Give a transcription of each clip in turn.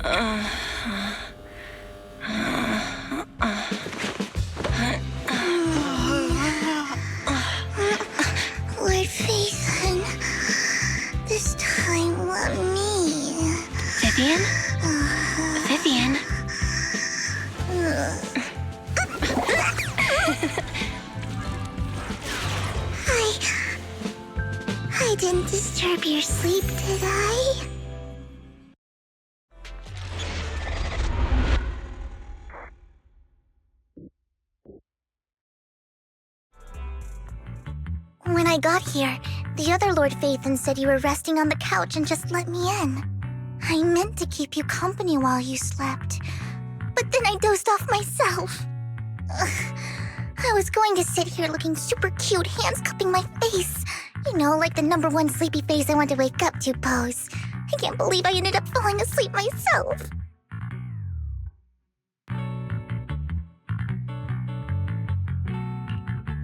Lord Phaethon, this time let me. Vivian? Vivian? I didn't disturb your sleep, did I? When I got here, the other Lord Phaethon said you were resting on the couch and just let me in. I meant to keep you company while you slept, but then I dozed off myself. Ugh. I was going to sit here looking super cute, hands cupping my face. You know, like the #1 sleepy face I want to wake up to pose. I can't believe I ended up falling asleep myself.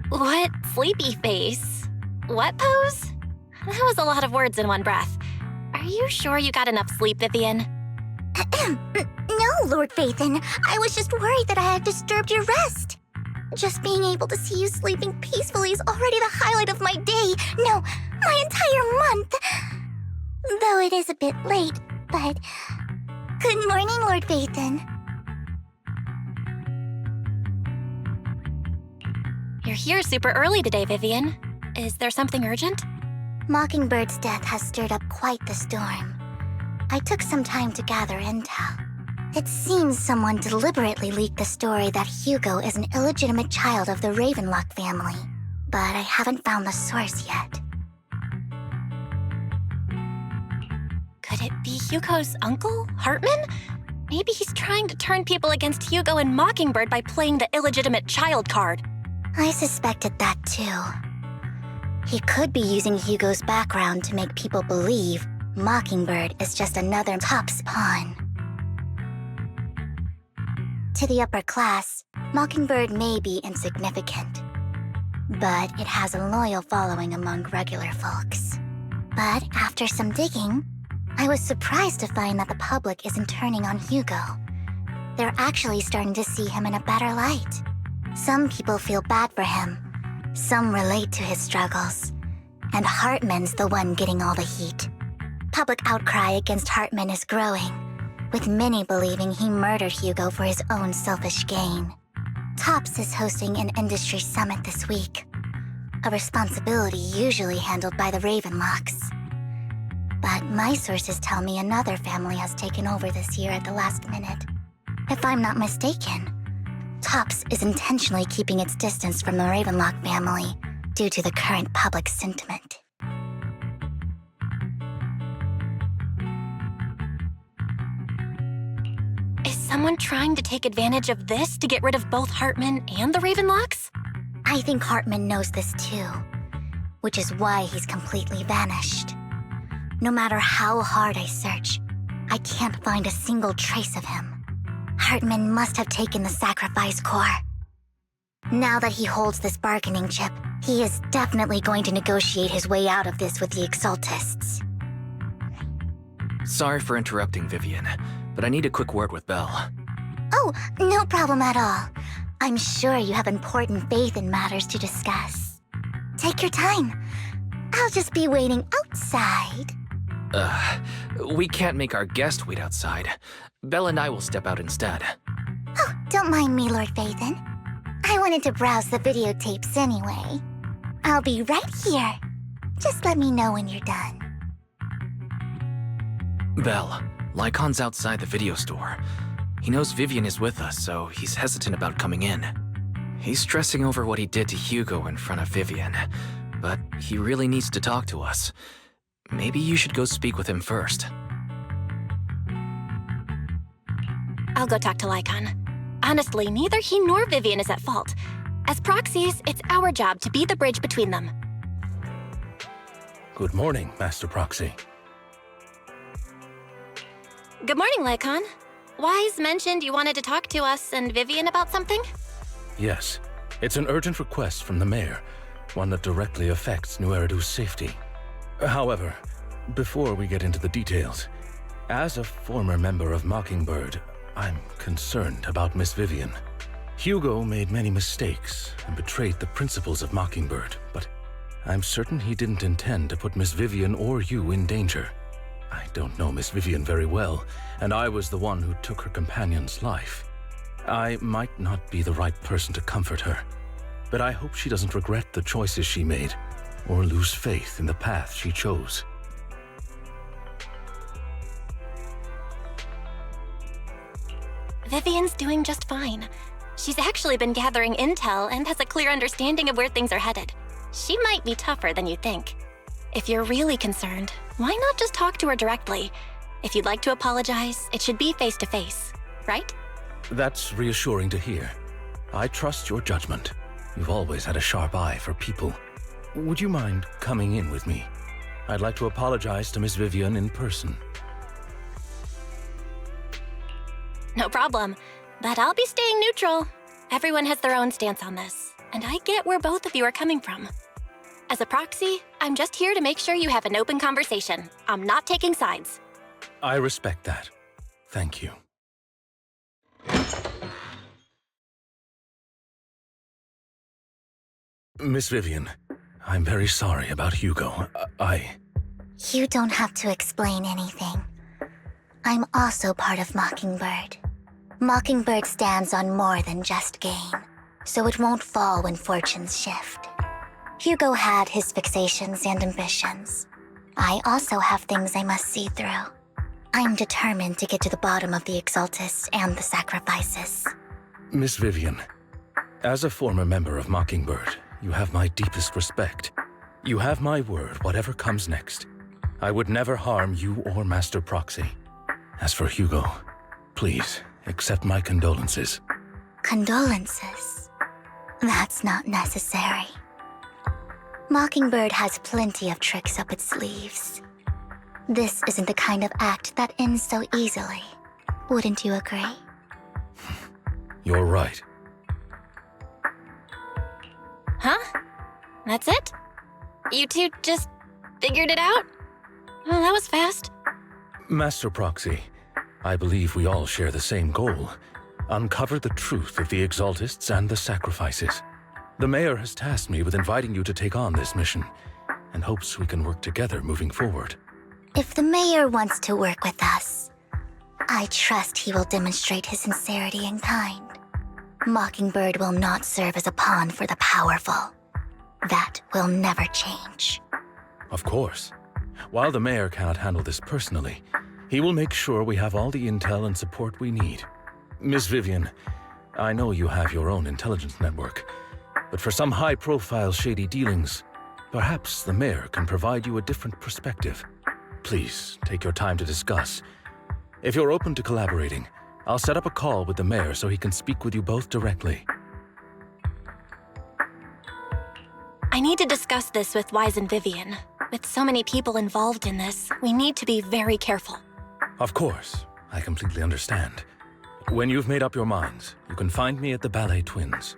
What sleepy face? What pose? That was a lot of words in one breath. Are you sure you got enough sleep, Vivian? No, Lord Phaethon. I was just worried that I had disturbed your rest. Just being able to see you sleeping peacefully is already the highlight of my day. No, my entire month. Though it is a bit late, but... Good morning, Lord Phaethon. You're here super early today, Vivian. Is there something urgent? Mockingbird's death has stirred up quite the storm. I took some time to gather intel. It seems someone deliberately leaked the story that Hugo is an illegitimate child of the Ravenlock family, but I haven't found the source yet. Could it be Hugo's uncle, Hartman? Maybe he's trying to turn people against Hugo and Mockingbird by playing the illegitimate child card. I suspected that too. He could be using Hugo's background to make people believe Mockingbird is just another Top's pawn. To the upper class, Mockingbird may be insignificant, but it has a loyal following among regular folks. But after some digging, I was surprised to find that the public isn't turning on Hugo. They're actually starting to see him in a better light. Some people feel bad for him, some relate to his struggles, and Hartman's the one getting all the heat. Public outcry against Hartman is growing, with many believing he murdered Hugo for his own selfish gain. Tops is hosting an industry summit this week, a responsibility usually handled by the Ravenlocks. But my sources tell me another family has taken over this year at the last minute. If I'm not mistaken, Tops is intentionally keeping its distance from the Ravenlock family due to the current public sentiment. Is someone trying to take advantage of this to get rid of both Hartman and the Ravenlocks? I think Hartman knows this too, which is why he's completely vanished. No matter how hard I search, I can't find a single trace of him. Hartman must have taken the sacrifice core. Now that he holds this bargaining chip, he is definitely going to negotiate his way out of this with the Exaltists. Sorry for interrupting, Vivian, but I need a quick word with Belle. Oh, no problem at all. I'm sure you have important Phaethon matters to discuss. Take your time. I'll just be waiting outside. We can't make our guest wait outside. Belle and I will step out instead. Oh, don't mind me, Lord Phaethon. I wanted to browse the videotapes anyway. I'll be right here. Just let me know when you're done. Belle, Lycaon's outside the video store. He knows Vivian is with us, so he's hesitant about coming in. He's stressing over what he did to Hugo in front of Vivian, but he really needs to talk to us. Maybe you should go speak with him first. I'll go talk to Lycaon. Honestly, neither he nor Vivian is at fault. As proxies, it's our job to be the bridge between them. Good morning, Master Proxy. Good morning, Lycaon. Wise mentioned you wanted to talk to us and Vivian about something? Yes, it's an urgent request from the mayor, one that directly affects New Eridu's safety. However, before we get into the details, As a former member of Mockingbird, I'm concerned about Miss Vivian. Hugo made many mistakes and betrayed the principles of Mockingbird, but I'm certain he didn't intend to put Miss Vivian or you in danger. I don't know Miss Vivian very well, and I was the one who took her companion's life. I might not be the right person to comfort her, but I hope she doesn't regret the choices she made or lose faith in the path she chose. Vivian's doing just fine. She's actually been gathering intel and has a clear understanding of where things are headed. She might be tougher than you think. If you're really concerned, why not just talk to her directly? If you'd like to apologize, it should be face to face, right? That's reassuring to hear. I trust your judgment. You've always had a sharp eye for people. Would you mind coming in with me? I'd like to apologize to Miss Vivian in person. No problem, but I'll be staying neutral. Everyone has their own stance on this, and I get where both of you are coming from. As a proxy, I'm just here to make sure you have an open conversation. I'm not taking sides. I respect that. Thank you. Miss Vivian, I'm very sorry about Hugo. You don't have to explain anything. I'm also part of Mockingbird. Mockingbird stands on more than just gain, so it won't fall when fortunes shift. Hugo had his fixations and ambitions. I also have things I must see through. I'm determined to get to the bottom of the Exaltists and the sacrifices. Miss Vivian, as a former member of Mockingbird, you have my deepest respect. You have my word, whatever comes next. I would never harm you or Master Proxy. As for Hugo, please accept my condolences. Condolences? That's not necessary. Mockingbird has plenty of tricks up its sleeves. This isn't the kind of act that ends so easily. Wouldn't you agree? You're right. Huh? That's it? You two just figured it out? Oh, that was fast. Master Proxy, I believe we all share the same goal. Uncover the truth of the Exaltists and the sacrifices. The Mayor has tasked me with inviting you to take on this mission, and hopes we can work together moving forward. If the Mayor wants to work with us, I trust he will demonstrate his sincerity and kind. Mockingbird will not serve as a pawn for the powerful. That will never change. Of course. While the Mayor cannot handle this personally, he will make sure we have all the intel and support we need. Miss Vivian, I know you have your own intelligence network, but for some high-profile shady dealings, perhaps the Mayor can provide you a different perspective. Please, take your time to discuss. If you're open to collaborating, I'll set up a call with the Mayor so he can speak with you both directly. I need to discuss this with Wise and Vivian. With so many people involved in this, we need to be very careful. Of course, I completely understand. When you've made up your minds, you can find me at the Ballet Twins.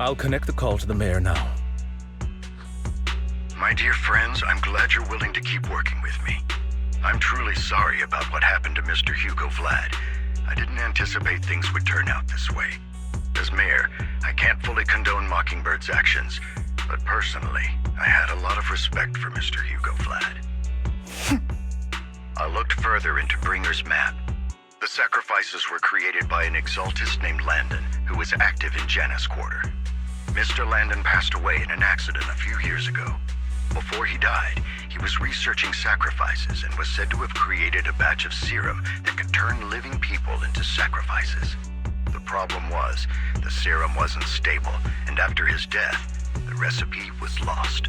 I'll connect the call to the Mayor now. My dear friends, I'm glad you're willing to keep working with me. I'm truly sorry about what happened to Mr. Hugo Vlad. I didn't anticipate things would turn out this way. As Mayor, I can't fully condone Mockingbird's actions, but personally, I had a lot of respect for Mr. Hugo Vlad. I looked further into Bringer's map. The sacrifices were created by an exaltist named Landon, who was active in Janus Quarter. Mr. Landon passed away in an accident a few years ago. Before he died, he was researching sacrifices and was said to have created a batch of serum that could turn living people into sacrifices. The problem was, the serum wasn't stable, and after his death, the recipe was lost.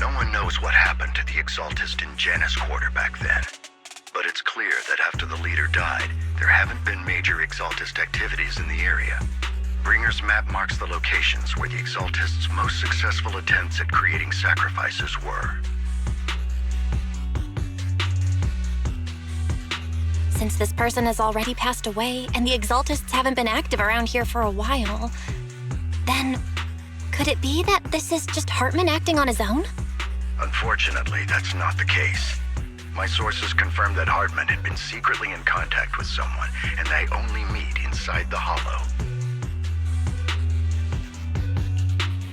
No one knows what happened to the Exaltist in Janus Quarter back then. But it's clear that after the leader died, there haven't been major Exaltist activities in the area. Bringer's map marks the locations where the Exaltists' most successful attempts at creating sacrifices were. Since this person has already passed away, and the Exaltists haven't been active around here for a while, then could it be that this is just Hartman acting on his own? Unfortunately, that's not the case. My sources confirmed that Hartman had been secretly in contact with someone, and they only meet inside the Hollow.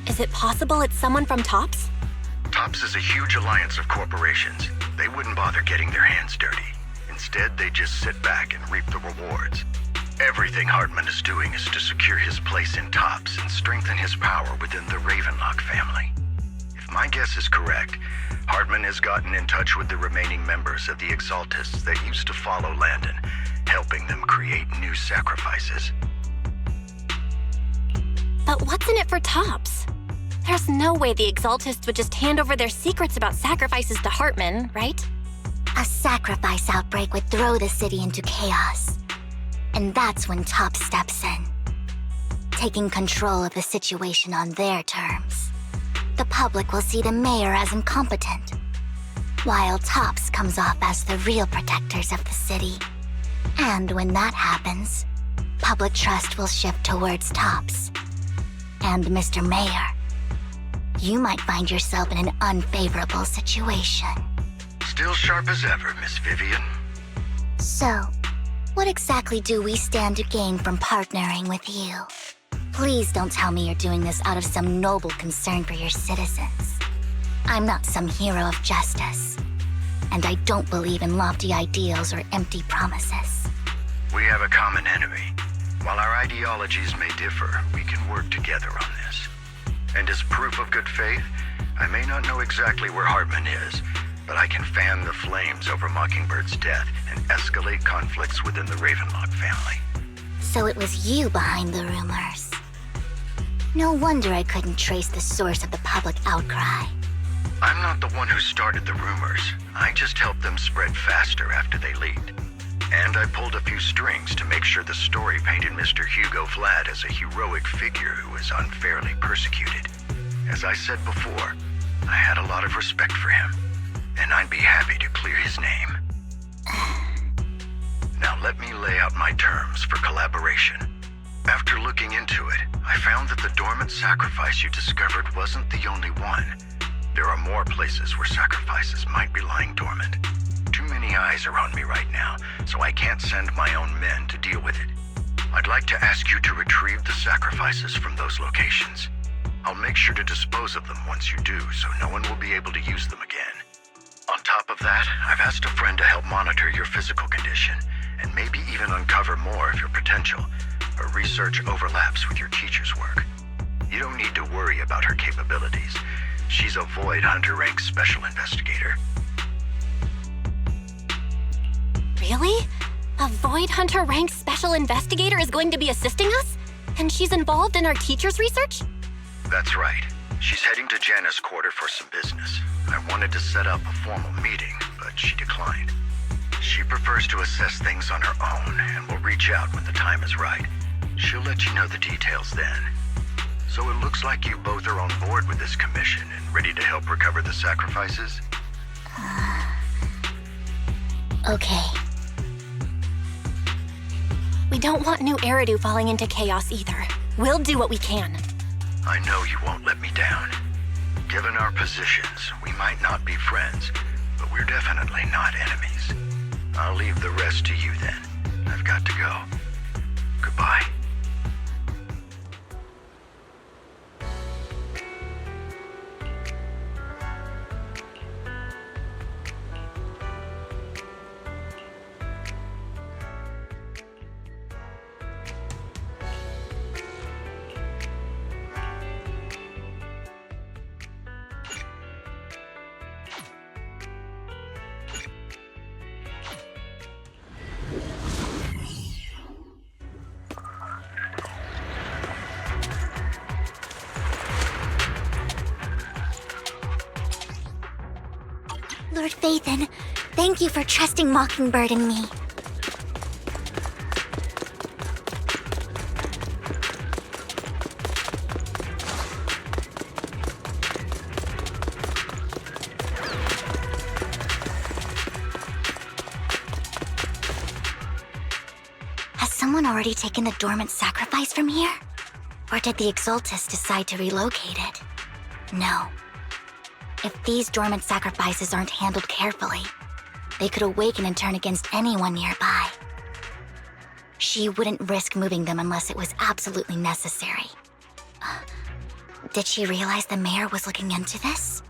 Is it possible it's someone from TOPS? TOPS is a huge alliance of corporations. They wouldn't bother getting their hands dirty. Instead, they just sit back and reap the rewards. Everything Hartman is doing is to secure his place in TOPS and strengthen his power within the Ravenlock family. If my guess is correct, Hartman has gotten in touch with the remaining members of the Exaltists that used to follow Landon, helping them create new sacrifices. But what's in it for TOPS? There's no way the Exaltists would just hand over their secrets about sacrifices to Hartman, right? A sacrifice outbreak would throw the city into chaos. And that's when TOPS steps in, taking control of the situation on their terms. The public will see the mayor as incompetent, while TOPS comes off as the real protectors of the city. And when that happens, public trust will shift towards TOPS. And Mr. Mayor, you might find yourself in an unfavorable situation. Still sharp as ever, Miss Vivian. So, what exactly do we stand to gain from partnering with you? Please don't tell me you're doing this out of some noble concern for your citizens. I'm not some hero of justice, and I don't believe in lofty ideals or empty promises. We have a common enemy. While our ideologies may differ, we can work together on this. And as proof of good faith, I may not know exactly where Hartman is, but I can fan the flames over Mockingbird's death and escalate conflicts within the Ravenlock family. So it was you behind the rumors. No wonder I couldn't trace the source of the public outcry. I'm not the one who started the rumors. I just helped them spread faster after they leaked. And I pulled a few strings to make sure the story painted Mr. Hugo Vlad as a heroic figure who was unfairly persecuted. As I said before, I had a lot of respect for him, and I'd be happy to clear his name. Now let me lay out my terms for collaboration. After looking into it, I found that the dormant sacrifice you discovered wasn't the only one. There are more places where sacrifices might be lying dormant. Too many eyes are on me right now, so I can't send my own men to deal with it. I'd like to ask you to retrieve the sacrifices from those locations. I'll make sure to dispose of them once you do, so no one will be able to use them again. On top of that, I've asked a friend to help monitor your physical condition, and maybe even uncover more of your potential. Her research overlaps with your teacher's work. You don't need to worry about her capabilities. She's a Void Hunter rank special investigator. Really? A Void Hunter ranked special investigator is going to be assisting us? And she's involved in our teacher's research? That's right. She's heading to Janus Quarter for some business. I wanted to set up a formal meeting, but she declined. She prefers to assess things on her own and will reach out when the time is right. She'll let you know the details then. So it looks like you both are on board with this commission and ready to help recover the sacrifices? Okay. We don't want new Eridu falling into chaos either. We'll do what we can. I know you won't let me down. Given our positions, we might not be friends, but we're definitely not enemies. I'll leave the rest to you then. I've got to go. Goodbye. Lord Vathan, thank you for trusting Mockingbird and me. Has someone already taken the dormant sacrifice from here? Or did the Exaltus decide to relocate it? No. If these dormant sacrifices aren't handled carefully, they could awaken and turn against anyone nearby. She wouldn't risk moving them unless it was absolutely necessary. Did she realize the mayor was looking into this?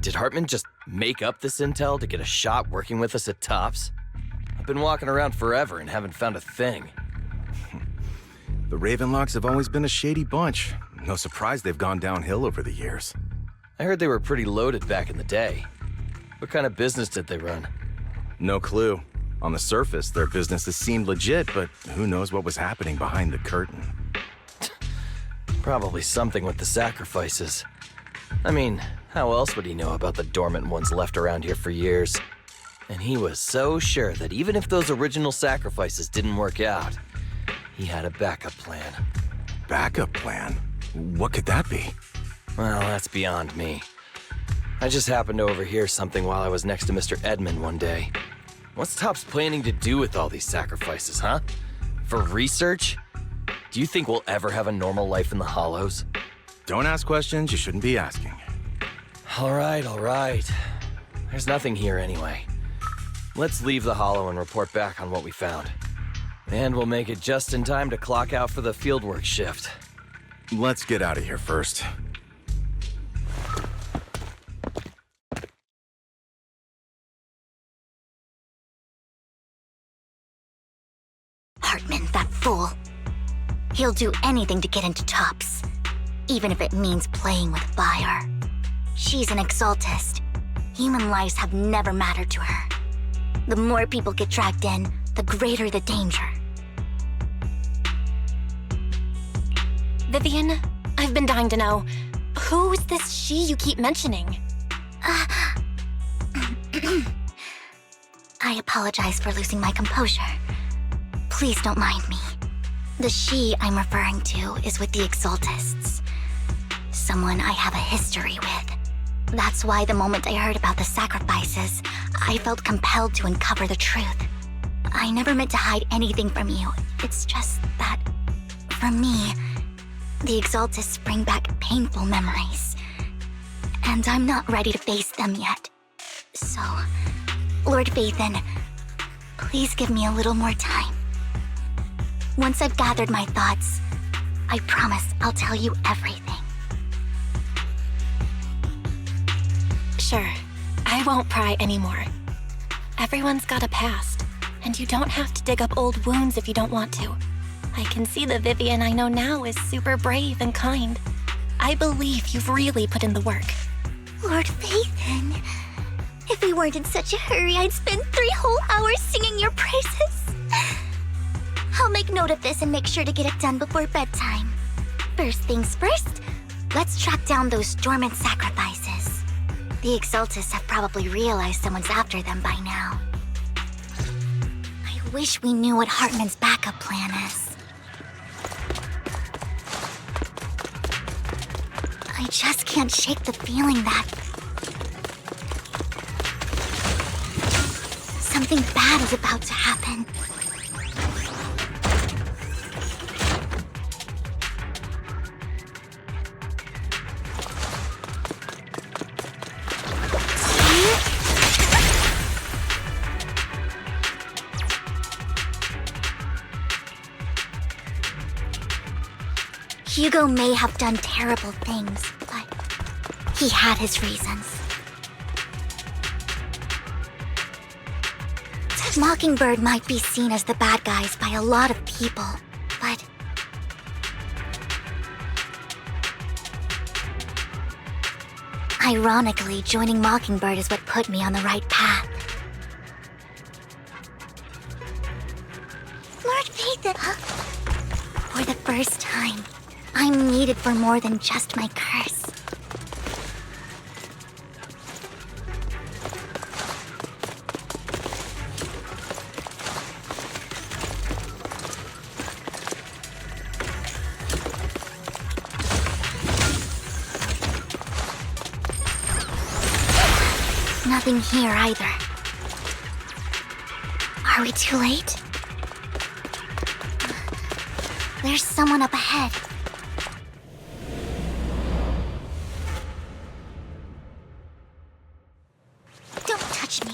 Did Hartman just make up this intel to get a shot working with us at Tops? I've been walking around forever and haven't found a thing. The Ravenlocks have always been a shady bunch. No surprise they've gone downhill over the years. I heard they were pretty loaded back in the day. What kind of business did they run? No clue. On the surface, their businesses seemed legit, but who knows what was happening behind the curtain. Probably something with the sacrifices. I mean, how else would he know about the dormant ones left around here for years? And he was so sure that even if those original sacrifices didn't work out, he had a backup plan. Backup plan? What could that be? Well, that's beyond me. I just happened to overhear something while I was next to Mr. Edmund one day. What's Tops planning to do with all these sacrifices, huh? For research? Do you think we'll ever have a normal life in the Hollows? Don't ask questions you shouldn't be asking. All right. There's nothing here anyway. Let's leave the Hollow and report back on what we found. And we'll make it just in time to clock out for the fieldwork shift. Let's get out of here first. Hartman, that fool. He'll do anything to get into Tops, even if it means playing with fire. She's an Exaltist. Human lives have never mattered to her. The more people get dragged in, the greater the danger. Vivian, I've been dying to know, who's this she you keep mentioning? I apologize for losing my composure. Please don't mind me. The she I'm referring to is with the Exaltists. Someone I have a history with. That's why the moment I heard about the sacrifices, I felt compelled to uncover the truth. I never meant to hide anything from you. It's just that, for me, the Exaltists bring back painful memories. And I'm not ready to face them yet. So, Lord Vathan, please give me a little more time. Once I've gathered my thoughts, I promise I'll tell you everything. Sure, I won't pry anymore. Everyone's got a past, and you don't have to dig up old wounds if you don't want to. I can see the Vivian I know now is super brave and kind. I believe you've really put in the work. Lord Vathan, if we weren't in such a hurry, I'd spend 3 whole hours singing your praises. I'll make note of this and make sure to get it done before bedtime. First things first, let's track down those dormant sacrifices. The Exaltists have probably realized someone's after them by now. I wish we knew what Hartman's backup plan is. I just can't shake the feeling that something bad is about to happen. Hugo may have done terrible things, but he had his reasons. Mockingbird might be seen as the bad guys by a lot of people, but ironically, joining Mockingbird is what put me on the right path. For the first time, I'm needed for more than just my curse. Nothing here either. Are we too late? There's someone up ahead. Don't touch me.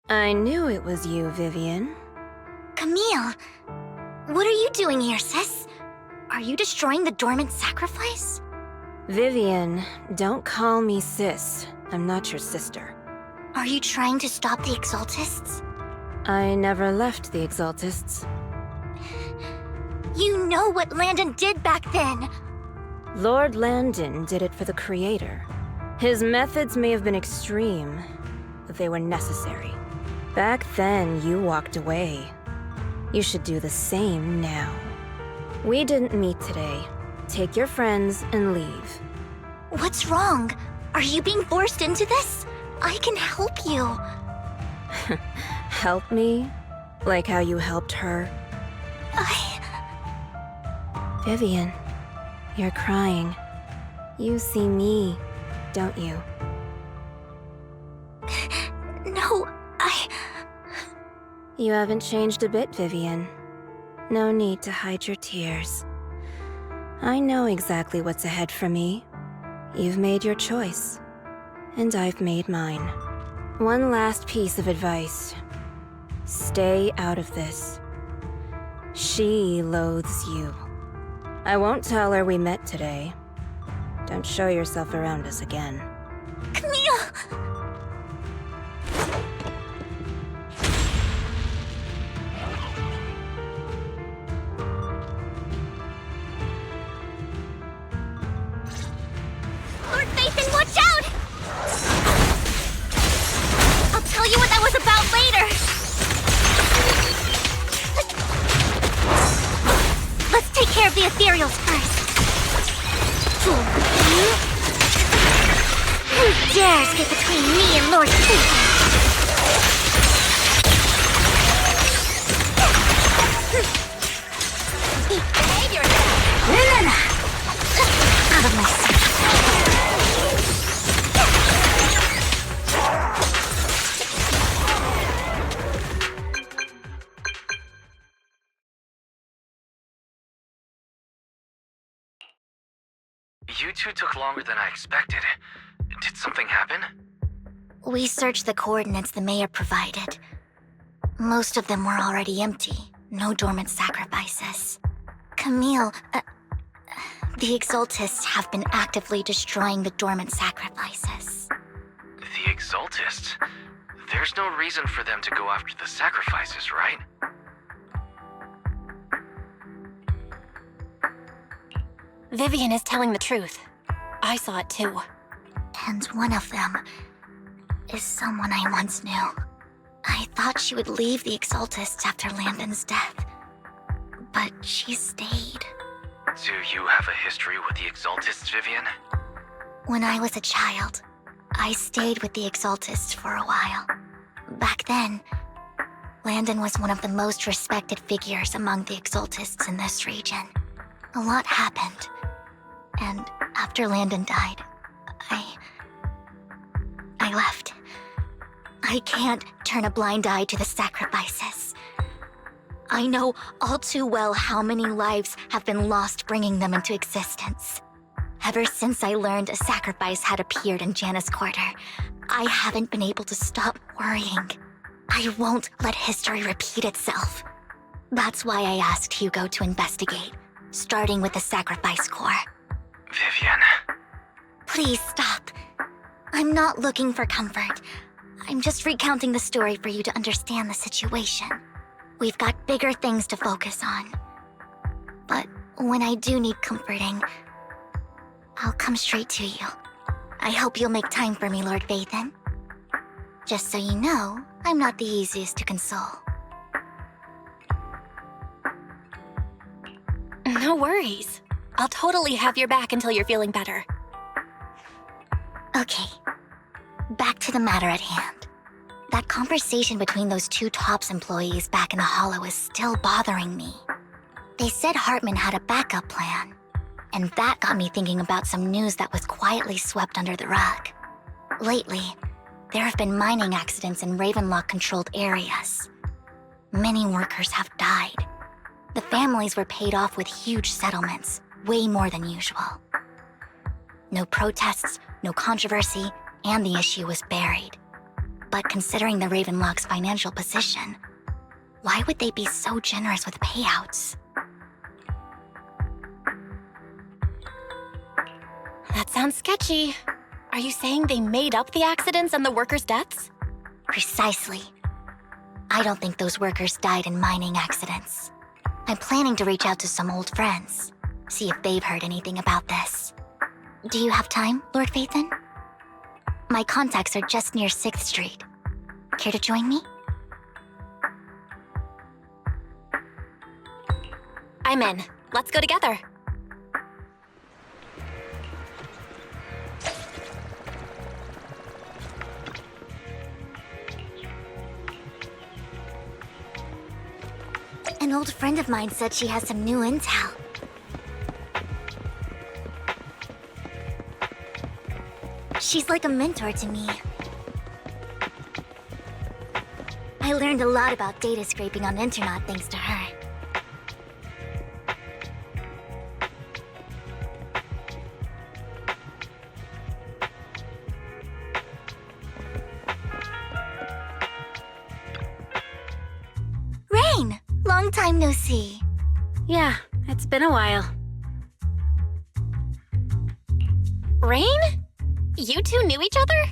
I knew it was you, Vivian. Camille, what are you doing here, sis? Are you destroying the dormant sacrifice? Vivian, don't call me sis. I'm not your sister. Are you trying to stop the Exaltists? I never left the Exaltists. You know what Landon did back then. Lord Landon did it for the Creator. His methods may have been extreme, but they were necessary. Back then, you walked away. You should do the same now. We didn't meet today. Take your friends and leave. What's wrong? Are you being forced into this? I can help you. Help me? Like how you helped her? Vivian, you're crying. You see me, don't you? No, You haven't changed a bit, Vivian. No need to hide your tears. I know exactly what's ahead for me. You've made your choice, and I've made mine. One last piece of advice. Stay out of this. She loathes you. I won't tell her we met today. Don't show yourself around us again. Camille! Lord Nathan, watch out! I'll tell you what that was about later. Let's take care of the ethereals first. Who dares get between me and Lord Nathan? Behave yourself! Out of my sight. You two took longer than I expected. Did something happen? We searched the coordinates the mayor provided. Most of them were already empty. No dormant sacrifices. Camille, the Exaltists have been actively destroying the dormant sacrifices. The Exaltists? There's no reason for them to go after the sacrifices, right? Vivian is telling the truth. I saw it too. And one of them is someone I once knew. I thought she would leave the Exaltists after Landon's death, but she stayed. Do you have a history with the Exaltists, Vivian? When I was a child, I stayed with the Exaltists for a while. Back then, Landon was one of the most respected figures among the Exaltists in this region. A lot happened, and after Landon died, I left. I can't turn a blind eye to the sacrifices. I know all too well how many lives have been lost bringing them into existence. Ever since I learned a sacrifice had appeared in Janus Quarter, I haven't been able to stop worrying. I won't let history repeat itself. That's why I asked Hugo to investigate, starting with the Sacrifice Corps. Vivian. Please stop. I'm not looking for comfort. I'm just recounting the story for you to understand the situation. We've got bigger things to focus on. But when I do need comforting, I'll come straight to you. I hope you'll make time for me, Lord Vathan. Just so you know, I'm not the easiest to console. No worries. I'll totally have your back until you're feeling better. Okay, back to the matter at hand. That conversation between those two TOPS employees back in the Hollow is still bothering me. They said Hartman had a backup plan, and that got me thinking about some news that was quietly swept under the rug. Lately, there have been mining accidents in Ravenlock-controlled areas. Many workers have died. The families were paid off with huge settlements, way more than usual. No protests, no controversy, and the issue was buried. But considering the Ravenlock's financial position, why would they be so generous with payouts? That sounds sketchy. Are you saying they made up the accidents and the workers' deaths? Precisely. I don't think those workers died in mining accidents. I'm planning to reach out to some old friends, see if they've heard anything about this. Do you have time, Lord Vathan? My contacts are just near 6th Street. Care to join me? I'm in. Let's go together. An old friend of mine said she has some new intel. She's like a mentor to me. I learned a lot about data scraping on the internet thanks to her. Rain! Long time no see. Yeah, it's been a while. Rain? You two knew each other?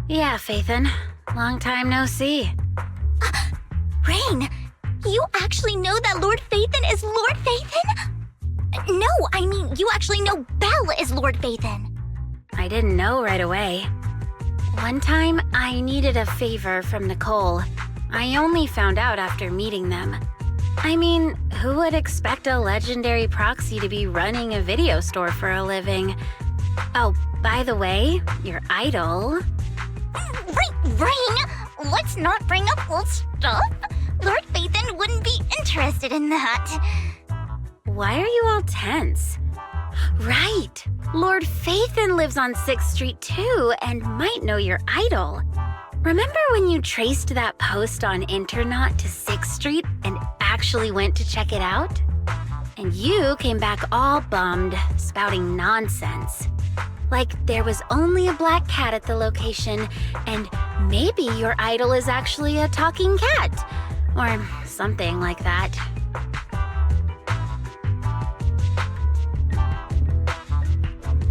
Yeah, Phaethon. Long time no see. Rain, you actually know that Lord Vathan is Lord Vathan? No, I mean, you actually know Belle is Lord Vathan. I didn't know right away. One time, I needed a favor from Nicole. I only found out after meeting them. I mean, who would expect a legendary proxy to be running a video store for a living? Oh, by the way, your idol... Rain, let's not bring up old stuff. Lord Vathan wouldn't be interested in that. Why are you all tense? Right! Lord Phaethon lives on 6th Street too, and might know your idol. Remember when you traced that post on Internet to 6th Street and actually went to check it out? And you came back all bummed, spouting nonsense. Like there was only a black cat at the location, and maybe your idol is actually a talking cat. Or something like that.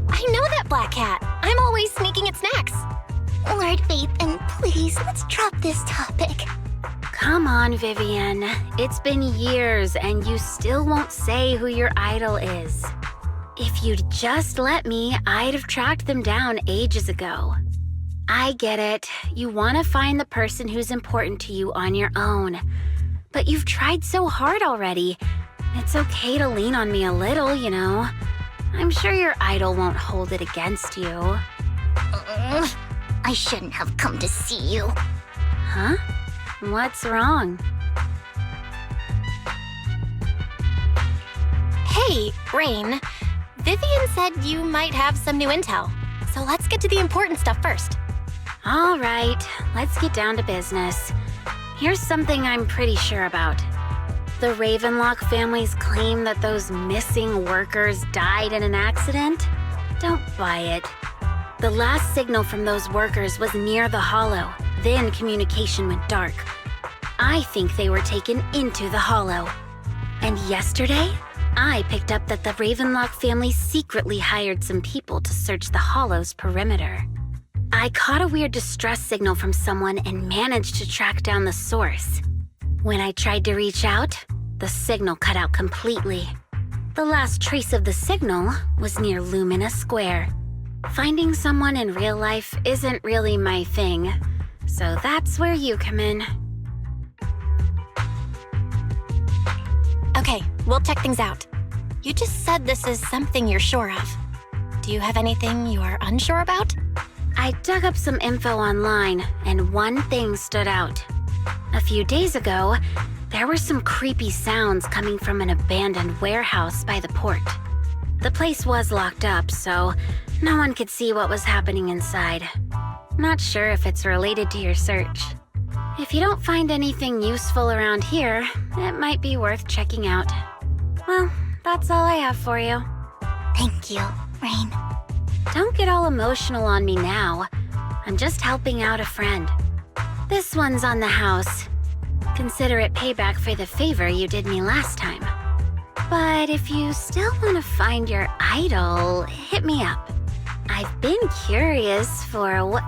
I know that black cat. I'm always sneaking its snacks. Lord Vathan, please, let's drop this topic. Come on, Vivian. It's been years and you still won't say who your idol is. If you'd just let me, I'd have tracked them down ages ago. I get it. You want to find the person who's important to you on your own. But you've tried so hard already. It's okay to lean on me a little, you know. I'm sure your idol won't hold it against you. I shouldn't have come to see you. Huh? What's wrong? Hey, Rain. Vivian said you might have some new intel. So let's get to the important stuff first. All right, let's get down to business. Here's something I'm pretty sure about. The Ravenlock family's claim that those missing workers died in an accident? Don't buy it. The last signal from those workers was near the Hollow. Then communication went dark. I think they were taken into the Hollow. And yesterday, I picked up that the Ravenlock family secretly hired some people to search the Hollow's perimeter. I caught a weird distress signal from someone and managed to track down the source. When I tried to reach out, the signal cut out completely. The last trace of the signal was near Lumina Square. Finding someone in real life isn't really my thing, so that's where you come in. Okay, we'll check things out. You just said this is something you're sure of. Do you have anything you are unsure about? I dug up some info online, and one thing stood out. A few days ago, there were some creepy sounds coming from an abandoned warehouse by the port. The place was locked up, so no one could see what was happening inside. Not sure if it's related to your search. If you don't find anything useful around here, it might be worth checking out. Well, that's all I have for you. Thank you, Rain. Don't get all emotional on me now. I'm just helping out a friend. This one's on the house. Consider it payback for the favor you did me last time. But if you still want to find your idol, hit me up. I've been curious for what...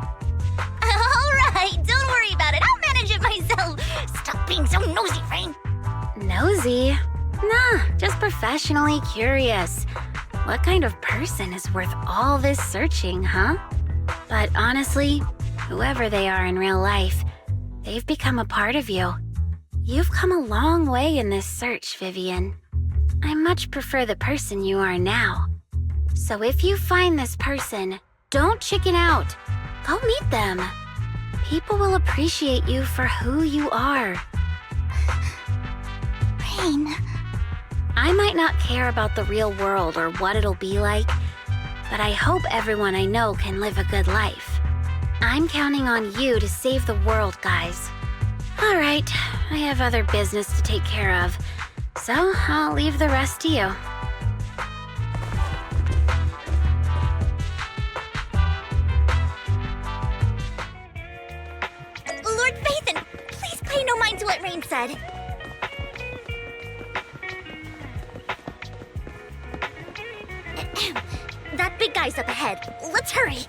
Alright, don't worry about it. I'll manage it myself. Stop being so nosy, Rain. Nosy? Nah, just professionally curious. What kind of person is worth all this searching, huh? But honestly, whoever they are in real life, they've become a part of you. You've come a long way in this search, Vivian. I much prefer the person you are now. So if you find this person, don't chicken out. Go meet them. People will appreciate you for who you are. Rain. I might not care about the real world or what it'll be like, but I hope everyone I know can live a good life. I'm counting on you to save the world, guys. All right, I have other business to take care of, so I'll leave the rest to you. Lord Phaethon, please pay no mind to what Rain said. That big guy's up ahead. Let's hurry.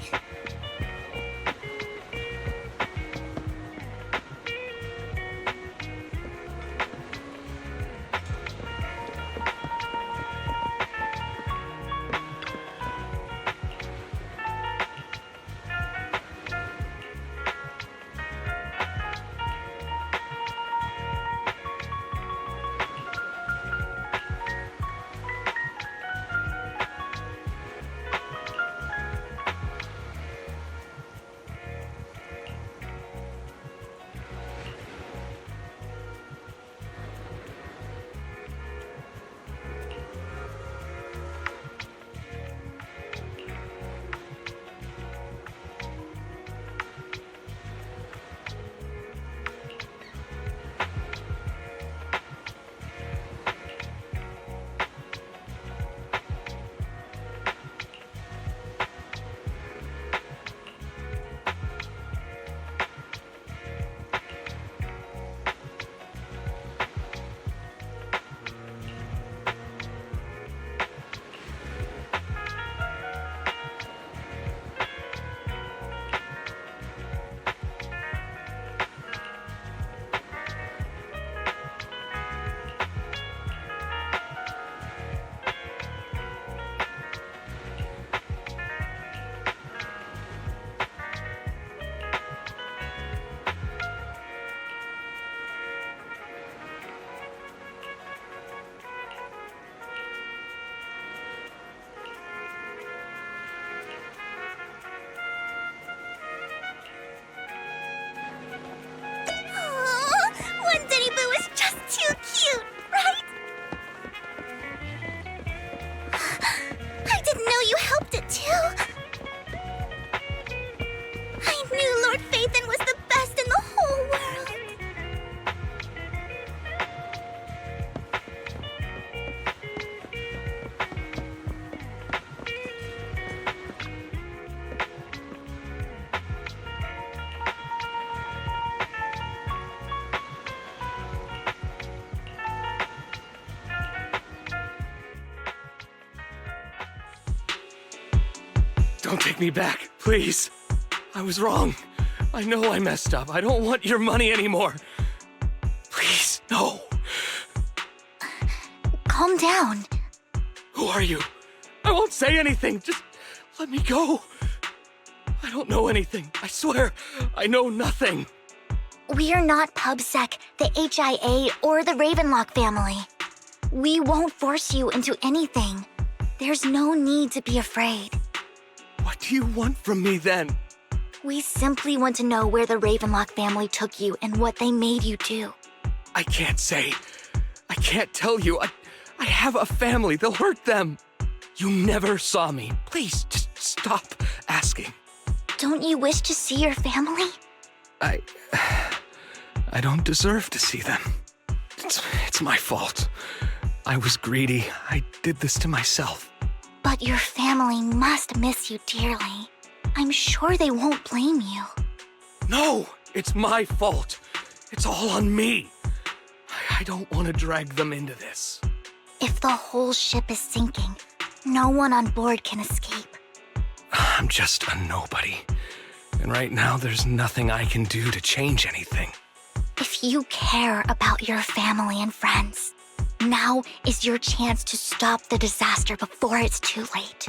Don't take me back, please. I was wrong. I know I messed up. I don't want your money anymore. Please, no. Calm down. Who are you? I won't say anything. Just let me go. I don't know anything. I swear, I know nothing. We're not PubSec, the HIA, or the Ravenlock family. We won't force you into anything. There's no need to be afraid. What do you want from me then? We simply want to know where the Ravenlock family took you and what they made you do. I can't say. I can't tell you. I have a family. They'll hurt them. You never saw me. Please, just stop asking. Don't you wish to see your family? I don't deserve to see them. It's my fault. I was greedy. I did this to myself. But your family must miss you dearly. I'm sure they won't blame you. No, it's my fault. It's all on me. I don't want to drag them into this. If the whole ship is sinking, no one on board can escape. I'm just a nobody. And right now, there's nothing I can do to change anything. If you care about your family and friends, now is your chance to stop the disaster before it's too late.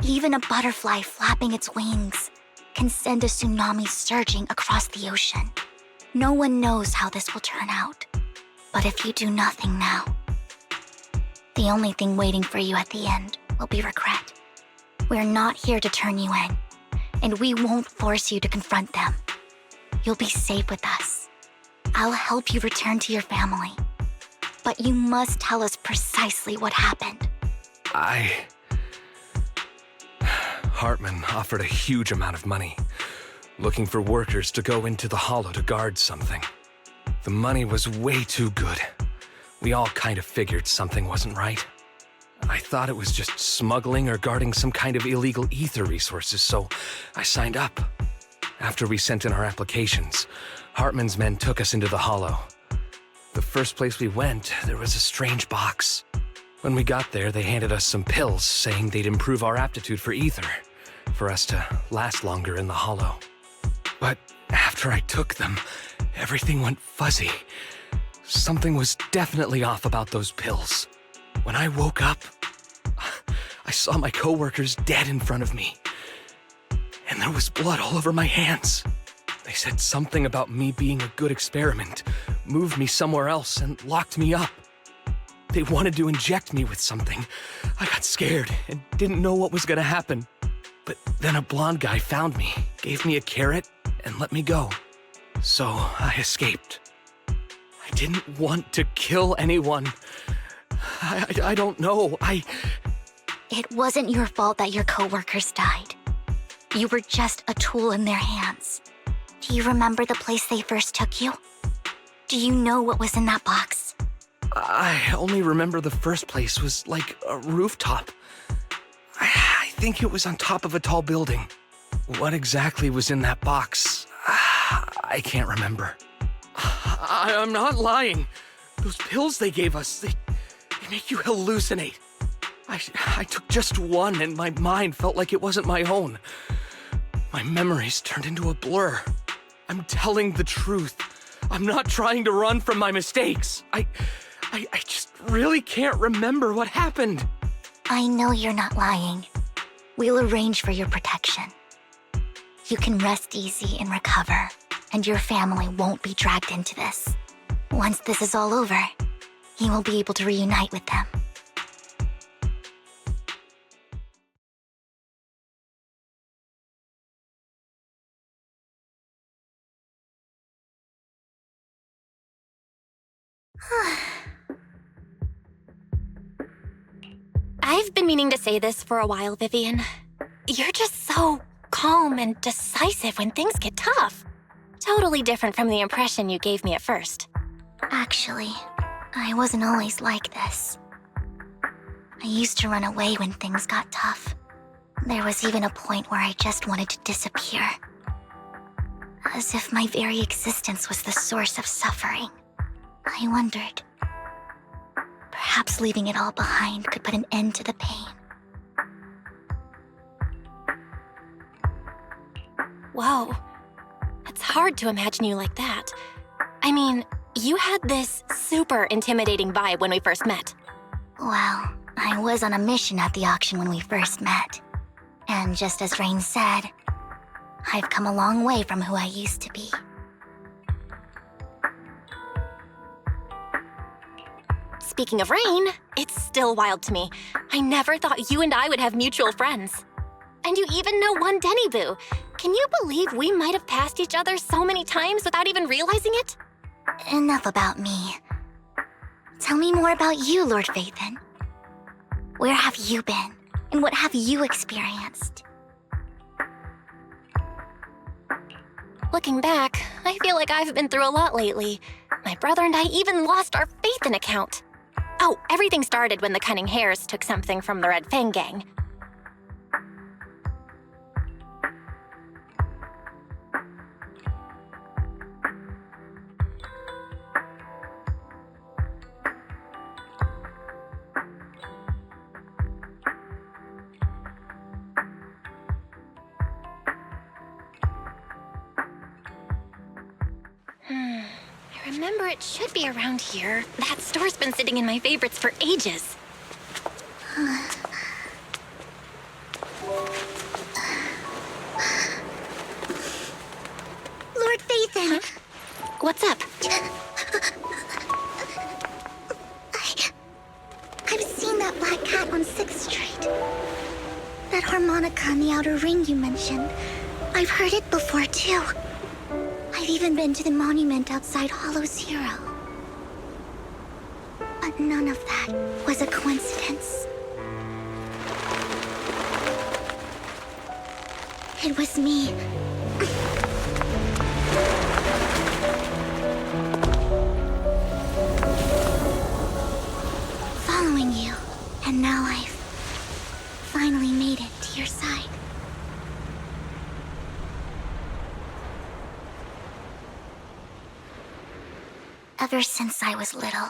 Even a butterfly flapping its wings can send a tsunami surging across the ocean. No one knows how this will turn out. But if you do nothing now, the only thing waiting for you at the end will be regret. We're not here to turn you in, and we won't force you to confront them. You'll be safe with us. I'll help you return to your family. But you must tell us precisely what happened. Hartman offered a huge amount of money, looking for workers to go into the hollow to guard something. The money was way too good. We all kind of figured something wasn't right. I thought it was just smuggling or guarding some kind of illegal ether resources, so I signed up. After we sent in our applications, Hartman's men took us into the hollow. The first place we went, there was a strange box. When we got there, they handed us some pills, saying they'd improve our aptitude for ether, for us to last longer in the hollow. But after I took them, everything went fuzzy. Something was definitely off about those pills. When I woke up, I saw my coworkers dead in front of me. And there was blood all over my hands. They said something about me being a good experiment, moved me somewhere else, and locked me up. They wanted to inject me with something. I got scared and didn't know what was gonna happen. But then a blonde guy found me, gave me a carrot, and let me go. So I escaped. I didn't want to kill anyone. I don't know. It wasn't your fault that your coworkers died. You were just a tool in their hands. Do you remember the place they first took you? Do you know what was in that box? I only remember the first place was like a rooftop. I think it was on top of a tall building. What exactly was in that box? I can't remember. I'm not lying. Those pills they gave us, they make you hallucinate. I took just one and my mind felt like it wasn't my own. My memories turned into a blur. I'm telling the truth. I'm not trying to run from my mistakes. I just really can't remember what happened. I know you're not lying. We'll arrange for your protection. You can rest easy and recover, and your family won't be dragged into this. Once this is all over, you will be able to reunite with them. I've been meaning to say this for a while, Vivian. You're just so calm and decisive when things get tough. Totally different from the impression you gave me at first. Actually, I wasn't always like this. I used to run away when things got tough. There was even a point where I just wanted to disappear. As if my very existence was the source of suffering. I wondered. Perhaps leaving it all behind could put an end to the pain. Whoa. It's hard to imagine you like that. I mean, you had this super intimidating vibe when we first met. Well, I was on a mission at the auction when we first met. And just as Rain said, I've come a long way from who I used to be. Speaking of Rain, it's still wild to me. I never thought you and I would have mutual friends. And you even know one Denny Boo. Can you believe we might have passed each other so many times without even realizing it? Enough about me. Tell me more about you, Lord Vathan. Where have you been? And what have you experienced? Looking back, I feel like I've been through a lot lately. My brother and I even lost our Vathan account. Oh, everything started when the Cunning Hares took something from the Red Fang gang. I remember it should be around here. That store's been sitting in my favorites for ages. Lord Vathan! Huh? What's up? I've seen that black cat on 6th Street. That harmonica in the outer ring you mentioned. I've heard it before, too. I've even been to the monument outside Hollow Zero. But none of that was a coincidence. It was me. Following you, and now I've finally made it to your side. Ever since I was little,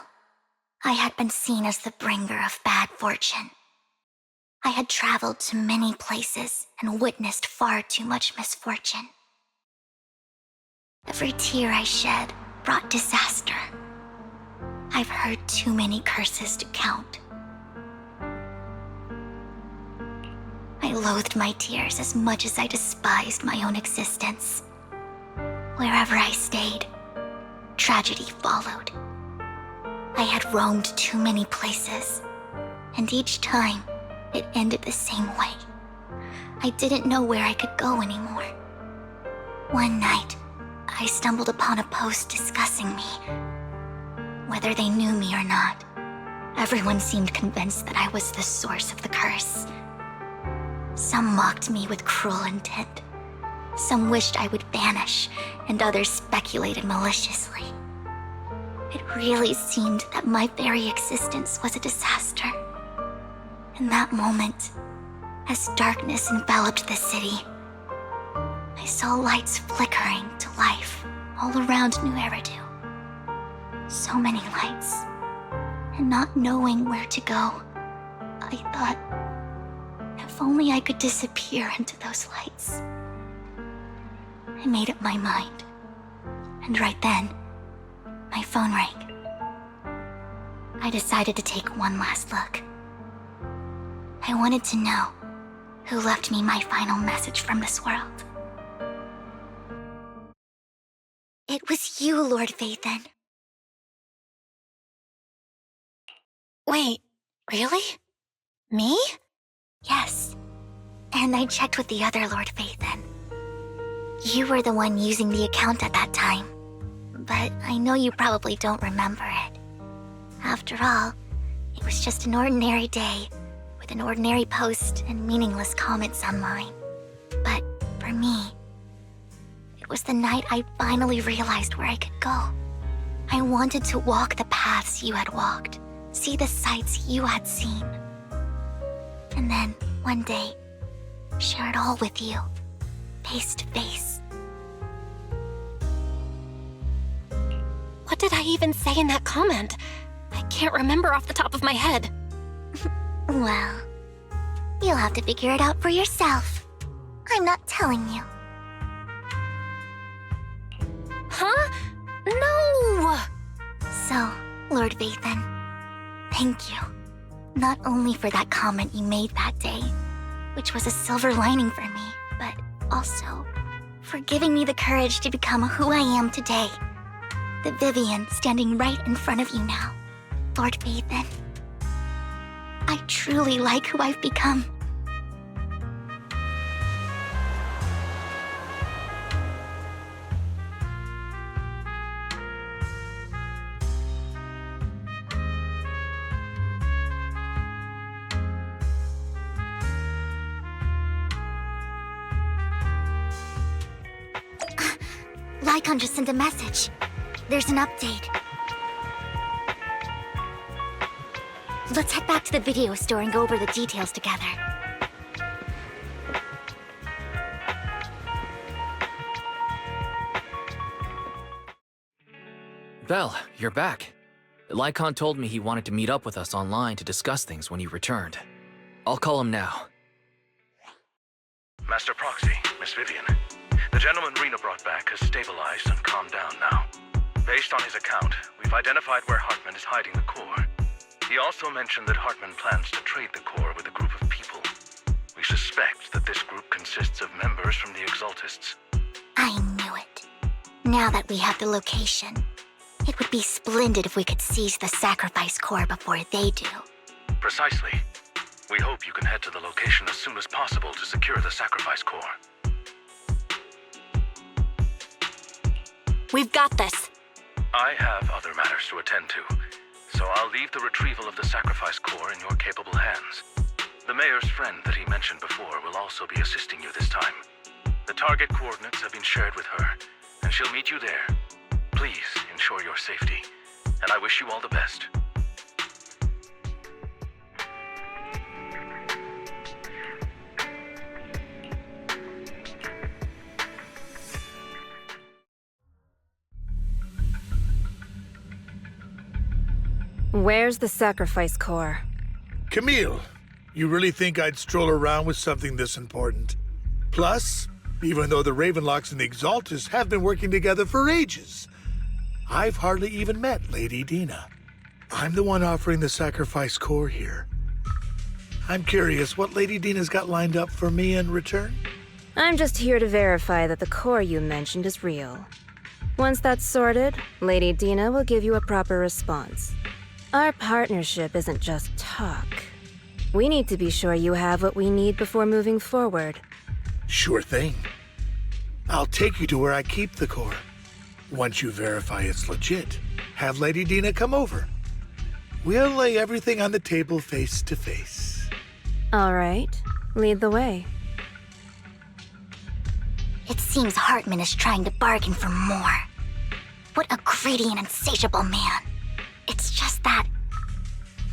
I had been seen as the bringer of bad fortune. I had traveled to many places and witnessed far too much misfortune. Every tear I shed brought disaster. I've heard too many curses to count. I loathed my tears as much as I despised my own existence. Wherever I stayed, tragedy followed. I had roamed too many places, and each time, it ended the same way. I didn't know where I could go anymore. One night, I stumbled upon a post discussing me. Whether they knew me or not, everyone seemed convinced that I was the source of the curse. Some mocked me with cruel intent. Some wished I would vanish, and others speculated maliciously. It really seemed that my very existence was a disaster. In that moment, as darkness enveloped the city, I saw lights flickering to life all around New Eridu. So many lights, and not knowing where to go, I thought, if only I could disappear into those lights. I made up my mind, and right then, my phone rang. I decided to take one last look. I wanted to know who left me my final message from this world. It was you, Lord Vathan. Wait, really? Me? Yes, and I checked with the other Lord Vathan. You were the one using the account at that time, but I know you probably don't remember it. After all, it was just an ordinary day, with an ordinary post and meaningless comments online. But for me, it was the night I finally realized where I could go. I wanted to walk the paths you had walked, see the sights you had seen. And then, one day, share it all with you, face to face. What did I even say in that comment? I can't remember off the top of my head. Well, you'll have to figure it out for yourself. I'm not telling you. Huh? No! So, Lord Vathan, thank you. Not only for that comment you made that day, which was a silver lining for me, but also for giving me the courage to become who I am today. The Vivian standing right in front of you now, Lord Vathan. I truly like who I've become. Lycaon just sent a message. There's an update. Let's head back to the video store and go over the details together. Belle, you're back. Lycaon told me he wanted to meet up with us online to discuss things when you returned. I'll call him now. Master Proxy, Miss Vivian. The gentleman Rena brought back has stabilized and calmed down now. Based on his account, we've identified where Hartman is hiding the core. He also mentioned that Hartman plans to trade the core with a group of people. We suspect that this group consists of members from the Exaltists. I knew it. Now that we have the location, it would be splendid if we could seize the sacrifice core before they do. Precisely. We hope you can head to the location as soon as possible to secure the sacrifice core. We've got this. I have other matters to attend to, so I'll leave the retrieval of the sacrifice core in your capable hands. The mayor's friend that he mentioned before will also be assisting you this time. The target coordinates have been shared with her, and she'll meet you there. Please ensure your safety, and I wish you all the best. Where's the sacrifice core? Camille, you really think I'd stroll around with something this important? Plus, even though the Ravenlocks and the Exaltists have been working together for ages, I've hardly even met Lady Dina. I'm the one offering the sacrifice core here. I'm curious what Lady Dina's got lined up for me in return? I'm just here to verify that the core you mentioned is real. Once that's sorted, Lady Dina will give you a proper response. Our partnership isn't just talk. We need to be sure you have what we need before moving forward. Sure thing. I'll take you to where I keep the core. Once you verify it's legit, have Lady Dina come over. We'll lay everything on the table face to face. All right, lead the way. It seems Hartman is trying to bargain for more. What a greedy and insatiable man. It's just that...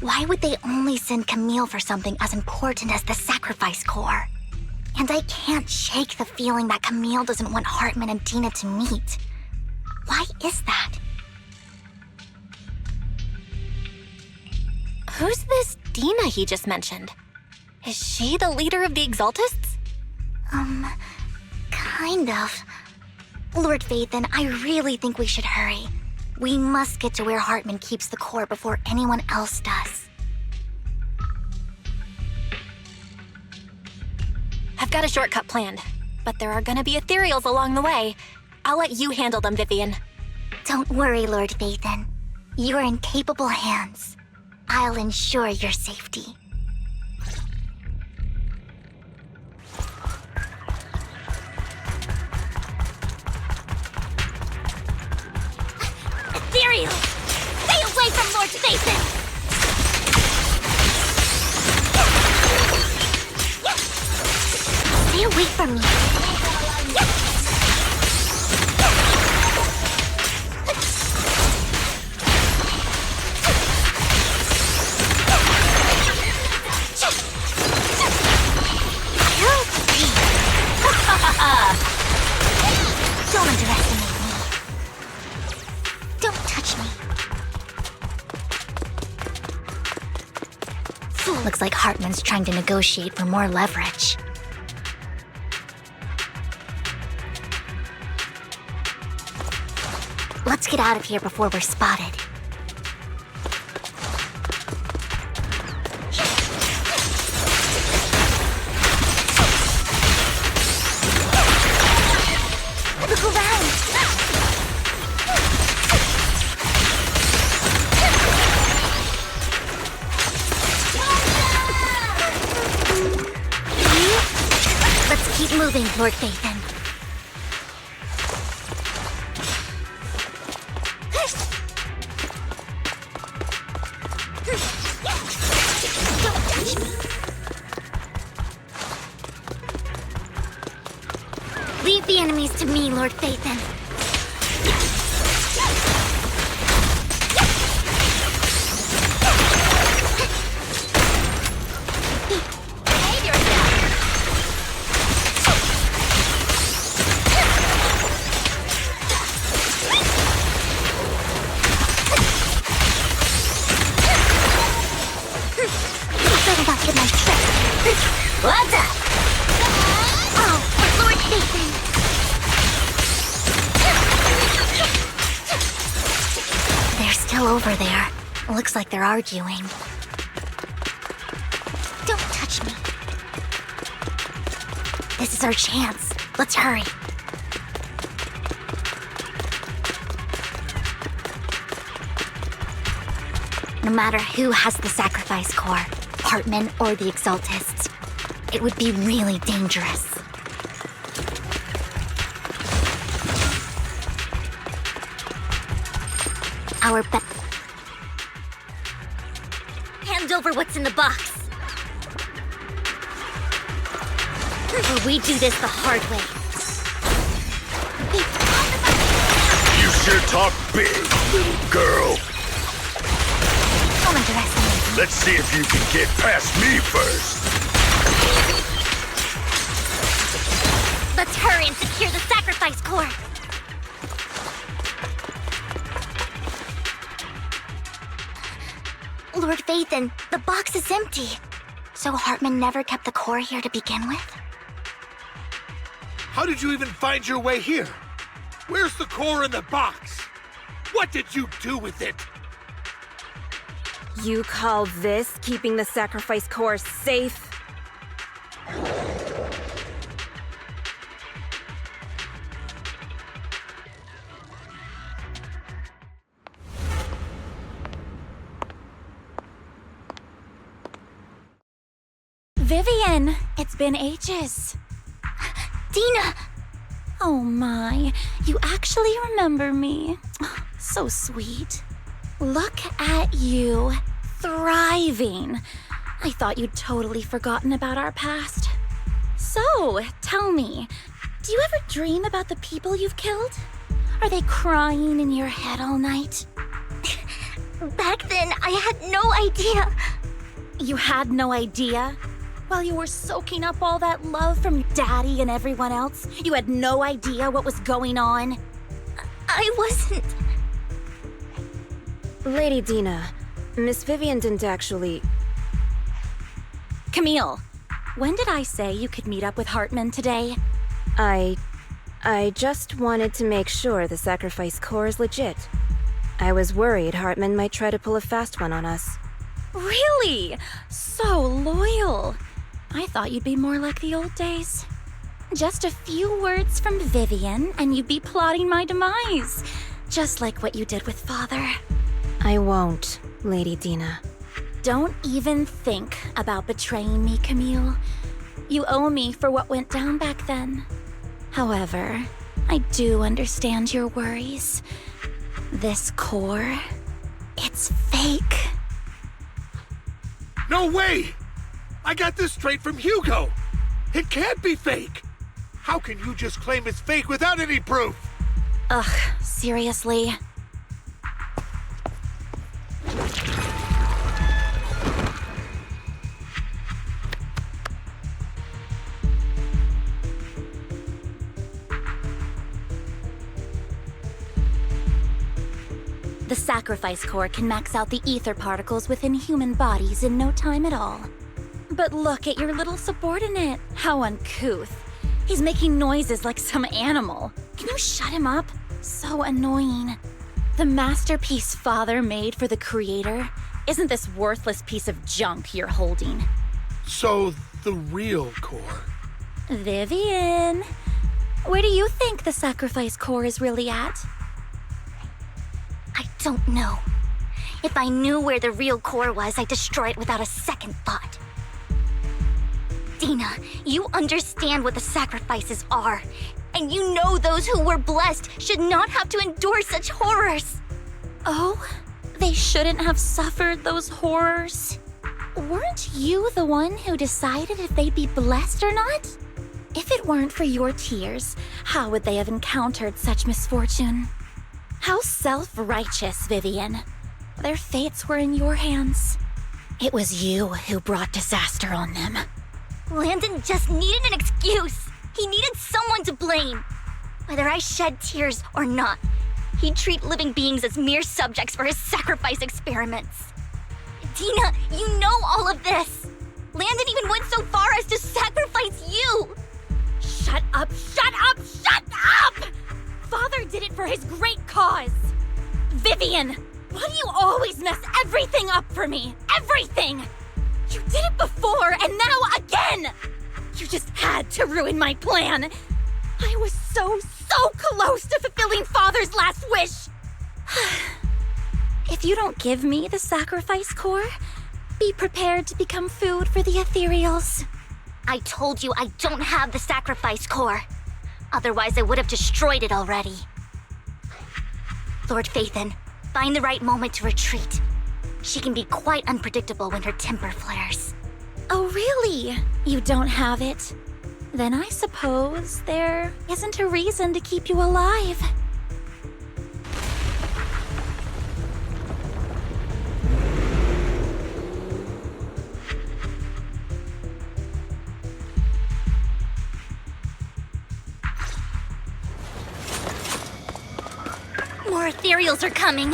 why would they only send Camille for something as important as the sacrifice core? And I can't shake the feeling that Camille doesn't want Hartman and Dina to meet. Why is that? Who's this Dina he just mentioned? Is she the leader of the Exaltists? Kind of. Lord Vathan, I really think we should hurry. We must get to where Hartman keeps the core before anyone else does. I've got a shortcut planned, but there are gonna be ethereals along the way. I'll let you handle them, Vivian. Don't worry, Lord Vathan. You're in capable hands. I'll ensure your safety. Ethereal! Stay away from Lord Vathan! Stay away from me! Don't underestimate me. Don't touch me. Looks like Hartman's trying to negotiate for more leverage. Let's get out of here before we're spotted. moving, Lord Phaethon. Don't touch me. Leave the enemies to me, Lord Phaethon. Over there. Looks like they're arguing. Don't touch me. This is our chance. Let's hurry. No matter who has the sacrifice core, Hartman or the Exaltists, it would be really dangerous. Our hand over what's in the box. Or we do this the hard way. You sure talk big, little girl. Don't underestimate me. Let's see if you can get past me first. Let's hurry and secure the sacrifice core. Lord Phaethon, the box is empty. So Hartman never kept the core here to begin with? How did you even find your way here? Where's the core in the box? What did you do with it? You call this keeping the sacrifice core safe? Vivian, it's been ages. Dina! Oh my, you actually remember me. So sweet. Look at you, thriving. I thought you'd totally forgotten about our past. So, tell me, do you ever dream about the people you've killed? Are they crying in your head all night? Back then, I had no idea. You had no idea? While you were soaking up all that love from Daddy and everyone else, you had no idea what was going on? I wasn't... Lady Dina, Miss Vivian didn't actually... Camille, when did I say you could meet up with Hartman today? I just wanted to make sure the sacrifice core is legit. I was worried Hartman might try to pull a fast one on us. Really? So loyal. I thought you'd be more like the old days. Just a few words from Vivian and you'd be plotting my demise. Just like what you did with Father. I won't, Lady Dina. Don't even think about betraying me, Camille. You owe me for what went down back then. However, I do understand your worries. This core, it's fake. No way! I got this straight from Hugo. It can't be fake. How can you just claim it's fake without any proof? Ugh, seriously? The sacrifice core can max out the ether particles within human bodies in no time at all. But look at your little subordinate. How uncouth. He's making noises like some animal. Can you shut him up? So annoying. The masterpiece Father made for the Creator isn't this worthless piece of junk you're holding. So, the real core. Vivian, where do you think the sacrifice core is really at? I don't know. If I knew where the real core was, I'd destroy it without a second thought. Dina, you understand what the sacrifices are. And you know those who were blessed should not have to endure such horrors. Oh, they shouldn't have suffered those horrors. Weren't you the one who decided if they'd be blessed or not? If it weren't for your tears, how would they have encountered such misfortune? How self-righteous, Vivian. Their fates were in your hands. It was you who brought disaster on them. Landon just needed an excuse. He needed someone to blame. Whether I shed tears or not, he'd treat living beings as mere subjects for his sacrifice experiments. Dina, you know all of this. Landon even went so far as to sacrifice you. Shut up, shut up, shut up! Father did it for his great cause. Vivian, why do you always mess everything up for me? Everything! You did it before, and now again! You just had to ruin my plan. I was so close to fulfilling Father's last wish. If you don't give me the sacrifice core, be prepared to become food for the ethereals. I told you I don't have the sacrifice core. Otherwise, I would have destroyed it already. Lord Phaethon, find the right moment to retreat. She can be quite unpredictable when her temper flares. Oh, really? You don't have it? Then I suppose there isn't a reason to keep you alive. More ethereals are coming.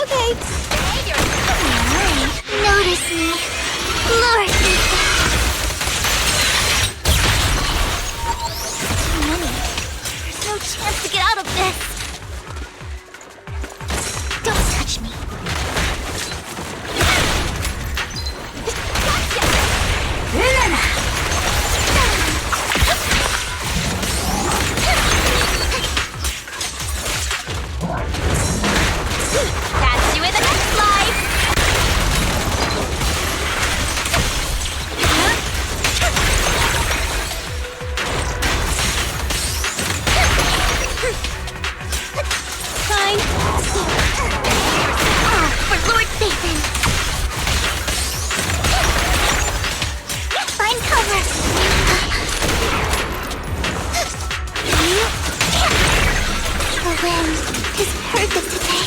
Okay. Notice me, Lord Phaethon. Too many. There's no chance to get out of this. Don't touch me. Catch you in the next life! Fine. For Lord Phaethon. Find cover. The wind is perfect today.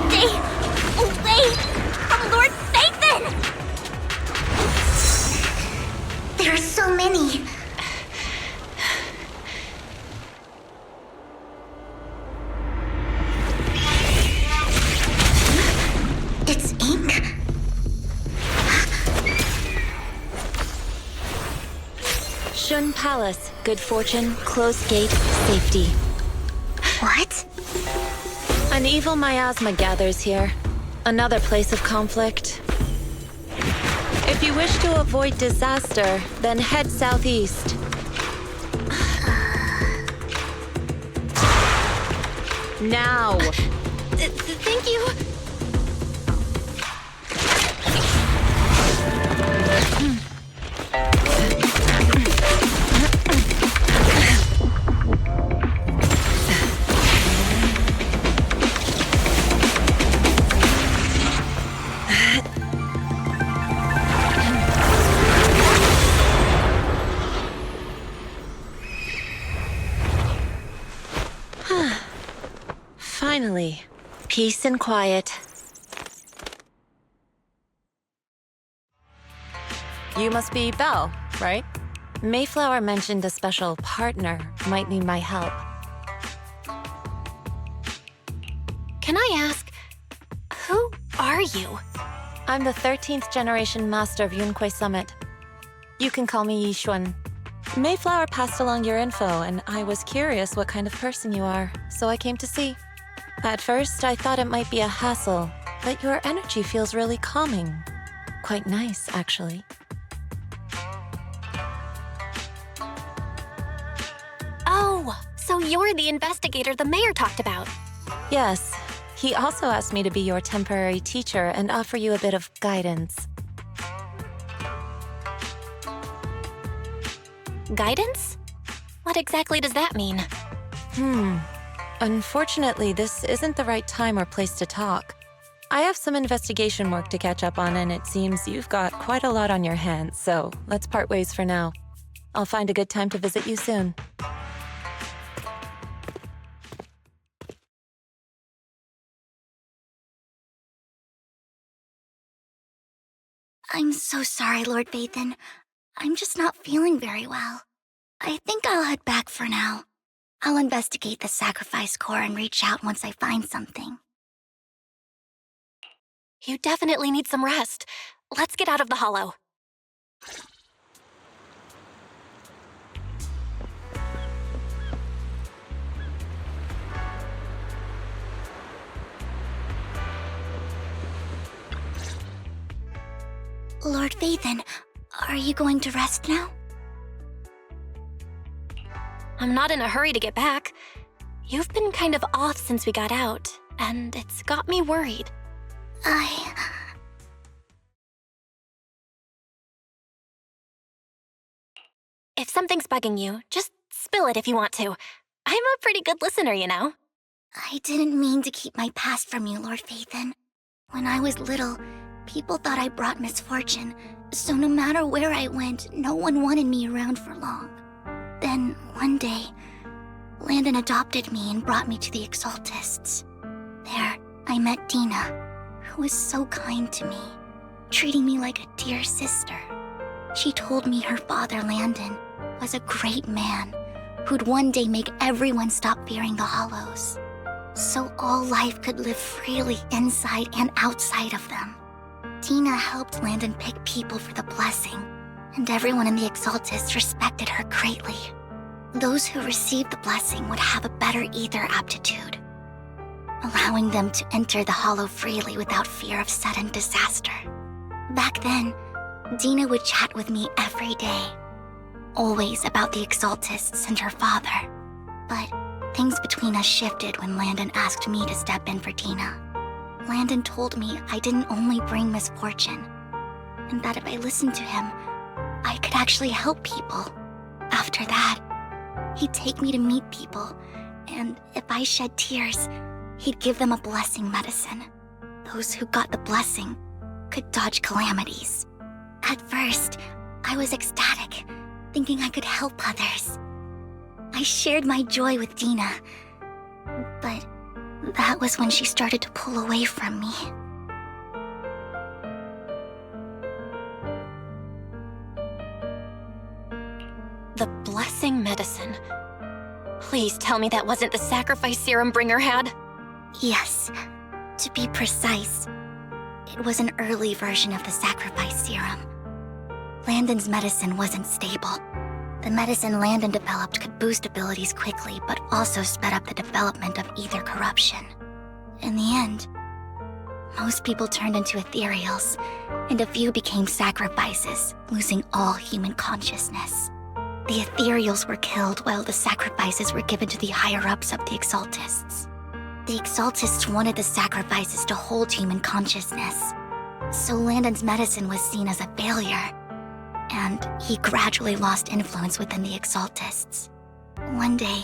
Stay away from Lord Phaethon! There are so many. It's ink. Shun Palace, good fortune, closed gate, safety. What? An evil miasma gathers here. Another place of conflict. If you wish to avoid disaster, then head southeast. Now! Thank you! Finally, peace and quiet. You must be Belle, right? Mayflower mentioned a special partner might need my help. Can I ask, who are you? I'm the 13th generation master of Yunque Summit. You can call me Yixuan. Mayflower passed along your info, and I was curious what kind of person you are, so I came to see. At first, I thought it might be a hassle, but your energy feels really calming. Quite nice, actually. So you're the investigator the mayor talked about. Yes. He also asked me to be your temporary teacher and offer you a bit of guidance. Guidance? What exactly does that mean? Unfortunately, this isn't the right time or place to talk. I have some investigation work to catch up on, and it seems you've got quite a lot on your hands, so let's part ways for now. I'll find a good time to visit you soon. I'm so sorry, Lord Vathan. I'm just not feeling very well. I think I'll head back for now. I'll investigate the sacrifice core and reach out once I find something. You definitely need some rest. Let's get out of the hollow. Lord Vathan, are you going to rest now? I'm not in a hurry to get back. You've been kind of off since we got out, and it's got me worried. If something's bugging you, just spill it if you want to. I'm a pretty good listener, you know. I didn't mean to keep my past from you, Lord Vathan. When I was little, people thought I brought misfortune, so no matter where I went, no one wanted me around for long. Then, one day, Landon adopted me and brought me to the Exaltists. There, I met Dina, who was so kind to me, treating me like a dear sister. She told me her father, Landon, was a great man who'd one day make everyone stop fearing the Hollows, so all life could live freely inside and outside of them. Dina helped Landon pick people for the blessing, and everyone in the Exaltists respected her greatly. Those who received the blessing would have a better ether aptitude, allowing them to enter the Hollow freely without fear of sudden disaster. Back then, Dina would chat with me every day, always about the Exaltists and her father. But things between us shifted when Landon asked me to step in for Dina. Landon told me I didn't only bring misfortune, and that if I listened to him, I could actually help people. After that, he'd take me to meet people, and if I shed tears, he'd give them a blessing medicine. Those who got the blessing could dodge calamities. At first, I was ecstatic, thinking I could help others. I shared my joy with Dina, but that was when she started to pull away from me. The blessing medicine. Please tell me that wasn't the sacrifice serum Bringer had. Yes, to be precise, it was an early version of the sacrifice serum. Landon's medicine wasn't stable. The medicine Landon developed could boost abilities quickly, but also sped up the development of ether corruption. In the end, most people turned into ethereals, and a few became sacrifices, losing all human consciousness. The ethereals were killed while the sacrifices were given to the higher-ups of the Exaltists. The Exaltists wanted the sacrifices to hold human consciousness, so Landon's medicine was seen as a failure, and he gradually lost influence within the Exaltists. One day,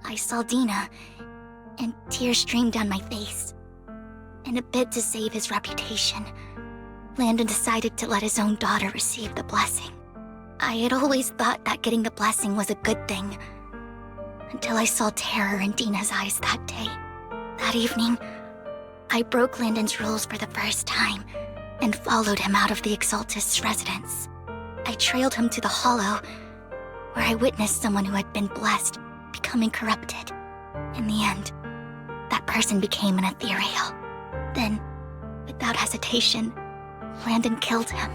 I saw Dina, and tears streamed down my face. In a bid to save his reputation, Landon decided to let his own daughter receive the blessing. I had always thought that getting the blessing was a good thing, until I saw terror in Dina's eyes that day. That evening, I broke Landon's rules for the first time and followed him out of the Exaltist's residence. I trailed him to the Hollow, where I witnessed someone who had been blessed becoming corrupted. In the end, that person became an ethereal. Then, without hesitation, Landon killed him.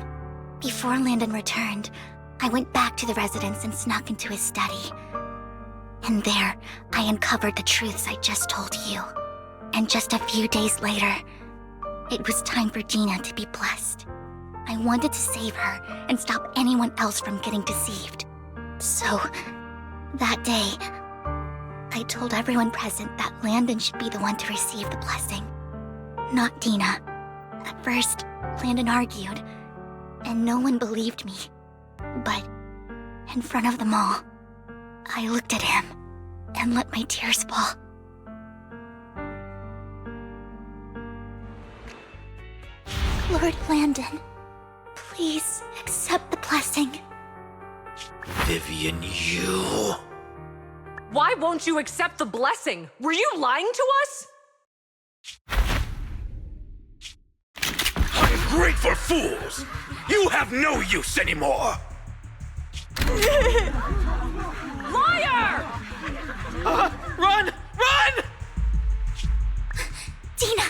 Before Landon returned, I went back to the residence and snuck into his study. And there, I uncovered the truths I just told you. And just a few days later, it was time for Dina to be blessed. I wanted to save her and stop anyone else from getting deceived. So, that day, I told everyone present that Landon should be the one to receive the blessing, not Dina. At first, Landon argued, and no one believed me. But in front of them all, I looked at him and let my tears fall. Lord Landon, please accept the blessing. Vivian, you... Why won't you accept the blessing? Were you lying to us? Ungrateful fools! You have no use anymore! Liar! Run! Run! Dina!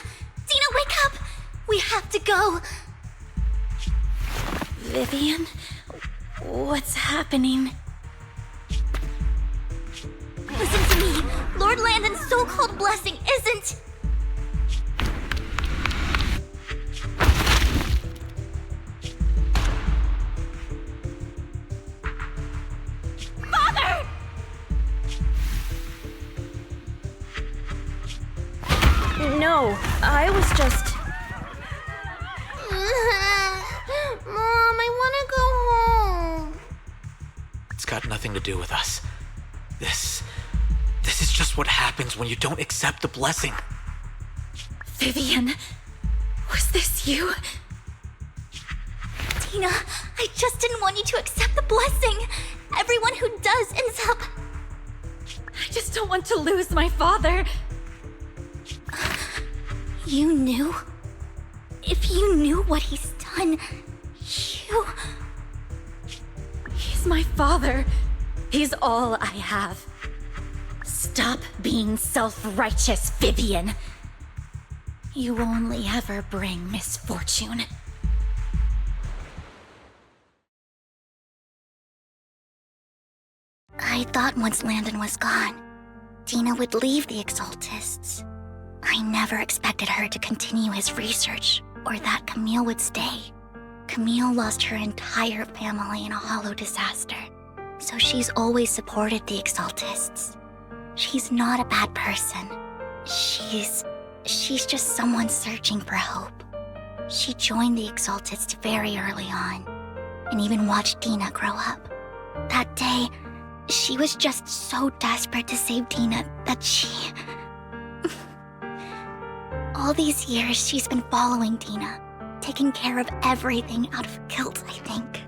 Dina, wake up! We have to go! Vivian, what's happening? Listen to me! Lord Landon's so-called blessing isn't... Father! No, I was just... Mom, I want to go home. It's got nothing to do with us. This is just what happens when you don't accept the blessing. Vivian, was this you? Dina, I just didn't want you to accept the blessing. Everyone who does ends up... I just don't want to lose my father. You knew? If you knew what he's done, you... He's my father. He's all I have. Stop being self-righteous, Vivian. You only ever bring misfortune. I thought once Landon was gone, Dina would leave the Exaltists. I never expected her to continue his research, or that Camille would stay. Camille lost her entire family in a hollow disaster, so she's always supported the Exaltists. She's not a bad person. She's just someone searching for hope. She joined the Exaltists very early on, and even watched Dina grow up. That day, she was just so desperate to save Dina that she... All these years, she's been following Dina, taking care of everything out of guilt, I think.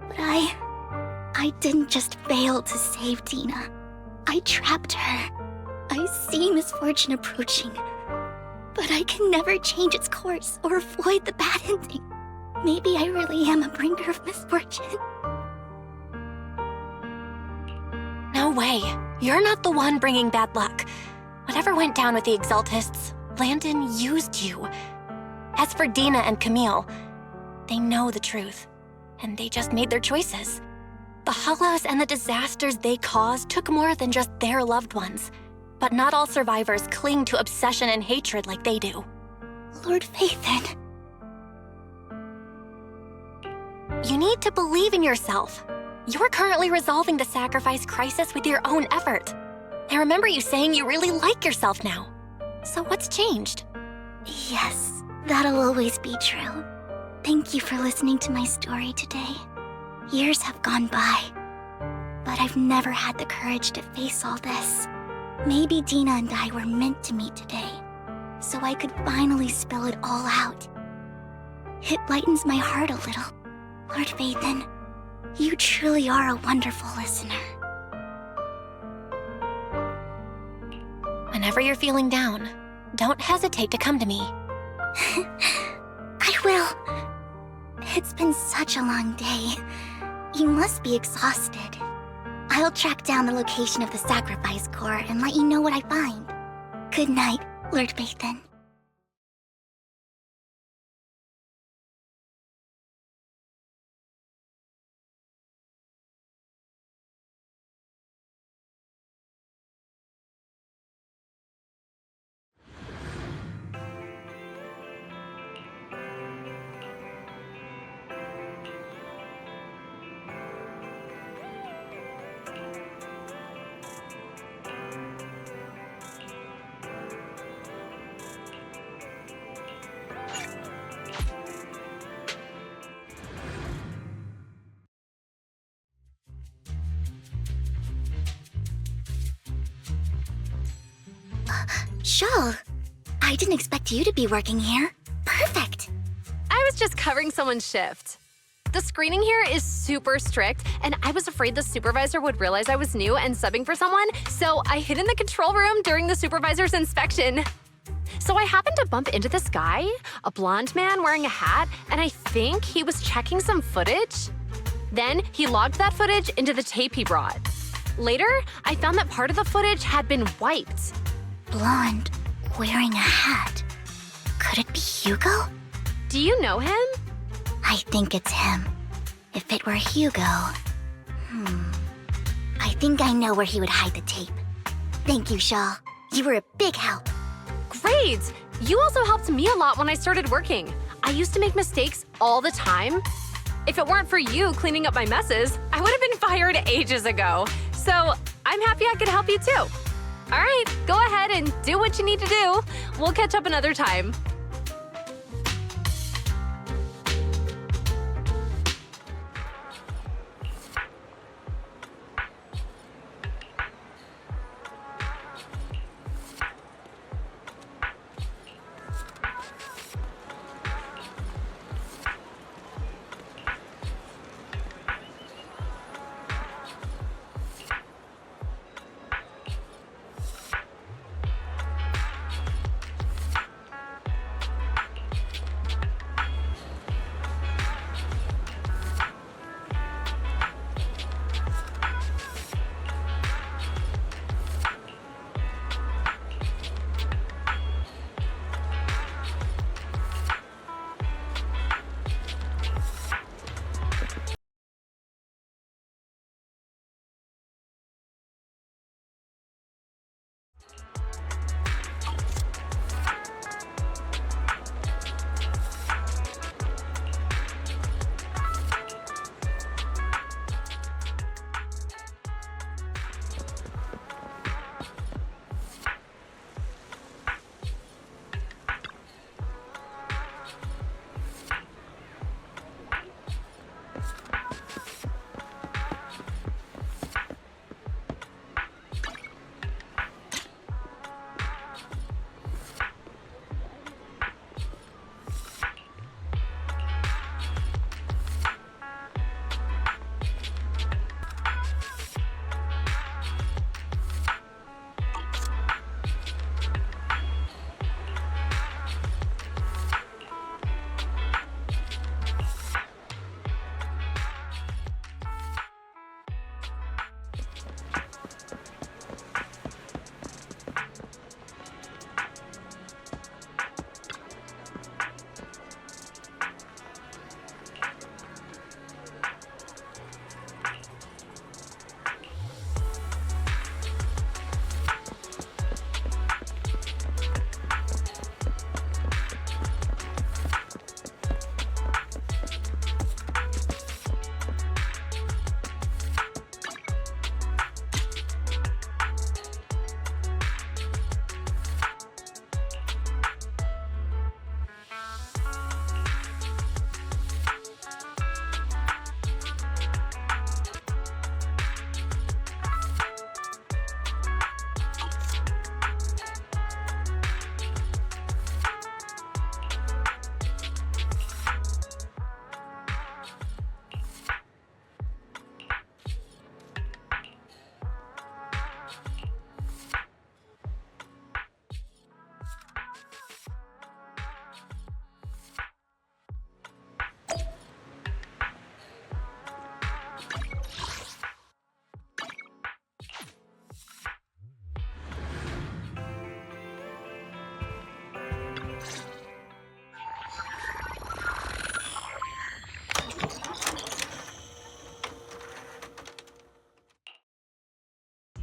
But I didn't just fail to save Dina. I trapped her. I see misfortune approaching, but I can never change its course or avoid the bad ending. Maybe I really am a bringer of misfortune. No way. You're not the one bringing bad luck. Whatever went down with the Exaltists, Landon used you. As for Dina and Camille, they know the truth, and they just made their choices. The hollows and the disasters they caused took more than just their loved ones. But not all survivors cling to obsession and hatred like they do. Lord Vathan. You need to believe in yourself. You're currently resolving the sacrifice crisis with your own effort. I remember you saying you really like yourself now. So what's changed? Yes, that'll always be true. Thank you for listening to my story today. Years have gone by, but I've never had the courage to face all this. Maybe Dina and I were meant to meet today, so I could finally spill it all out. It lightens my heart a little. Lord Vathan, you truly are a wonderful listener. Whenever you're feeling down, don't hesitate to come to me. I will. It's been such a long day. You must be exhausted. I'll track down the location of the sacrifice core and let you know what I find. Good night, Lord Vathan. Shawl, I didn't expect you to be working here. Perfect. I was just covering someone's shift. The screening here is super strict, and I was afraid the supervisor would realize I was new and subbing for someone, so I hid in the control room during the supervisor's inspection. So I happened to bump into this guy, a blonde man wearing a hat, and I think he was checking some footage. Then he logged that footage into the tape he brought. Later, I found that part of the footage had been wiped. Blonde, wearing a hat. Could it be Hugo? Do you know him? I think it's him. If it were Hugo... I think I know where he would hide the tape. Thank you, Shaw. You were a big help. Great! You also helped me a lot when I started working. I used to make mistakes all the time. If it weren't for you cleaning up my messes, I would have been fired ages ago. So I'm happy I could help you too. All right, go ahead and do what you need to do. We'll catch up another time.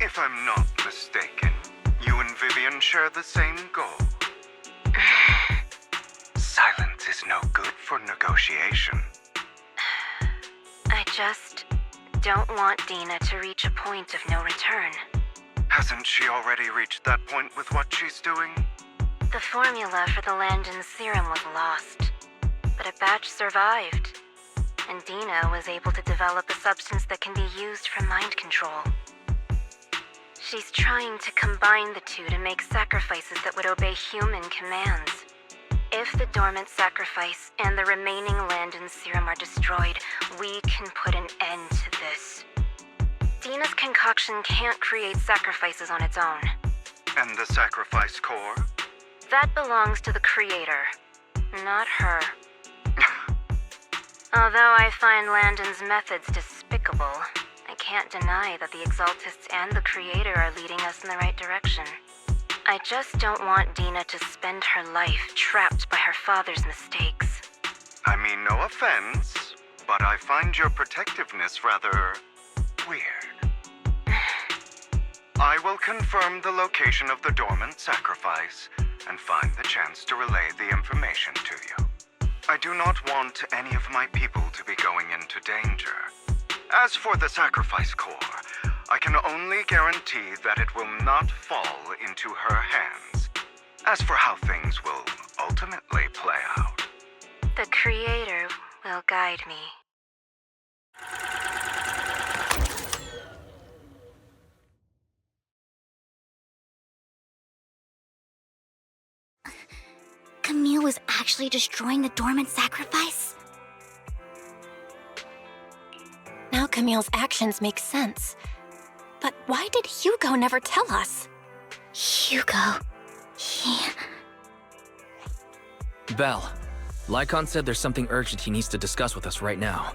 If I'm not mistaken, you and Vivian share the same goal. Silence is no good for negotiation. I just don't want Dina to reach a point of no return. Hasn't she already reached that point with what she's doing? The formula for the Landon serum was lost, but a batch survived, and Dina was able to develop a substance that can be used for mind control. She's trying to combine the two to make sacrifices that would obey human commands. If the dormant sacrifice and the remaining Landon serum are destroyed, we can put an end to this. Dina's concoction can't create sacrifices on its own. And the sacrifice core? That belongs to the creator, not her. Although I find Landon's methods despicable, I can't deny that the Exaltists and the creator are leading us in the right direction. I just don't want Dina to spend her life trapped by her father's mistakes. I mean, no offense, but I find your protectiveness rather weird. I will confirm the location of the dormant sacrifice and find the chance to relay the information to you. I do not want any of my people to be going into danger. As for the sacrifice core, I can only guarantee that it will not fall into her hands. As for how things will ultimately play out, The creator will guide me. Camille was actually destroying the dormant sacrifice? Now Camille's actions make sense. But why did Hugo never tell us? Hugo... Belle, lycaon said there's something urgent he needs to discuss with us right now.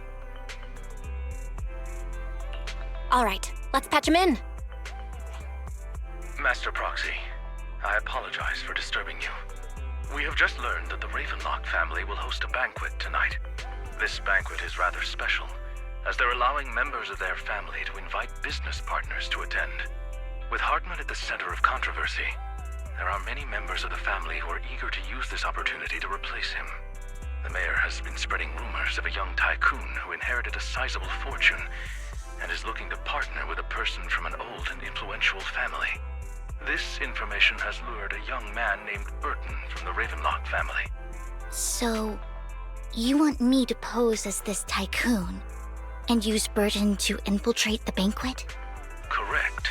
All right, let's patch him in. Master Proxy, I apologize for disturbing you. We have just learned that the Ravenlock family will host a banquet tonight. This banquet is rather special, as they're allowing members of their family to invite business partners to attend. With Hartman at the center of controversy, there are many members of the family who are eager to use this opportunity to replace him. The mayor has been spreading rumors of a young tycoon who inherited a sizable fortune and is looking to partner with a person from an old and influential family. This information has lured a young man named Burton from the Ravenlock family. So, you want me to pose as this tycoon and use Burton to infiltrate the banquet? Correct.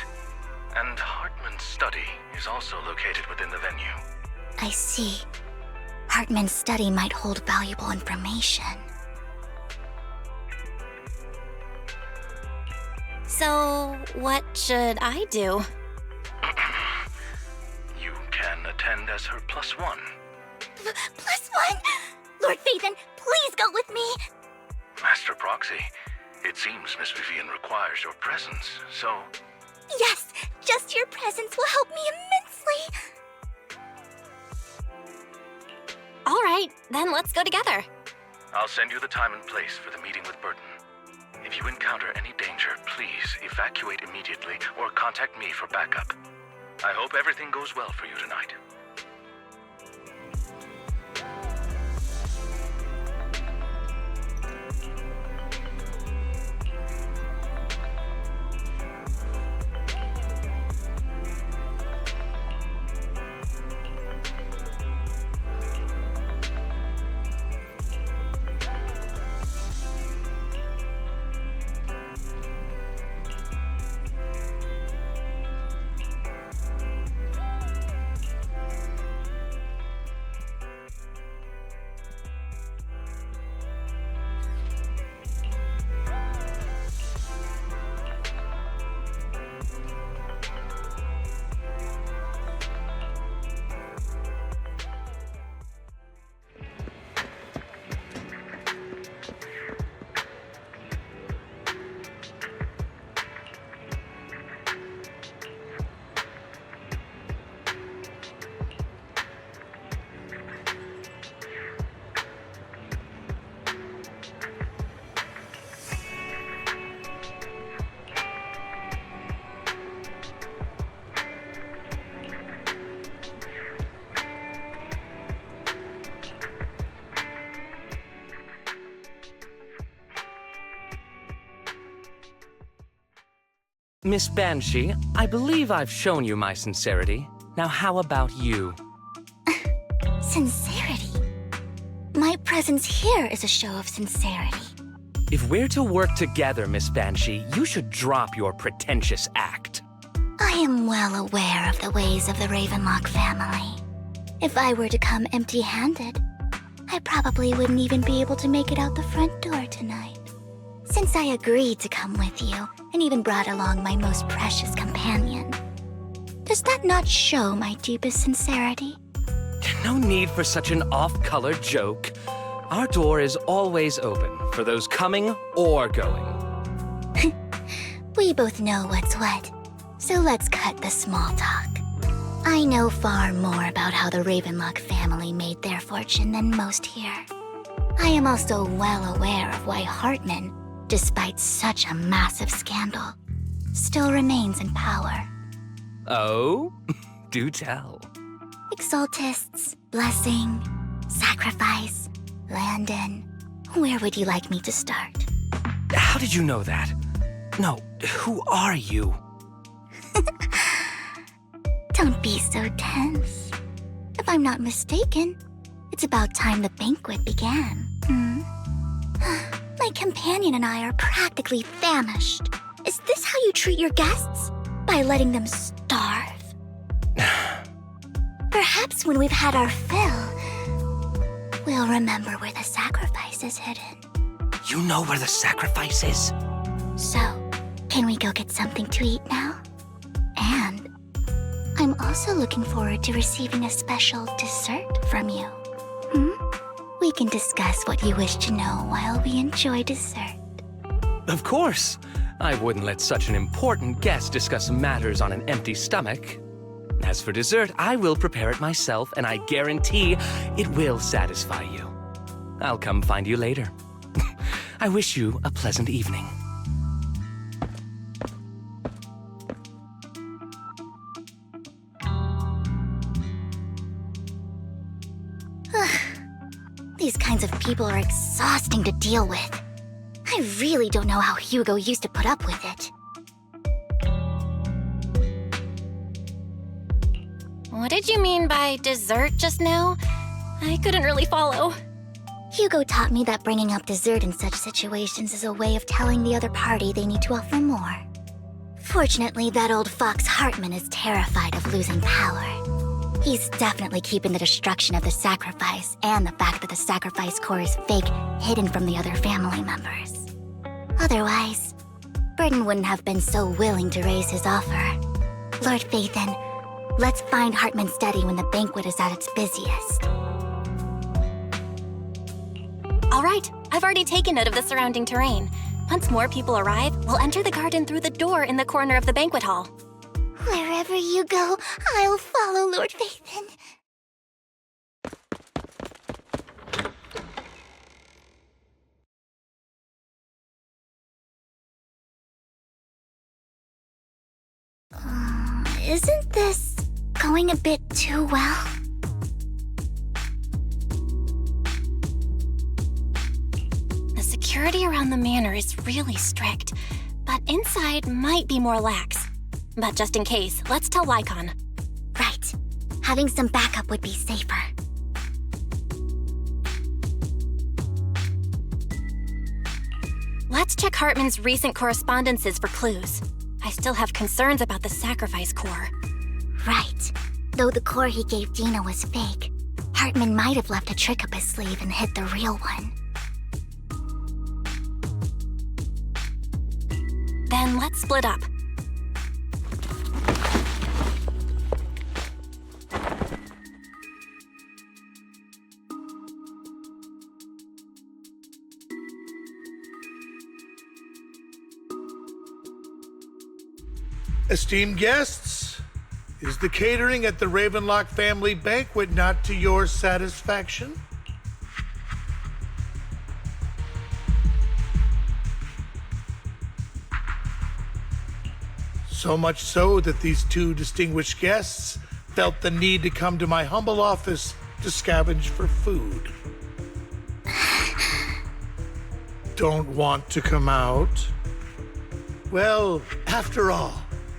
And Hartman's study is also located within the venue. I see. Hartman's study might hold valuable information. So, what should I do? You can attend as her +1. +1? Lord Faven, please go with me! Master Proxy, it seems Miss Vivian requires your presence, so... Yes, just your presence will help me immensely! All right, then let's go together. I'll send you the time and place for the meeting with Burton. If you encounter any danger, please evacuate immediately or contact me for backup. I hope everything goes well for you tonight. Miss Banshee, I believe I've shown you my sincerity. Now how about you? Sincerity? My presence here is a show of sincerity. If we're to work together, Miss Banshee, you should drop your pretentious act. I am well aware of the ways of the Ravenlock family. If I were to come empty-handed, I probably wouldn't even be able to make it out the front door tonight. Since I agreed to come with you, and even brought along my most precious companion, does that not show my deepest sincerity? No need for such an off-color joke. Our door is always open for those coming or going. We both know what's what, so let's cut the small talk. I know far more about how the Ravenlock family made their fortune than most here. I am also well aware of why Hartman, despite such a massive scandal, still remains in power. Oh? Do tell. Exaltists, blessing, sacrifice, Landon. Where would you like me to start? How did you know that? No, who are you? Don't be so tense. If I'm not mistaken, it's about time the banquet began. My companion and I are practically famished. Is this how you treat your guests? By letting them starve? Perhaps when we've had our fill, we'll remember where the sacrifice is hidden. You know where the sacrifice is? So, can we go get something to eat now? And I'm also looking forward to receiving a special dessert from you. We can discuss what you wish to know while we enjoy dessert. Of course. I wouldn't let such an important guest discuss matters on an empty stomach. As for dessert, I will prepare it myself, and I guarantee it will satisfy you. I'll come find you later. I wish you a pleasant evening. These kinds of people are exhausting to deal with. I really don't know how Hugo used to put up with it. What did you mean by dessert just now? I couldn't really follow. Hugo taught me that bringing up dessert in such situations is a way of telling the other party they need to offer more. Fortunately, that old fox Hartman is terrified of losing power. He's definitely keeping the destruction of the sacrifice and the fact that the sacrifice core is fake hidden from the other family members. Otherwise, Burton wouldn't have been so willing to raise his offer. Lord Phaethon, let's find Hartman's study when the banquet is at its busiest. All right, I've already taken note of the surrounding terrain. Once more people arrive, we'll enter the garden through the door in the corner of the banquet hall. Wherever you go, I'll follow, Lord Phaethon. Isn't this going a bit too well? The security around the manor is really strict, but inside might be more lax. But just in case, let's tell Lycaon. Right. Having some backup would be safer. Let's check Hartman's recent correspondences for clues. I still have concerns about the sacrifice core. Right. Though the core he gave Dina was fake, Hartman might have left a trick up his sleeve and hid the real one. Then let's split up. Esteemed guests, is the catering at the Ravenlock family banquet not to your satisfaction? So much so that these two distinguished guests felt the need to come to my humble office to scavenge for food. Don't want to come out? Well, after all,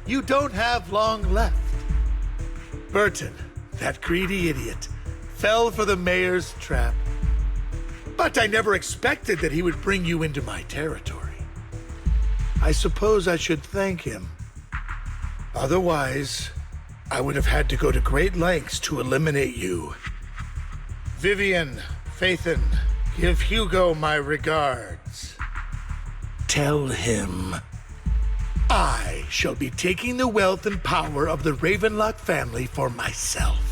you don't have long left. Burton, that greedy idiot, fell for the mayor's trap. But I never expected that he would bring you into my territory. I suppose I should thank him. Otherwise, I would have had to go to great lengths to eliminate you. Vivian, Phaethon, give Hugo my regards. Tell him I shall be taking the wealth and power of the Ravenlock family for myself.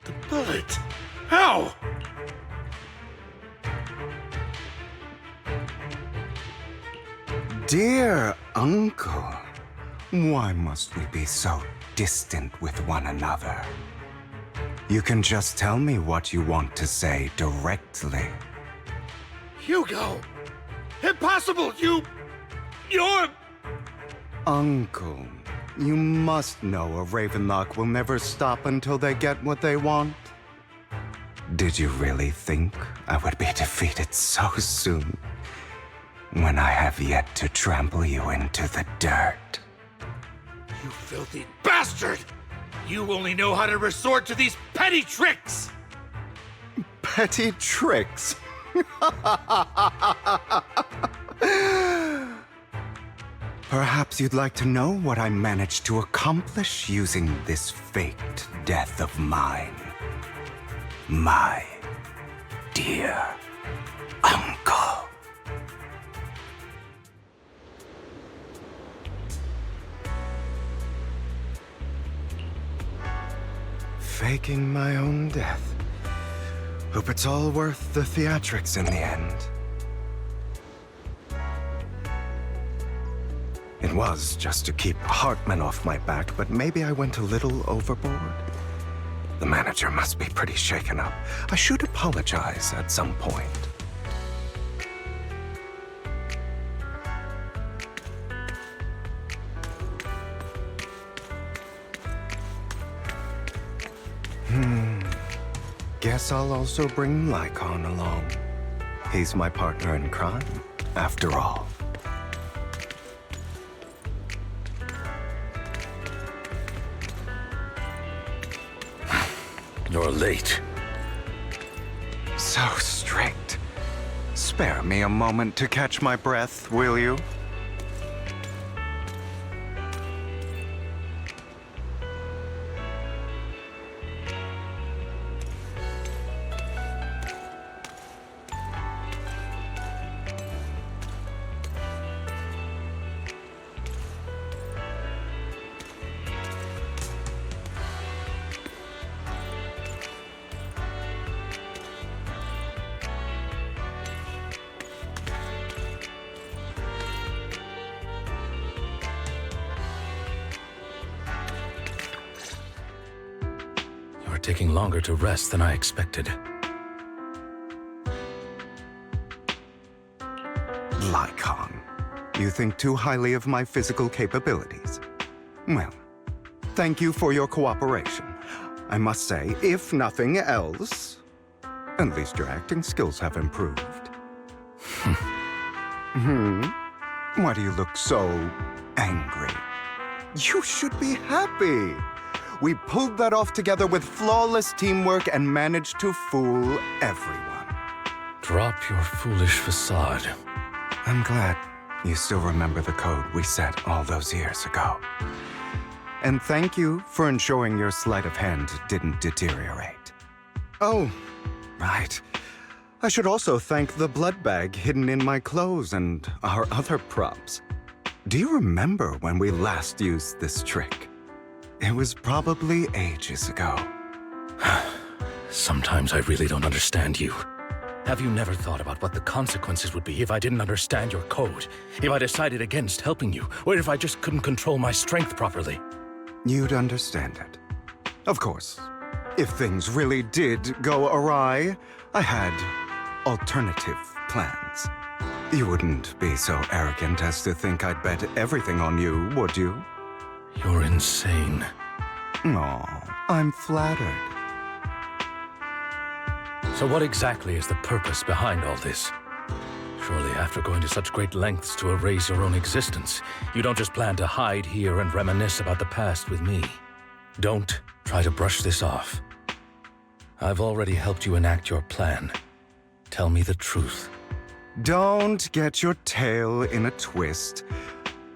The bullet! How? Dear Uncle, why must we be so distant with one another? You can just tell me what you want to say directly. Hugo! Impossible! You're... Uncle, you must know a Ravenlock will never stop until they get what they want. Did you really think I would be defeated so soon? When I have yet to trample you into the dirt. You filthy bastard! You only know how to resort to these petty tricks! Petty tricks? Perhaps you'd like to know what I managed to accomplish using this faked death of mine. My dear Uncle. Faking my own death. Hope it's all worth the theatrics in the end. It was just to keep Hartman off my back, but maybe I went a little overboard. The manager must be pretty shaken up. I should apologize at some point. Guess I'll also bring Lycaon along. He's my partner in crime, after all. You're late. So strict. Spare me a moment to catch my breath, will you? Taking longer to rest than I expected. Lycaon, you think too highly of my physical capabilities. Well, thank you for your cooperation. I must say, if nothing else, at least your acting skills have improved. Why do you look so angry? You should be happy. We pulled that off together with flawless teamwork and managed to fool everyone. Drop your foolish facade. I'm glad you still remember the code we set all those years ago. And thank you for ensuring your sleight of hand didn't deteriorate. Oh, right. I should also thank the blood bag hidden in my clothes and our other props. Do you remember when we last used this trick? It was probably ages ago. Sometimes I really don't understand you. Have you never thought about what the consequences would be if I didn't understand your code? If I decided against helping you? Or if I just couldn't control my strength properly? You'd understand it. Of course, if things really did go awry, I had alternative plans. You wouldn't be so arrogant as to think I'd bet everything on you, would you? You're insane. Aw, I'm flattered. So what exactly is the purpose behind all this? Surely, after going to such great lengths to erase your own existence, you don't just plan to hide here and reminisce about the past with me. Don't try to brush this off. I've already helped you enact your plan. Tell me the truth. Don't get your tail in a twist.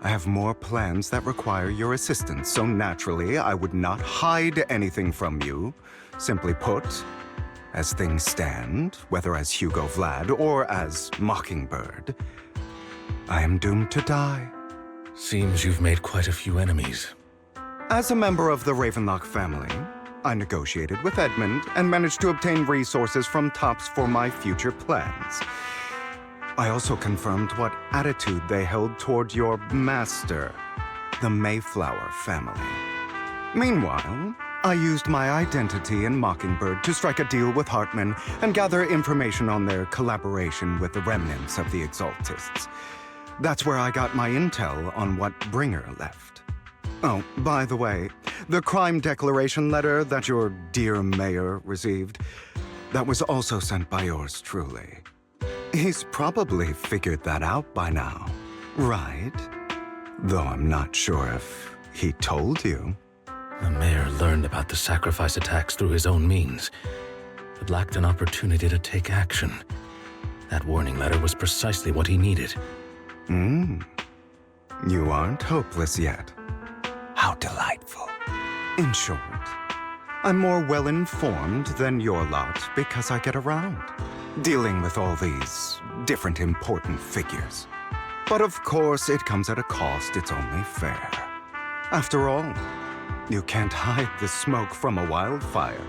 I have more plans that require your assistance, so naturally I would not hide anything from you. Simply put, as things stand, whether as Hugo Vlad or as Mockingbird, I am doomed to die. Seems you've made quite a few enemies. As a member of the Ravenlock family, I negotiated with Edmund and managed to obtain resources from Tops for my future plans. I also confirmed what attitude they held toward your master, the Mayflower family. Meanwhile, I used my identity in Mockingbird to strike a deal with Hartman and gather information on their collaboration with the remnants of the Exaltists. That's where I got my intel on what Bringer left. Oh, by the way, the crime declaration letter that your dear mayor received, that was also sent by yours truly. He's probably figured that out by now, right? Though I'm not sure if he told you. The mayor learned about the sacrifice attacks through his own means, but lacked an opportunity to take action. That warning letter was precisely what he needed. You aren't hopeless yet. How delightful. In short, I'm more well-informed than your lot because I get around, dealing with all these different important figures. But of course, it comes at a cost, it's only fair. After all, you can't hide the smoke from a wildfire.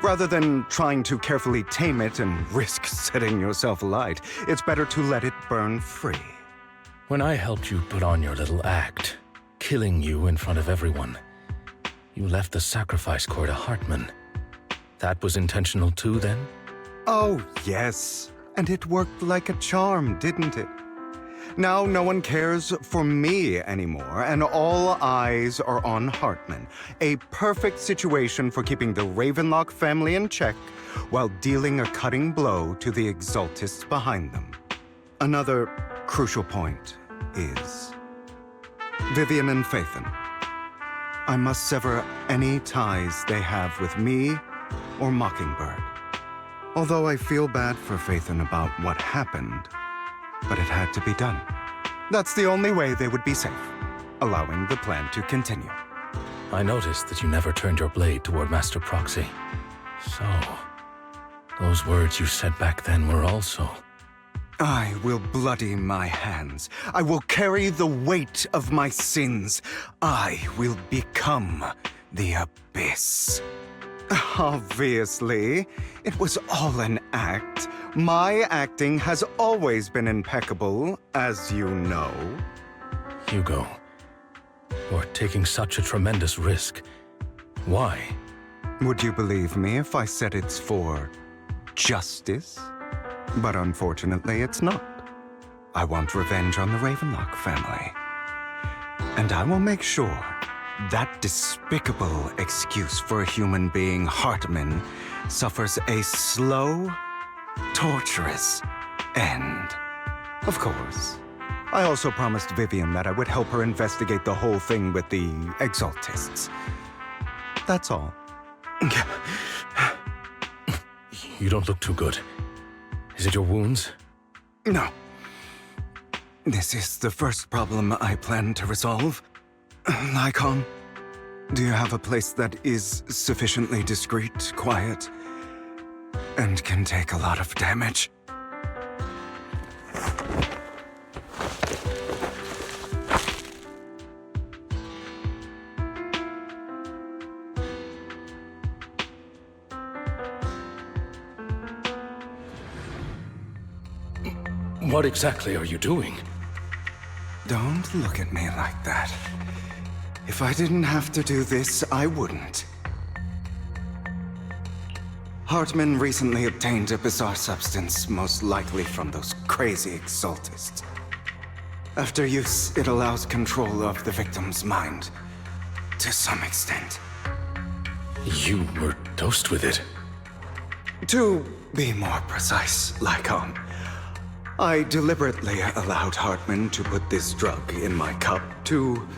Rather than trying to carefully tame it and risk setting yourself alight, it's better to let it burn free. When I helped you put on your little act, killing you in front of everyone, you left the sacrifice core to Hartman. That was intentional too, then? Oh, yes. And it worked like a charm, didn't it? Now no one cares for me anymore, and all eyes are on Hartman. A perfect situation for keeping the Ravenlock family in check while dealing a cutting blow to the Exaltists behind them. Another crucial point is Vivian and Phaethon. I must sever any ties they have with me or Mockingbird. Although I feel bad for Phaethon about what happened, but it had to be done. That's the only way they would be safe, allowing the plan to continue. I noticed that you never turned your blade toward Master Proxy. So, those words you said back then were also... I will bloody my hands. I will carry the weight of my sins. I will become the Abyss. Obviously, it was all an act. My acting has always been impeccable, as you know. Hugo, you're taking such a tremendous risk. Why? Would you believe me if I said it's for justice? But unfortunately, it's not. I want revenge on the Ravenlock family. And I will make sure that despicable excuse for a human being, Hartman, suffers a slow, torturous end. Of course. I also promised Vivian that I would help her investigate the whole thing with the Exaltists. That's all. You don't look too good. Is it your wounds? No. This is the first problem I plan to resolve. Lycaon, do you have a place that is sufficiently discreet, quiet, and can take a lot of damage? What exactly are you doing? Don't look at me like that. If I didn't have to do this, I wouldn't. Hartman recently obtained a bizarre substance, most likely from those crazy Exaltists. After use, it allows control of the victim's mind, to some extent. You were dosed with it? To be more precise, Lycaon, I deliberately allowed Hartman to put this drug in my cup to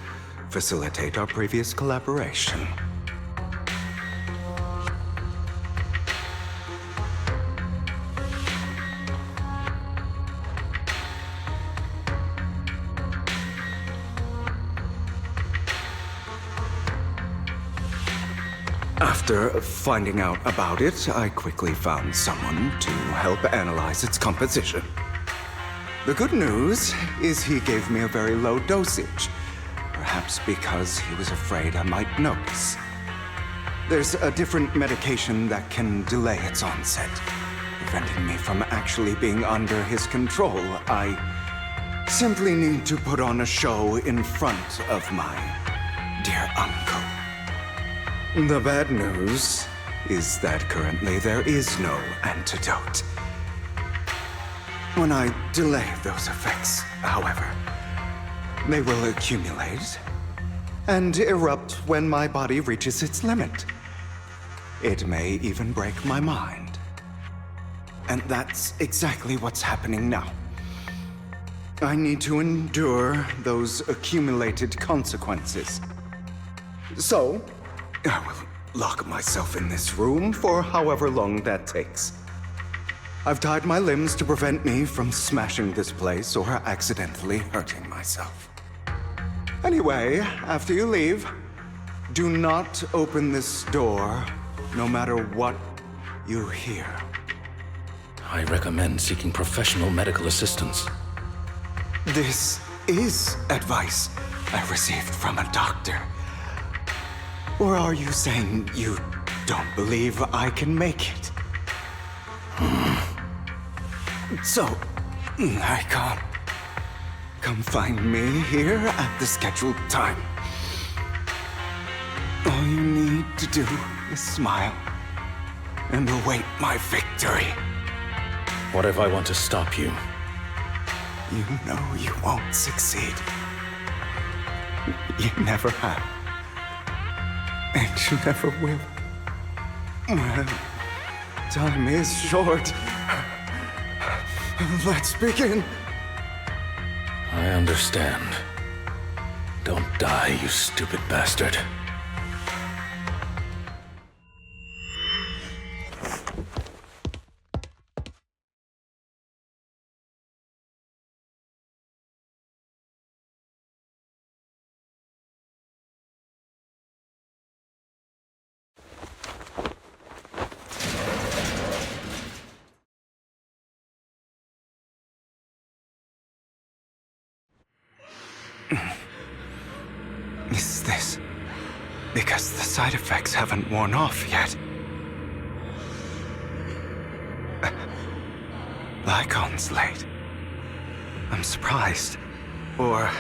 facilitate our previous collaboration. After finding out about it, I quickly found someone to help analyze its composition. The good news is he gave me a very low dosage, perhaps because he was afraid I might notice. There's a different medication that can delay its onset, preventing me from actually being under his control. I simply need to put on a show in front of my dear uncle. The bad news is that currently there is no antidote. When I delay those effects, however, they will accumulate and erupt when my body reaches its limit. It may even break my mind. And that's exactly what's happening now. I need to endure those accumulated consequences. So, I will lock myself in this room for however long that takes. I've tied my limbs to prevent me from smashing this place or accidentally hurting myself. Anyway, after you leave, do not open this door, no matter what you hear. I recommend seeking professional medical assistance. This is advice I received from a doctor. Or are you saying you don't believe I can make it? So, lycaon, come find me here at the scheduled time. All you need to do is smile and await my victory. What if I want to stop you? You know you won't succeed. You never have. And you never will. Time is short. Let's begin. I understand. Don't die, you stupid bastard. Is this because the side effects haven't worn off yet? Lycaon's late. I'm surprised. Or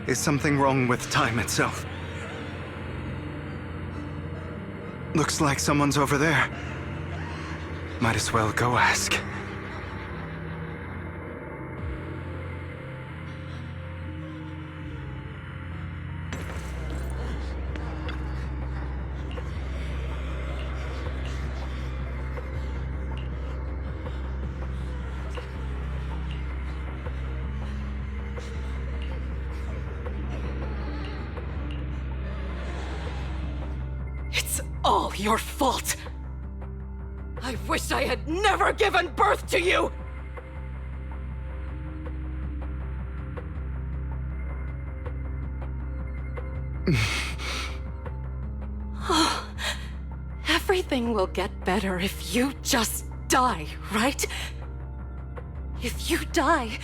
is something wrong with time itself? Looks like someone's over there. Might as well go ask. It's all your fault. I wish I had never given birth to you! Everything will get better if you just die, right? If you die,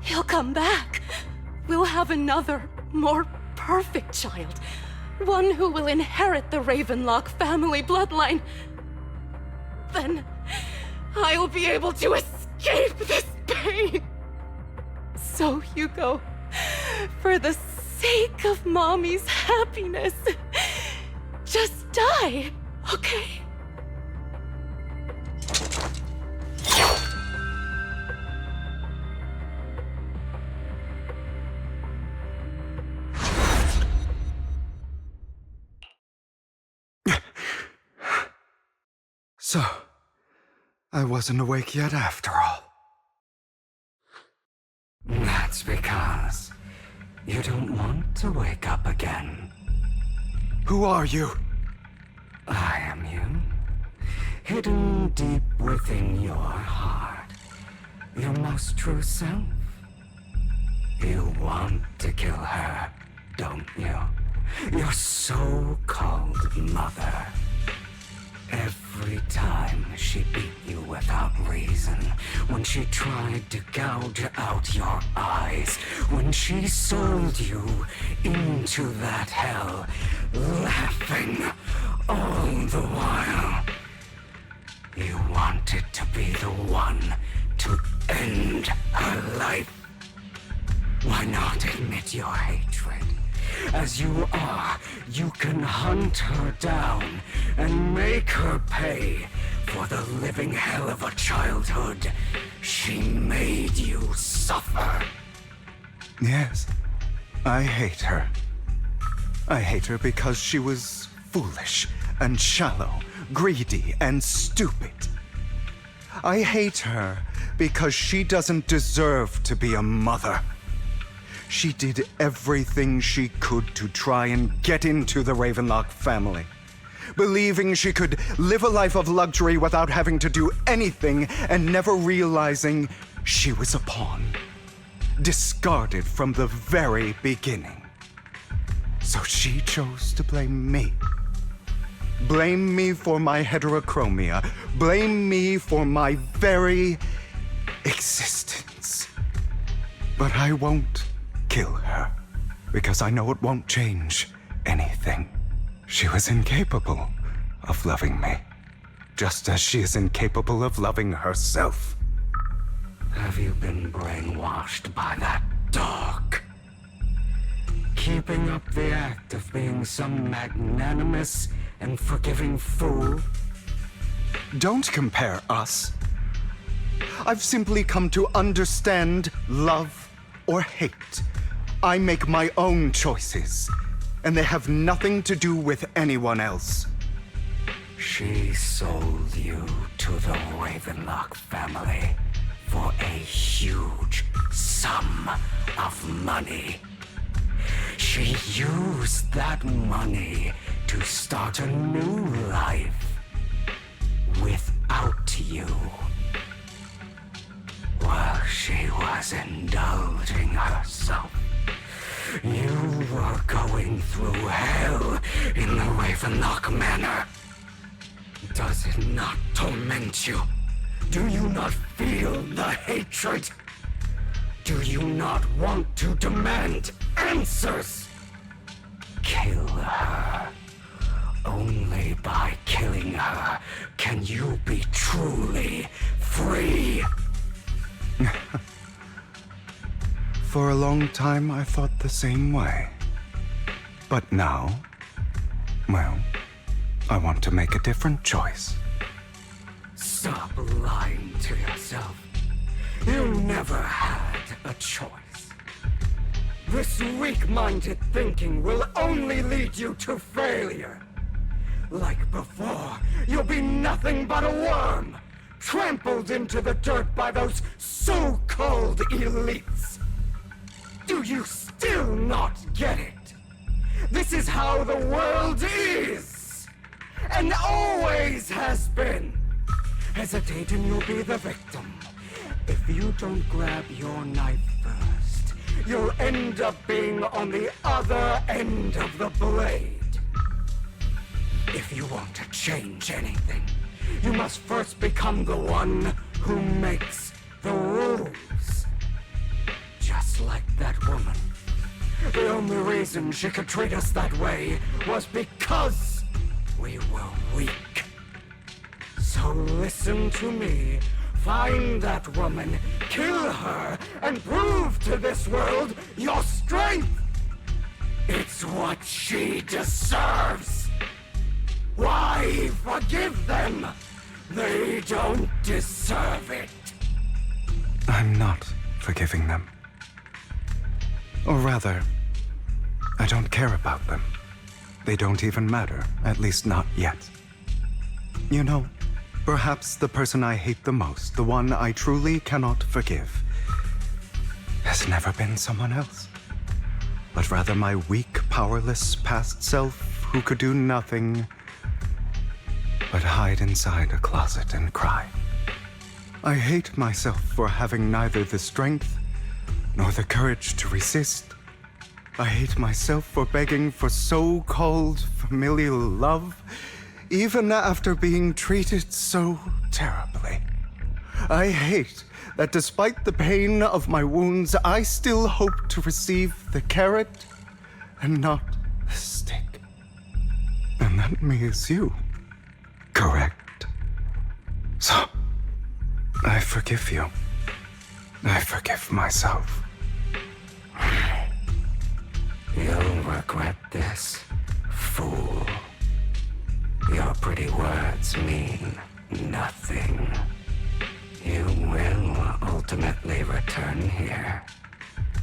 he'll come back. We'll have another, more perfect child. One who will inherit the Ravenlock family bloodline. Then I'll be able to escape this pain. So, Hugo, for the sake of Mommy's happiness, just die, okay? So, I wasn't awake yet after all. You don't want to wake up again. Who are you? I am you. Hidden deep within your heart. Your most true self. You want to kill her, don't you? Your so-called mother. Every time she beat you without reason, when she tried to gouge out your eyes, when she sold you into that hell, laughing all the while. You wanted to be the one to end her life. Why not admit your hatred? As you are, you can hunt her down and make her pay for the living hell of a childhood she made you suffer. Yes, I hate her. I hate her because she was foolish and shallow, greedy and stupid. I hate her because she doesn't deserve to be a mother. She did everything she could to try and get into the Ravenlock family, believing she could live a life of luxury without having to do anything and never realizing she was a pawn, discarded from the very beginning. So she chose to blame me. Blame me for my heterochromia. Blame me for my very existence. But I won't kill her, because I know it won't change anything. She was incapable of loving me, just as she is incapable of loving herself. Have you been brainwashed by that dog? Keeping up the act of being some magnanimous and forgiving fool? Don't compare us. I've simply come to understand love or hate. I make my own choices, and they have nothing to do with anyone else. She sold you to the Ravenlock family for a huge sum of money. She used that money to start a new life without you. While she was indulging herself, you were going through hell in the Ravenlock Manor. Does it not torment you? Do you not feel the hatred? Do you not want to demand answers? Kill her. Only by killing her can you be truly free. For a long time, I thought the same way. But now, well, I want to make a different choice. Stop lying to yourself. You never had a choice. This weak-minded thinking will only lead you to failure. Like before, you'll be nothing but a worm, trampled into the dirt by those so-called elites. Do you still not get it? This is how the world is, and always has been. Hesitate and you'll be the victim. If you don't grab your knife first, you'll end up being on the other end of the blade. If you want to change anything, you must first become the one who makes the rules. Just like that woman. The only reason she could treat us that way was because we were weak. So listen to me. Find that woman, kill her, and prove to this world your strength! It's what she deserves! Why forgive them? They don't deserve it! I'm not forgiving them. Or rather, I don't care about them. They don't even matter, at least not yet. You know, perhaps the person I hate the most, the one I truly cannot forgive, has never been someone else. but rather my weak, powerless past self who could do nothing but hide inside a closet and cry. I hate myself for having neither the strength nor the courage to resist. I hate myself for begging for so-called familial love, even after being treated so terribly. I hate that despite the pain of my wounds, I still hope to receive the carrot and not the stick. And that me is you, correct? So, I forgive you. I forgive myself. You'll regret this, fool. Your pretty words mean nothing. You will ultimately return here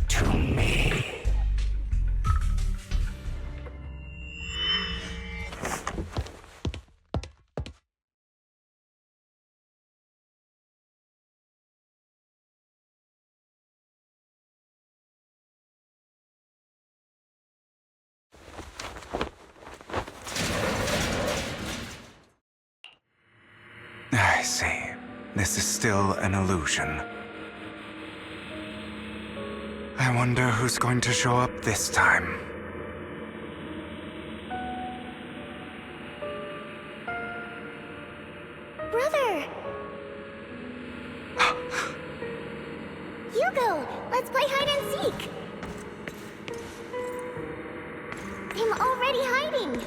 to me. I see. This is still an illusion. I wonder who's going to show up this time. Brother! Hugo, let's play hide and seek! I'm already hiding!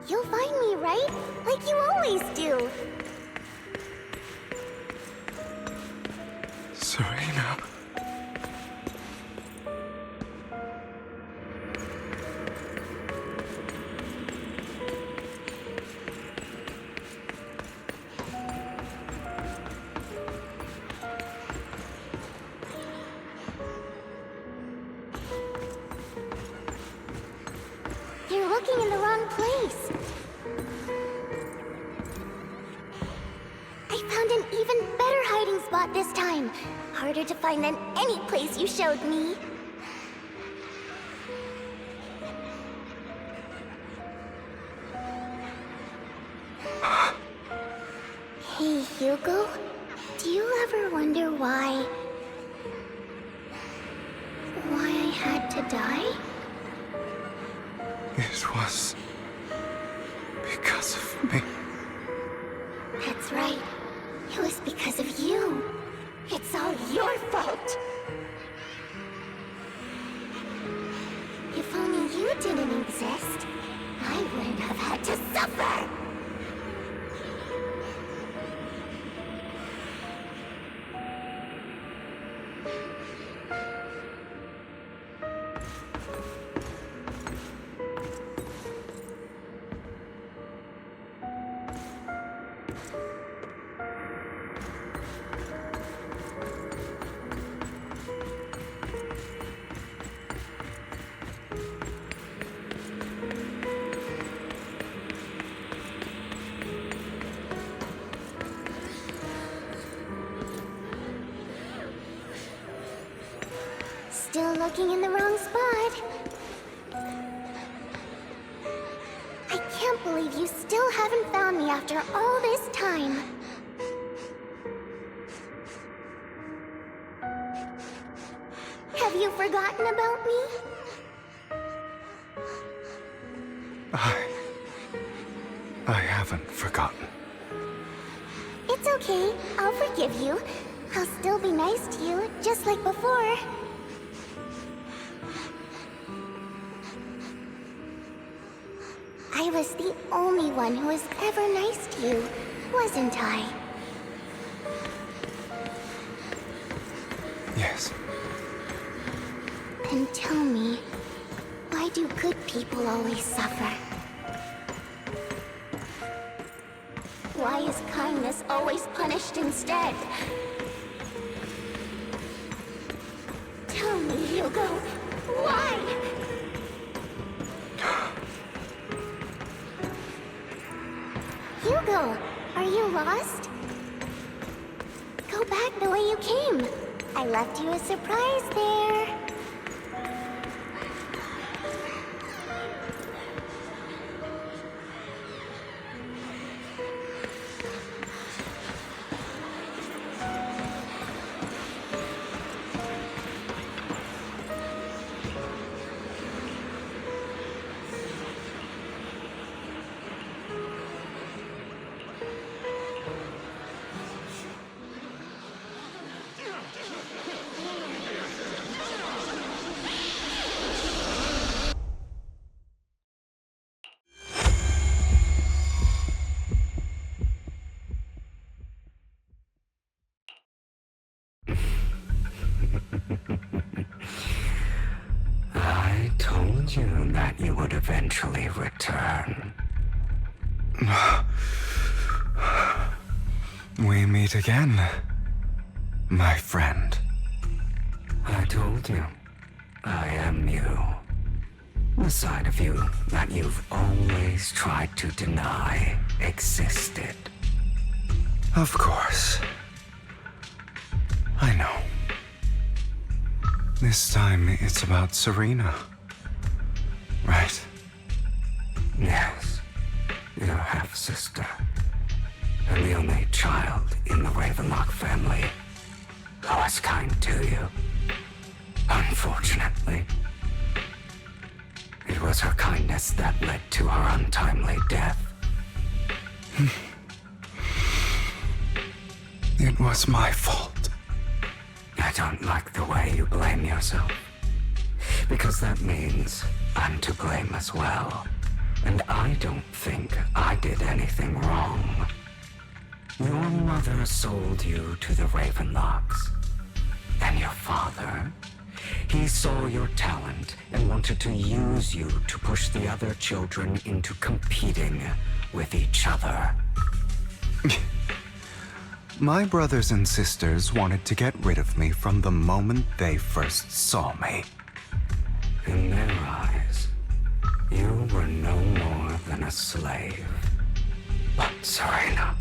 You'll find me, right? Like you always do! Serena. You're looking in the wrong place. I found an even better hiding spot this time. Harder to find than any place you showed me. Hey, Hugo. Do you ever wonder why I had to die? It was because of me. That's right. It was because of you. It's all your fault. If only you didn't exist, I wouldn't have had to suffer. Still looking in the wrong spot. I can't believe you still haven't found me after all this time. Have you forgotten about me? I haven't forgotten. It's okay. I'll forgive you. I'll still be nice to you, just like before. I was the only one who was ever nice to you, wasn't I? Yes. Then tell me, why do good people always suffer? Why is kindness always punished instead? Tell me, Hugo, why? Hugo, are you lost? Go back the way you came. I left you a surprise there. told you that you would eventually return. We meet again, my friend. I told you, I am you. The side of you that you've always tried to deny existed. Of course. I know. This time it's about Serena. Right? Yes. Your half-sister. And the only child in the Ravenlock family who was kind to you. Unfortunately. It was her kindness that led to her untimely death. It was my fault. I don't like the way you blame yourself. Because that means I'm to blame as well. And I don't think I did anything wrong. Your mother sold you to the Ravenlocks. And your father, he saw your talent and wanted to use you to push the other children into competing with each other. My brothers and sisters wanted to get rid of me from the moment they first saw me. In their eyes, you were no more than a slave. But Serena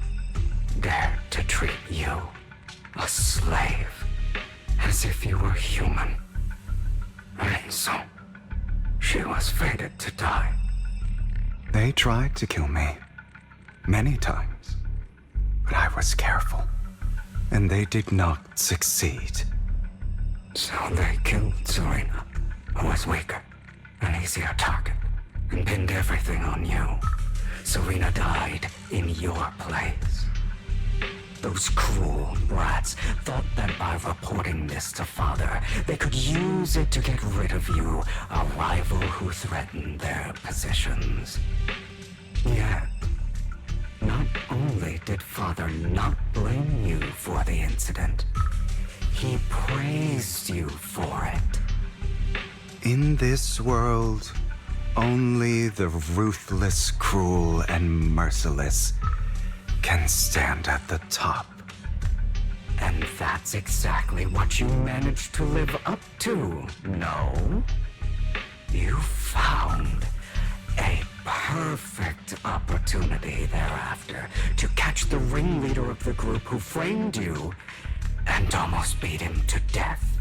dared to treat you, a slave, as if you were human. And so, she was fated to die. They tried to kill me many times. But I was careful, and they did not succeed. So they killed Serena, who was weaker, an easier target, and pinned everything on you. Serena died in your place. Those cruel brats thought that by reporting this to Father, they could use it to get rid of you, a rival who threatened their positions. Yet, not only did Father not blame you for the incident, he praised you for it. In this world, only the ruthless, cruel, and merciless can stand at the top. And that's exactly what you managed to live up to, no? You found a perfect opportunity thereafter to catch the ringleader of the group who framed you and almost beat him to death.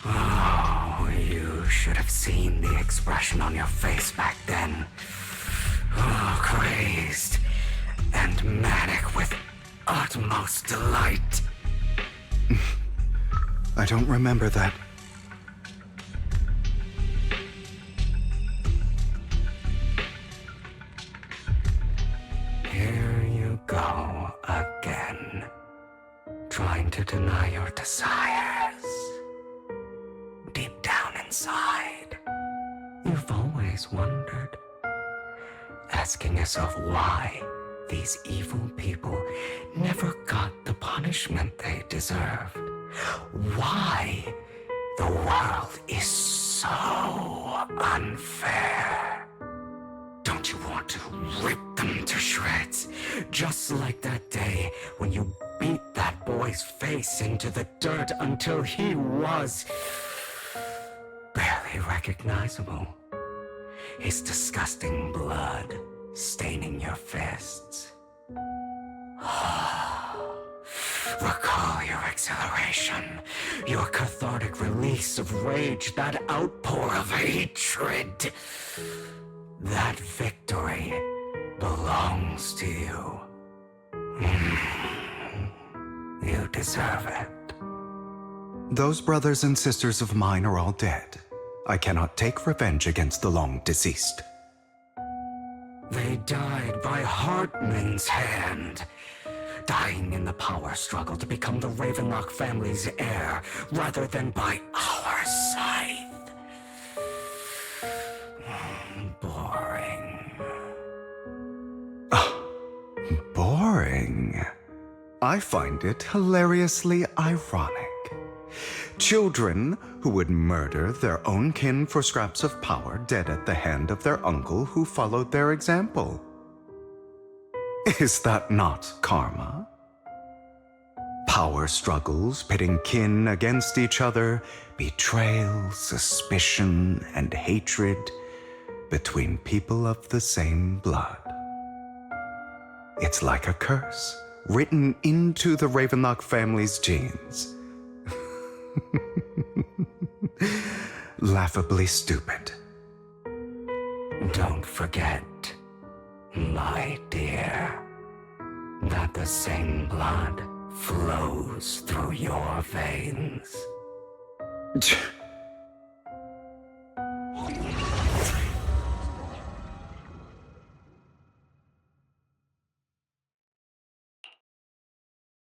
Oh, you should have seen the expression on your face back then. Oh, crazed and manic with utmost delight. I don't remember that. Here you go again, trying to deny your desires. Deep down inside, you've always wondered, asking yourself why these evil people never got the punishment they deserved. Why the world is so unfair. Don't you want to rip them to shreds? Just like that day when you beat that boy's face into the dirt until he was barely recognizable. His disgusting blood staining your fists. Recall your exhilaration, your cathartic release of rage, that outpour of hatred. That victory belongs to you. You deserve it. Those brothers and sisters of mine are all dead. I cannot take revenge against the long deceased. They died by Hartman's hand. Dying in the power struggle to become the Ravenlock family's heir, rather than by our scythe. Boring. Boring. I find it hilariously ironic. Children who would murder their own kin for scraps of power dead at the hand of their uncle who followed their example. Is that not karma? Power struggles pitting kin against each other, betrayal, suspicion, and hatred between people of the same blood. It's like a curse written into the Ravenlock family's genes. Laughably stupid. Don't forget, my dear, that the same blood flows through your veins.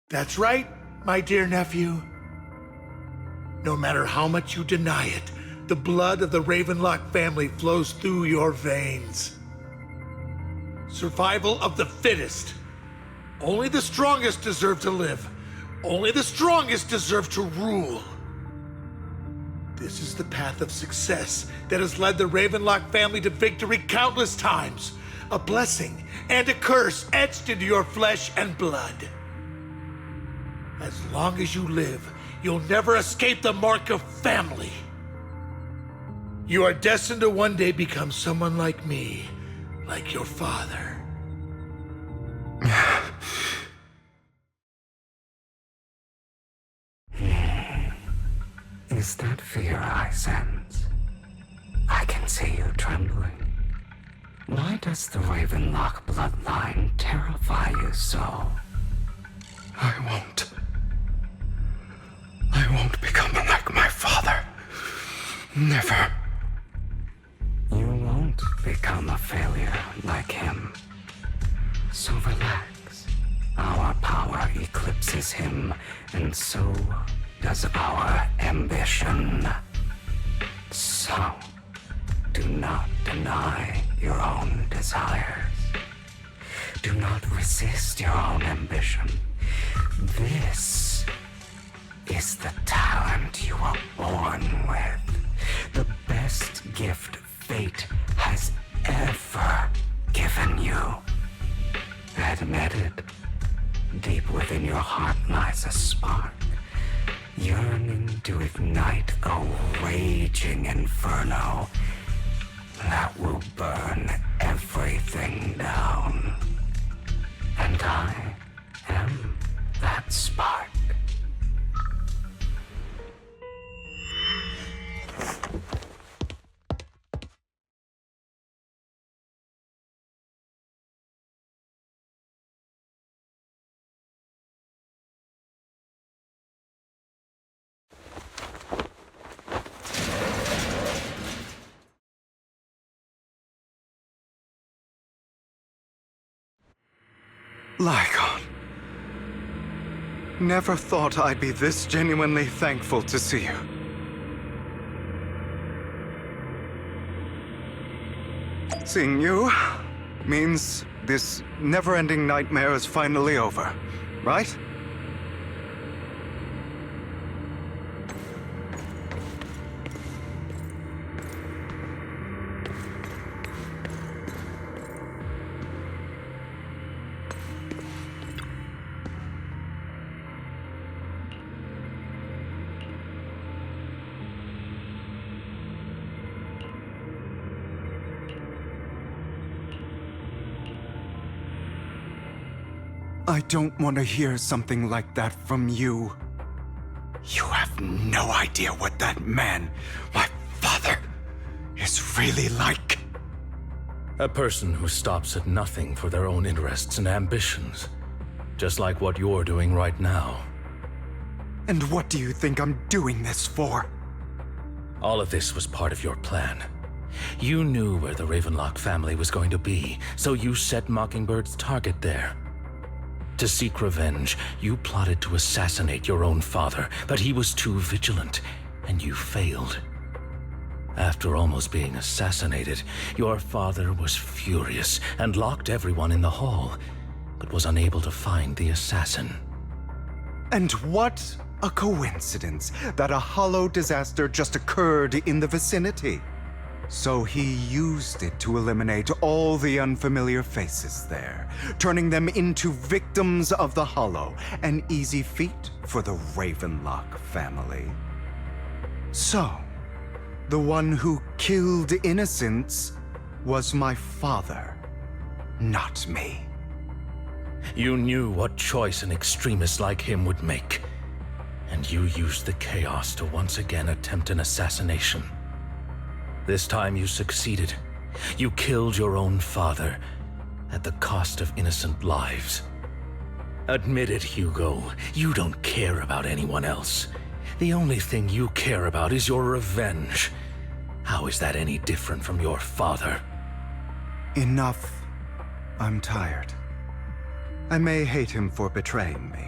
That's right, my dear nephew. No matter how much you deny it, the blood of the Ravenlock family flows through your veins. Survival of the fittest. Only the strongest deserve to live. Only the strongest deserve to rule. This is the path of success that has led the Ravenlock family to victory countless times. A blessing and a curse etched into your flesh and blood. As long as you live, you'll never escape the mark of family. You are destined to one day become someone like me, like your father. Is that fear I sense? I can see you trembling. Why does the Ravenlock bloodline terrify you so? I won't become like my father. Never. You won't become a failure like him. So relax. Our power eclipses him, and so does our ambition. So, do not deny your own desires. Do not resist your own ambition. This is the talent you were born with. The best gift fate has ever given you. Admit it. Deep within your heart lies a spark, yearning to ignite a raging inferno that will burn everything down. And I am that spark. Lycaon. Never thought I'd be this genuinely thankful to see you. Seeing you means this never-ending nightmare is finally over, right? I don't want to hear something like that from you. You have no idea what that man, my father, is really like. A person who stops at nothing for their own interests and ambitions. Just like what you're doing right now. And what do you think I'm doing this for? All of this was part of your plan. You knew where the Ravenlock family was going to be, so you set Mockingbird's target there. To seek revenge, you plotted to assassinate your own father, but he was too vigilant, and you failed. After almost being assassinated, your father was furious and locked everyone in the hall, but was unable to find the assassin. And what a coincidence that a hollow disaster just occurred in the vicinity. So he used it to eliminate all the unfamiliar faces there, turning them into victims of the hollow, an easy feat for the Ravenlock family. So, the one who killed innocents was my father, not me. You knew what choice an extremist like him would make, and you used the chaos to once again attempt an assassination. This time you succeeded. You killed your own father at the cost of innocent lives. Admit it, Hugo. You don't care about anyone else. The only thing you care about is your revenge. How is that any different from your father? Enough. I'm tired. I may hate him for betraying me,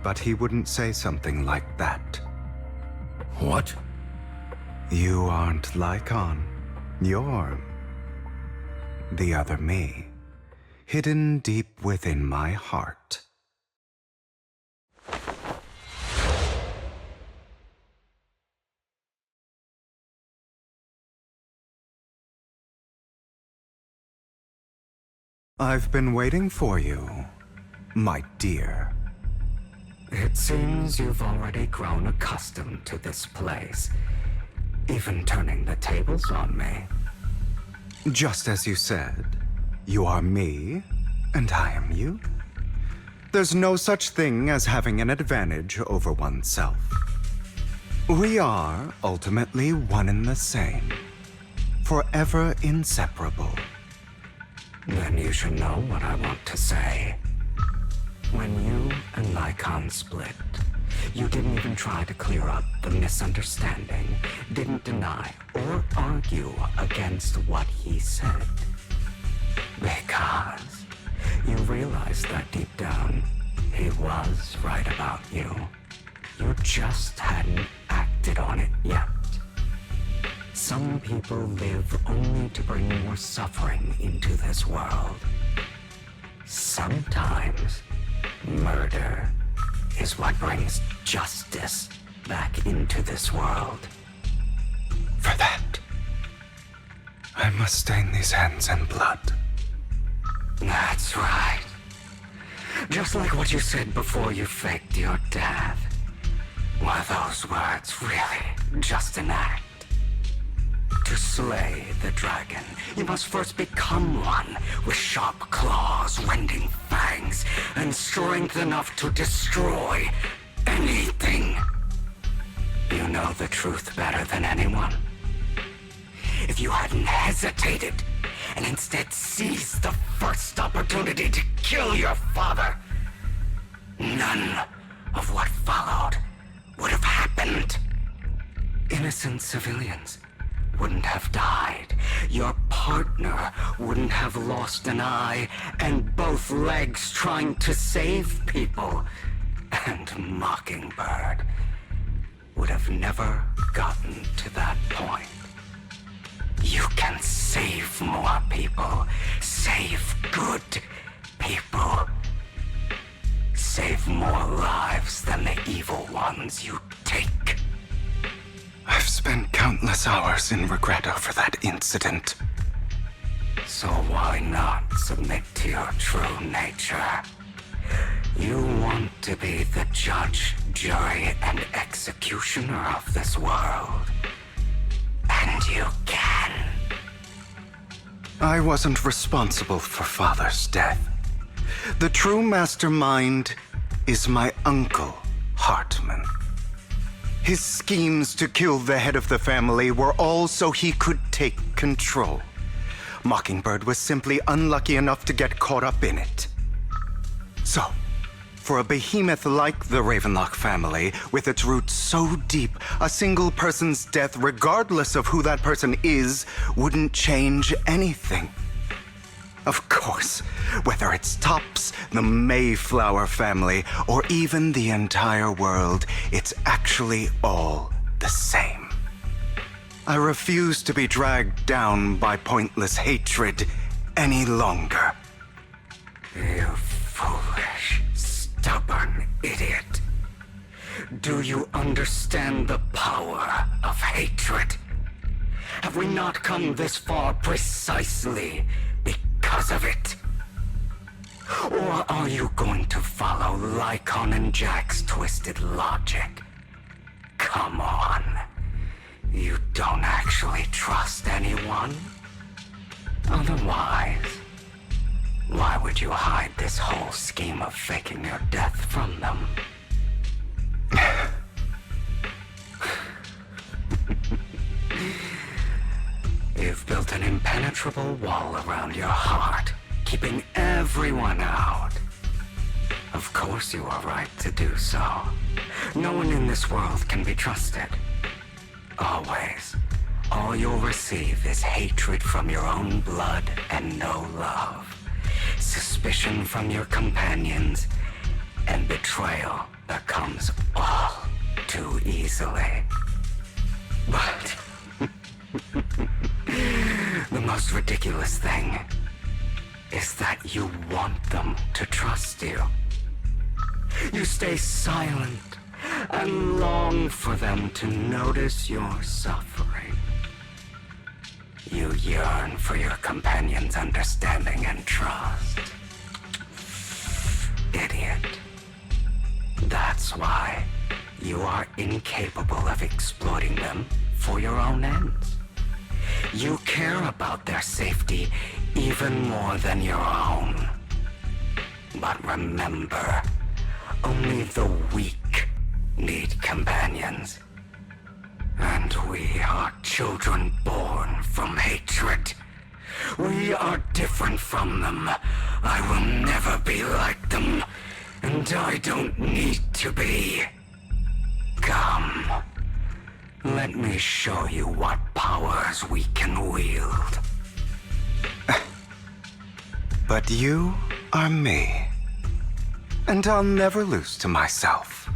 but he wouldn't say something like that. What? You aren't Lycaon. You're the other me, hidden deep within my heart. I've been waiting for you, my dear. It seems you've already grown accustomed to this place, even turning the tables on me. Just as you said, you are me, and I am you. There's no such thing as having an advantage over oneself. We are ultimately one and the same, forever inseparable. Then you should know what I want to say. When you and Lycaon split, you didn't even try to clear up the misunderstanding, didn't deny or argue against what he said. Because you realized that deep down, he was right about you. You just hadn't acted on it yet. Some people live only to bring more suffering into this world. Sometimes, murder is what brings justice back into this world. For that, I must stain these hands in blood. That's right. Just like what you said before you faked your death. Were those words really just an act? To slay the dragon, you must first become one with sharp claws, rending fangs, and strength enough to destroy anything. You know the truth better than anyone. If you hadn't hesitated and instead seized the first opportunity to kill your father, none of what followed would have happened. Innocent civilians wouldn't have died. Your partner wouldn't have lost an eye and both legs trying to save people. And Mockingbird would have never gotten to that point. You can save more people. Save good people. Save more lives than the evil ones you take. I've spent countless hours in regret over that incident. So why not submit to your true nature? You want to be the judge, jury, and executioner of this world. And you can. I wasn't responsible for Father's death. The true mastermind is my uncle, Hartman. His schemes to kill the head of the family were all so he could take control. Mockingbird was simply unlucky enough to get caught up in it. So, for a behemoth like the Ravenlock family, with its roots so deep, a single person's death, regardless of who that person is, wouldn't change anything. Of course, whether it's Tops, the Mayflower family, or even the entire world, it's actually all the same. I refuse to be dragged down by pointless hatred any longer. You foolish, stubborn idiot. Do you understand the power of hatred? Have we not come this far precisely because of it? Or are you going to follow Lycaon and Jack's twisted logic? Come on. You don't actually trust anyone? Otherwise, why would you hide this whole scheme of faking your death from them? You've built an impenetrable wall around your heart, keeping everyone out. Of course you are right to do so. No one in this world can be trusted. Always. All you'll receive is hatred from your own blood and no love. Suspicion from your companions, and betrayal that comes all too easily. But the most ridiculous thing is that you want them to trust you. You stay silent and long for them to notice your suffering. You yearn for your companion's understanding and trust. Idiot. That's why you are incapable of exploiting them for your own ends. You care about their safety even more than your own. But remember, only the weak need companions. And we are children born from hatred. We are different from them. I will never be like them, and I don't need to be. Come, let me show you what powers we can wield. But you are me, and I'll never lose to myself.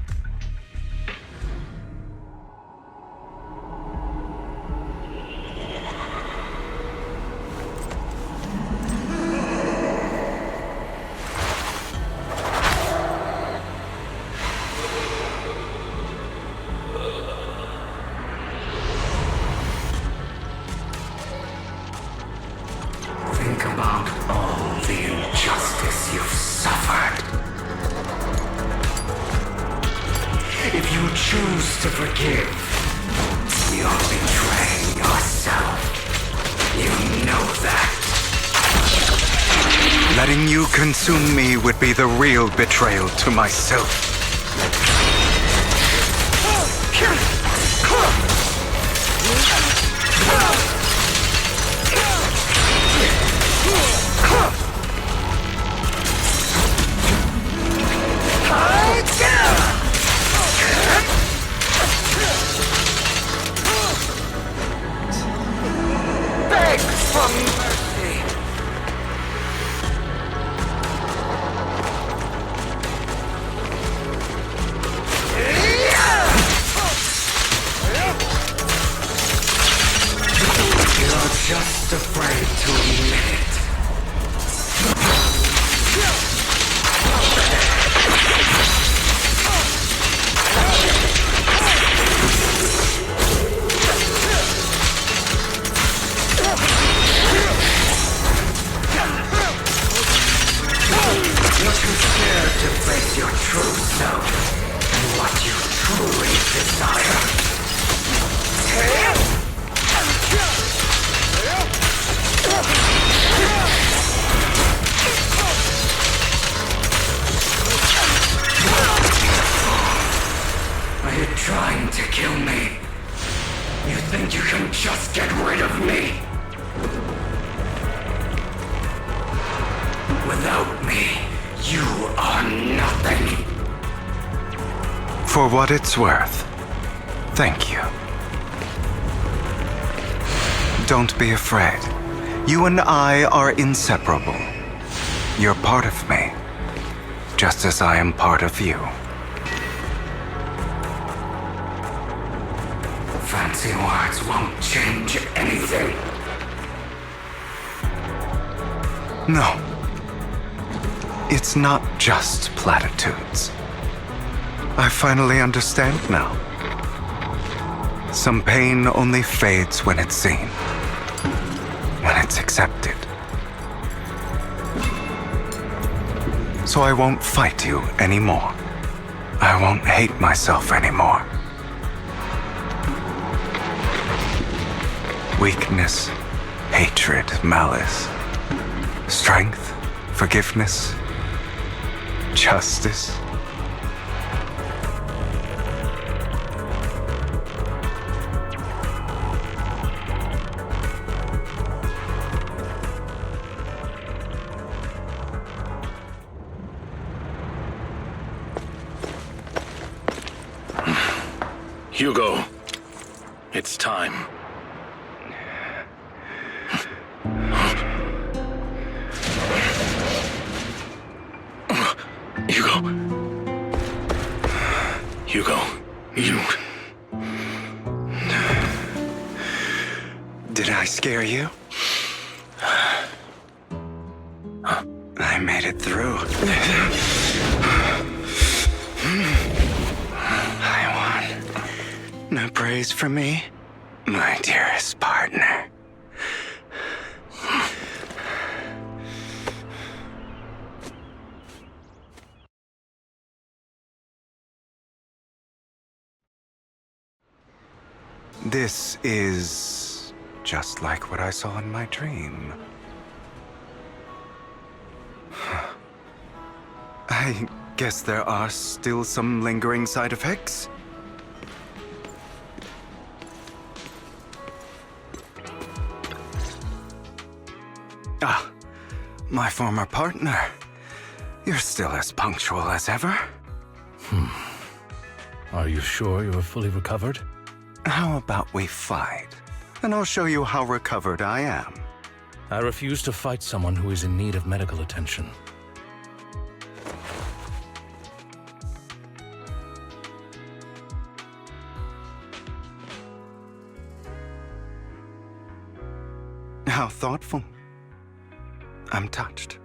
Think about all the injustice you've suffered. If you choose to forgive, you're betraying yourself. You know that. Letting you consume me would be the real betrayal to myself. Beg for mercy. You're just afraid to admit it. You're too scared to face your true self and what you truly desire. Are you trying to kill me? You think you can just get rid of me? Without me, you are nothing. For what it's worth, thank you. Don't be afraid. You and I are inseparable. You're part of me, just as I am part of you. Fancy words won't change anything. No. It's not just platitudes. I finally understand now. Some pain only fades when it's seen, when it's accepted. So I won't fight you anymore. I won't hate myself anymore. Weakness, hatred, malice, strength, forgiveness, justice. Hugo, it's time. Hugo, you... Did I scare you? I made it through. I won. No praise for me, my dearest partner. This is just like what I saw in my dream. I guess there are still some lingering side effects. Ah, my former partner. You're still as punctual as ever. Are you sure you're fully recovered? How about we fight? And I'll show you how recovered I am. I refuse to fight someone who is in need of medical attention. How thoughtful. I'm touched.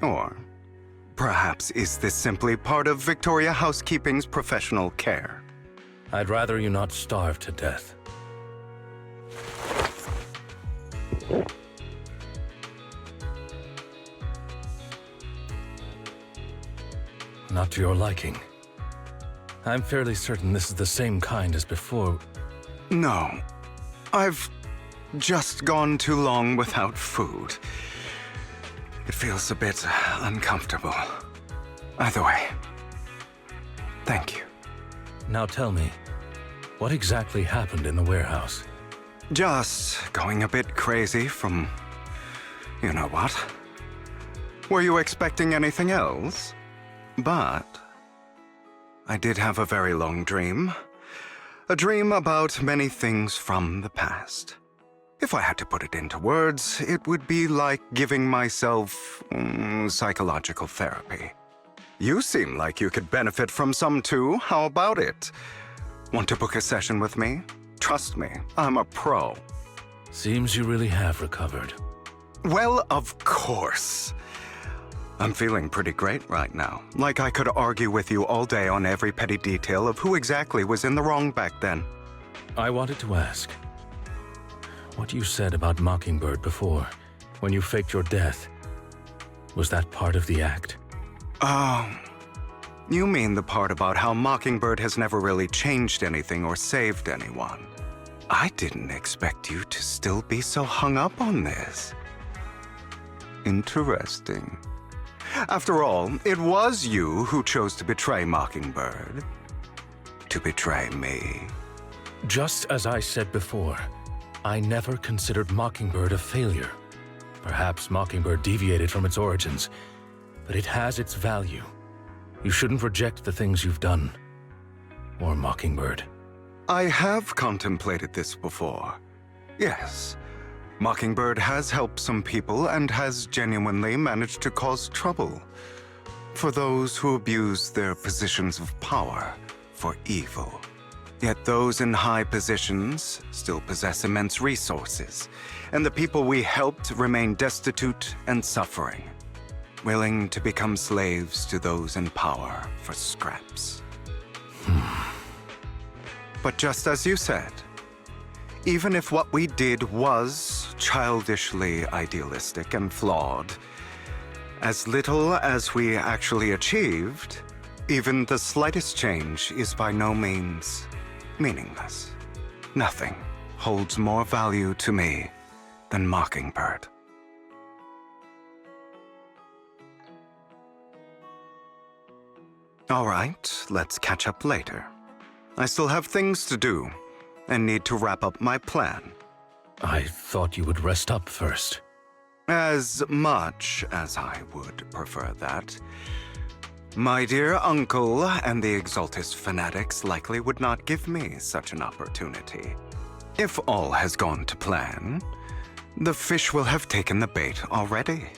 Or perhaps is this simply part of Victoria Housekeeping's professional care? I'd rather you not starve to death. Not to your liking. I'm fairly certain this is the same kind as before. No. I've just gone too long without food. It feels a bit uncomfortable. Either way, thank you. Now tell me, what exactly happened in the warehouse? Just going a bit crazy from... you know what? Were you expecting anything else? But... I did have a very long dream. A dream about many things from the past. If I had to put it into words, it would be like giving myself psychological therapy. You seem like you could benefit from some too. How about it? Want to book a session with me? Trust me, I'm a pro. Seems you really have recovered. Well, of course. I'm feeling pretty great right now. Like I could argue with you all day on every petty detail of who exactly was in the wrong back then. I wanted to ask, what you said about Mockingbird before, when you faked your death, was that part of the act? Oh, you mean the part about how Mockingbird has never really changed anything or saved anyone. I didn't expect you to still be so hung up on this. Interesting. After all, it was you who chose to betray Mockingbird. To betray me. Just as I said before, I never considered Mockingbird a failure. Perhaps Mockingbird deviated from its origins, but it has its value. You shouldn't reject the things you've done. Or Mockingbird. I have contemplated this before. Yes. Mockingbird has helped some people and has genuinely managed to cause trouble for those who abuse their positions of power for evil. Yet those in high positions still possess immense resources, and the people we helped remain destitute and suffering. willing to become slaves to those in power for scraps. But just as you said, even if what we did was childishly idealistic and flawed, as little as we actually achieved, even the slightest change is by no means meaningless. Nothing holds more value to me than Mockingbird. All right, let's catch up later. I still have things to do and need to wrap up my plan. I thought you would rest up first. As much as I would prefer that. My dear uncle and the Exaltus fanatics likely would not give me such an opportunity. If all has gone to plan, the fish will have taken the bait already.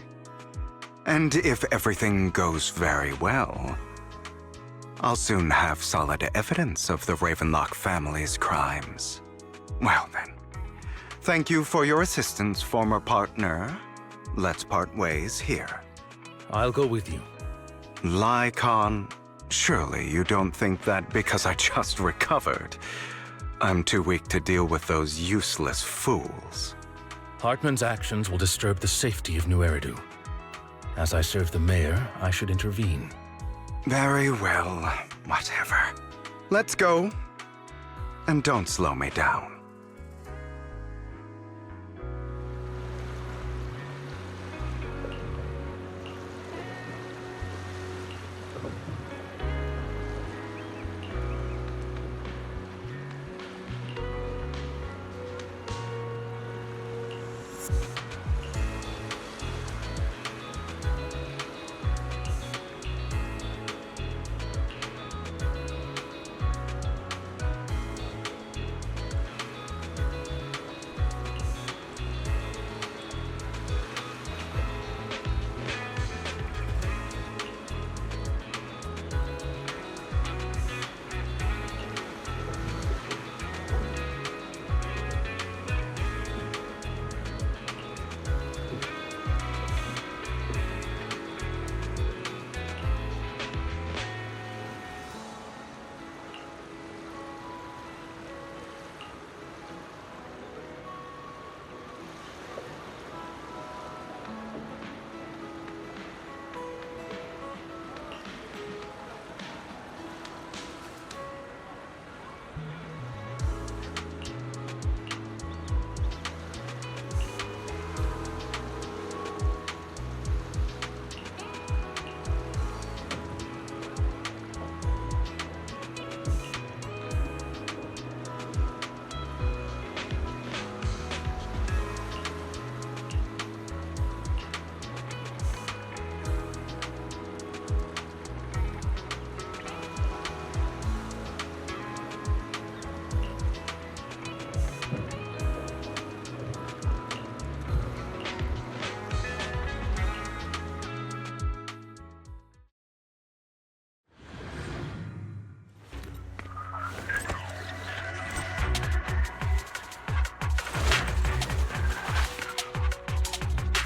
And if everything goes very well, I'll soon have solid evidence of the Ravenlock family's crimes. Well then, thank you for your assistance, former partner. Let's part ways here. I'll go with you. Lycaon, surely you don't think that because I just recovered, I'm too weak to deal with those useless fools. Hartman's actions will disturb the safety of New Eridu. As I serve the mayor, I should intervene. Very well, whatever. Let's go. And don't slow me down.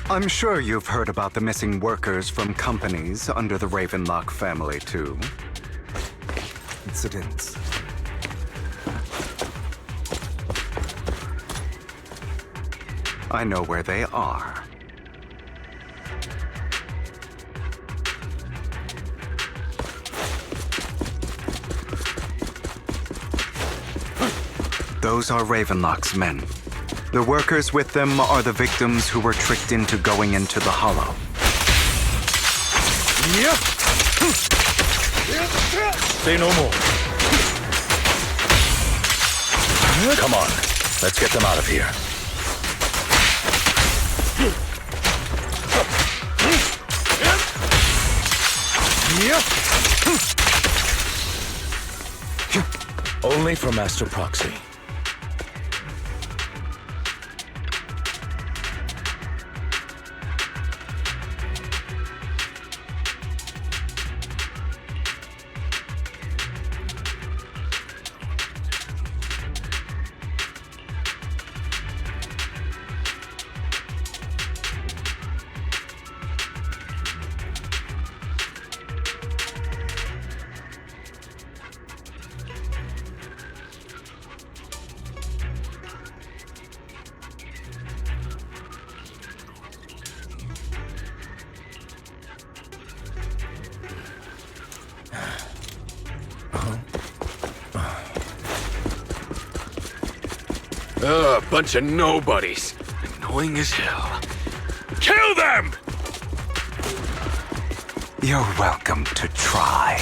I'm sure you've heard about the missing workers from companies under the Ravenlock family, too. Incidents. I know where they are. Those are Ravenlock's men. The workers with them are the victims who were tricked into going into the Hollow. Say no more. Come on, let's get them out of here. Only for Master Proxy. Ugh, bunch of nobodies. Annoying as hell. Kill them! You're welcome to try.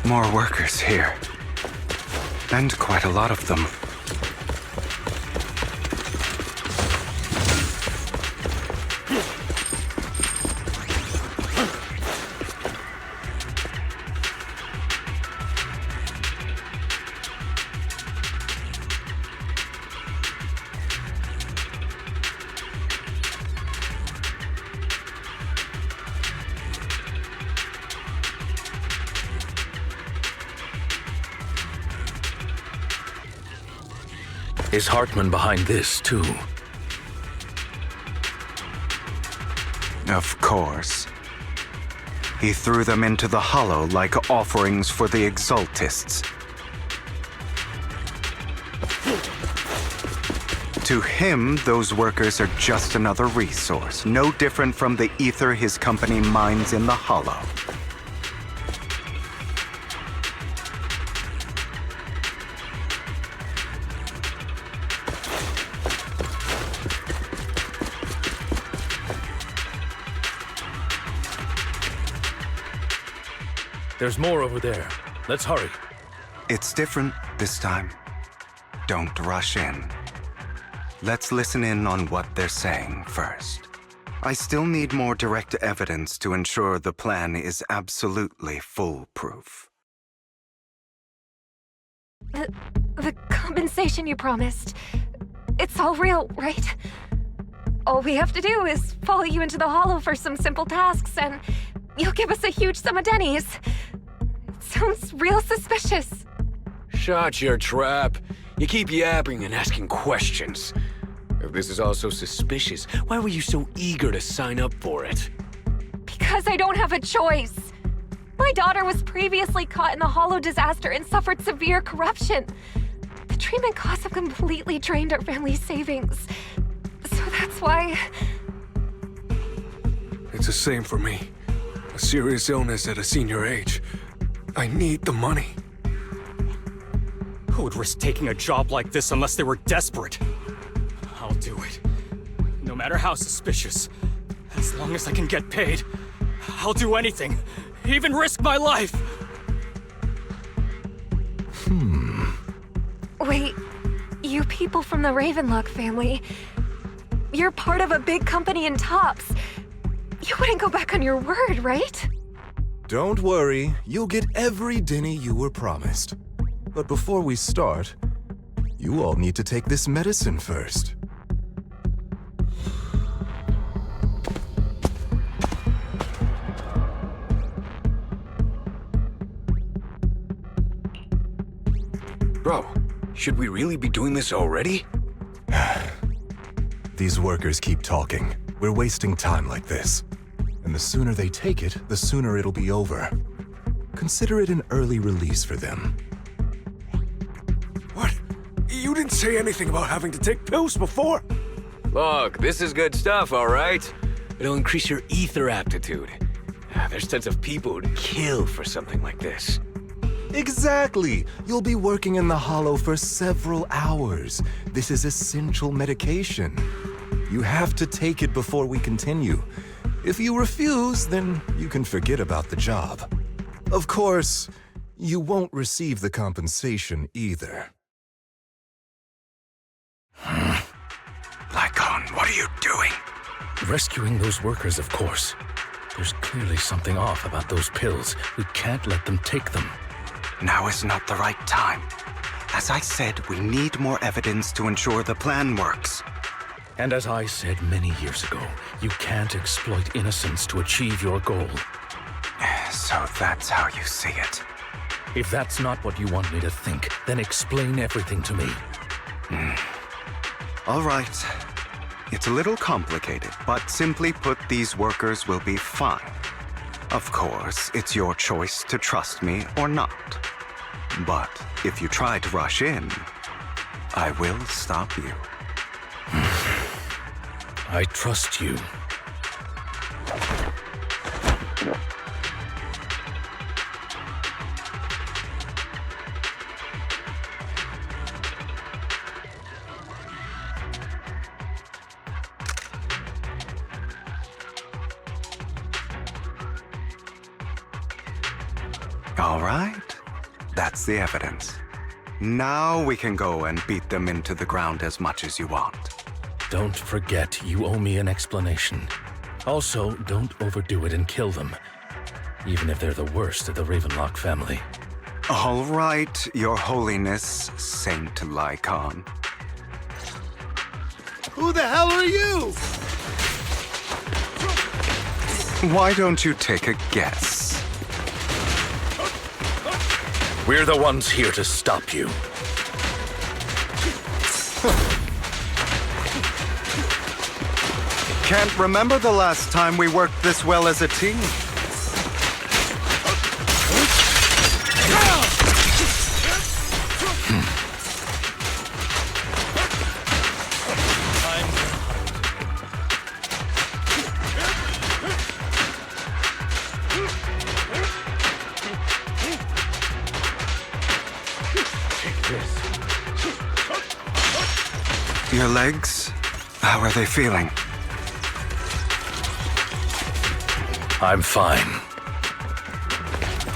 More workers here. And quite a lot of them. Is Hartman behind this, too? Of course. He threw them into the hollow like offerings for the Exaltists. To him, those workers are just another resource, no different from the ether his company mines in the hollow. There's more over there. Let's hurry. It's different this time. Don't rush in. Let's listen in on what they're saying first. I still need more direct evidence to ensure the plan is absolutely foolproof. The compensation you promised. It's all real, right? All we have to do is follow you into the hollow for some simple tasks, and you'll give us a huge sum of dennies. It sounds real suspicious. Shut your trap. You keep yapping and asking questions. If this is all so suspicious, why were you so eager to sign up for it? Because I don't have a choice. My daughter was previously caught in the hollow disaster and suffered severe corruption. The treatment costs have completely drained our family's savings. So that's why... It's the same for me. A serious illness at a senior age. I need the money. Who would risk taking a job like this unless they were desperate? I'll do it. No matter how suspicious. As long as I can get paid, I'll do anything. Even risk my life! Wait, you people from the Ravenlock family, you're part of a big company in Tops. You wouldn't go back on your word, right? Don't worry, you'll get every denny you were promised. But before we start, you all need to take this medicine first. Bro, should we really be doing this already? These workers keep talking. We're wasting time like this. And the sooner they take it, the sooner it'll be over. Consider it an early release for them. What? You didn't say anything about having to take pills before. Look, this is good stuff, all right? It'll increase your ether aptitude. There's tons of people who'd kill for something like this. Exactly! You'll be working in the hollow for several hours. This is essential medication. You have to take it before we continue. If you refuse, then you can forget about the job. Of course, you won't receive the compensation either. Lycaon, what are you doing? Rescuing those workers, of course. There's clearly something off about those pills. We can't let them take them. Now is not the right time. As I said, we need more evidence to ensure the plan works. And as I said many years ago, you can't exploit innocence to achieve your goal. So that's how you see it. If that's not what you want me to think, then explain everything to me. All right. It's a little complicated, but simply put, these workers will be fine. Of course, it's your choice to trust me or not. But if you try to rush in, I will stop you. I trust you. All right. That's the evidence. Now we can go and beat them into the ground as much as you want. Don't forget, you owe me an explanation. Also, don't overdo it and kill them, even if they're the worst of the Ravenlock family. All right, Your Holiness, Saint Lycaon. Who the hell are you? Why don't you take a guess? We're the ones here to stop you. Can't remember the last time we worked this well as a team. Your legs? How are they feeling? I'm fine.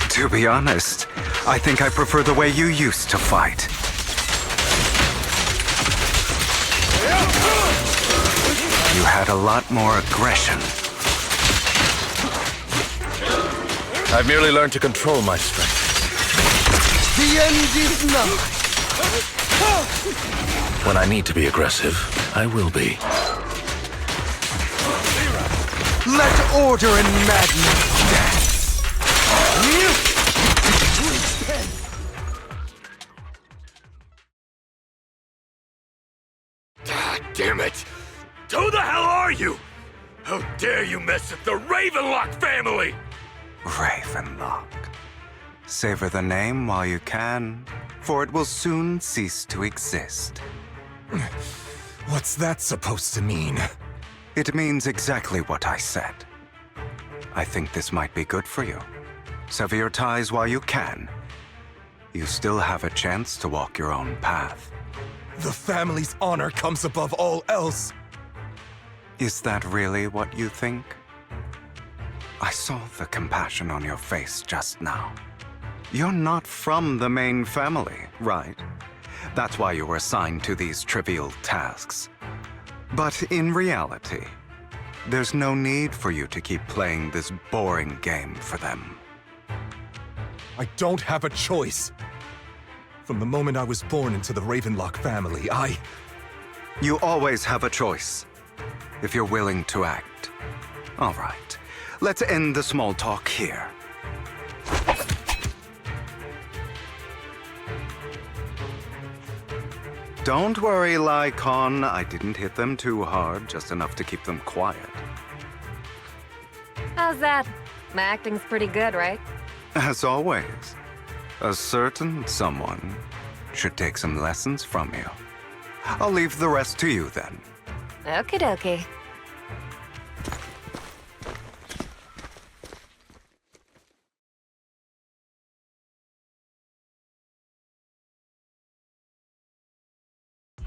To be honest, I think I prefer the way you used to fight. You had a lot more aggression. I've merely learned to control my strength. The end is nigh. When I need to be aggressive, I will be. Let order and madness dance. God damn it! Who the hell are you? How dare you mess with the Ravenlock family? Ravenlock. Savor the name while you can, for it will soon cease to exist. What's that supposed to mean? It means exactly what I said. I think this might be good for you. Sever your ties while you can. You still have a chance to walk your own path. The family's honor comes above all else. Is that really what you think? I saw the compassion on your face just now. You're not from the main family, right? That's why you were assigned to these trivial tasks. But in reality, there's no need for you to keep playing this boring game for them. I don't have a choice. From the moment I was born into the Ravenlock family, You always have a choice, if you're willing to act. All right, let's end the small talk here. Don't worry, Lycaon. I didn't hit them too hard, just enough to keep them quiet. How's that? My acting's pretty good, right? As always, a certain someone should take some lessons from you. I'll leave the rest to you then. Okie dokie.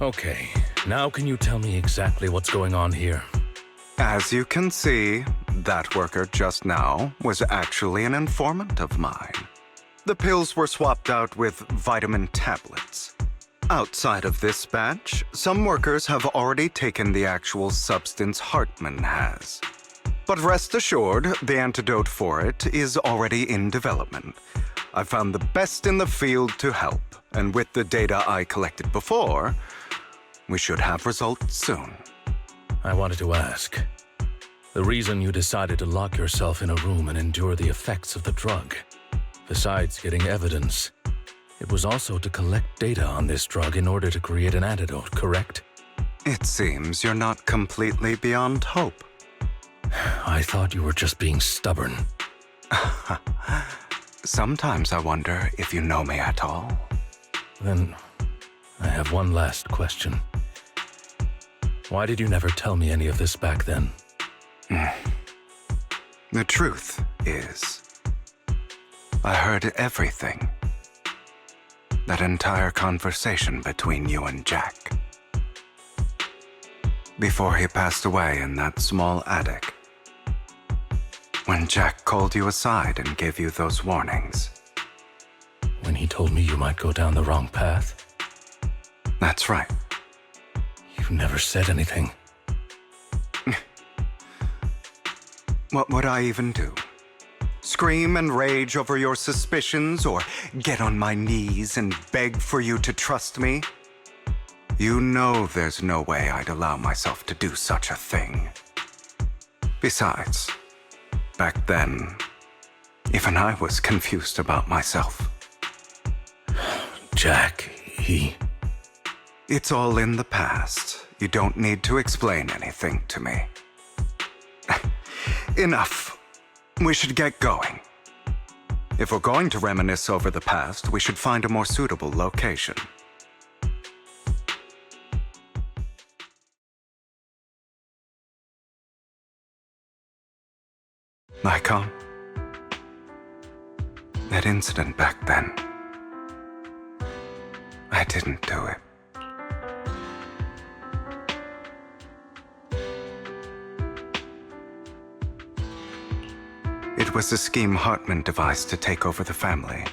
Okay, now can you tell me exactly what's going on here? As you can see, that worker just now was actually an informant of mine. The pills were swapped out with vitamin tablets. Outside of this batch, some workers have already taken the actual substance Hartman has. But rest assured, the antidote for it is already in development. I found the best in the field to help, and with the data I collected before, we should have results soon. I wanted to ask. The reason you decided to lock yourself in a room and endure the effects of the drug, besides getting evidence, it was also to collect data on this drug in order to create an antidote, correct? It seems you're not completely beyond hope. I thought you were just being stubborn. Sometimes I wonder if you know me at all. Then I have one last question. Why did you never tell me any of this back then? The truth is, I heard everything. That entire conversation between you and Jack. Before he passed away in that small attic. When Jack called you aside and gave you those warnings. When he told me you might go down the wrong path? That's right. You never said anything. What would I even do? Scream and rage over your suspicions, or get on my knees and beg for you to trust me? You know there's no way I'd allow myself to do such a thing. Besides, back then, even I was confused about myself. Jack, he... It's all in the past. You don't need to explain anything to me. Enough. We should get going. If we're going to reminisce over the past, we should find a more suitable location. Lycaon? That incident back then. I didn't do it. It was a scheme Hartman devised to take over the family.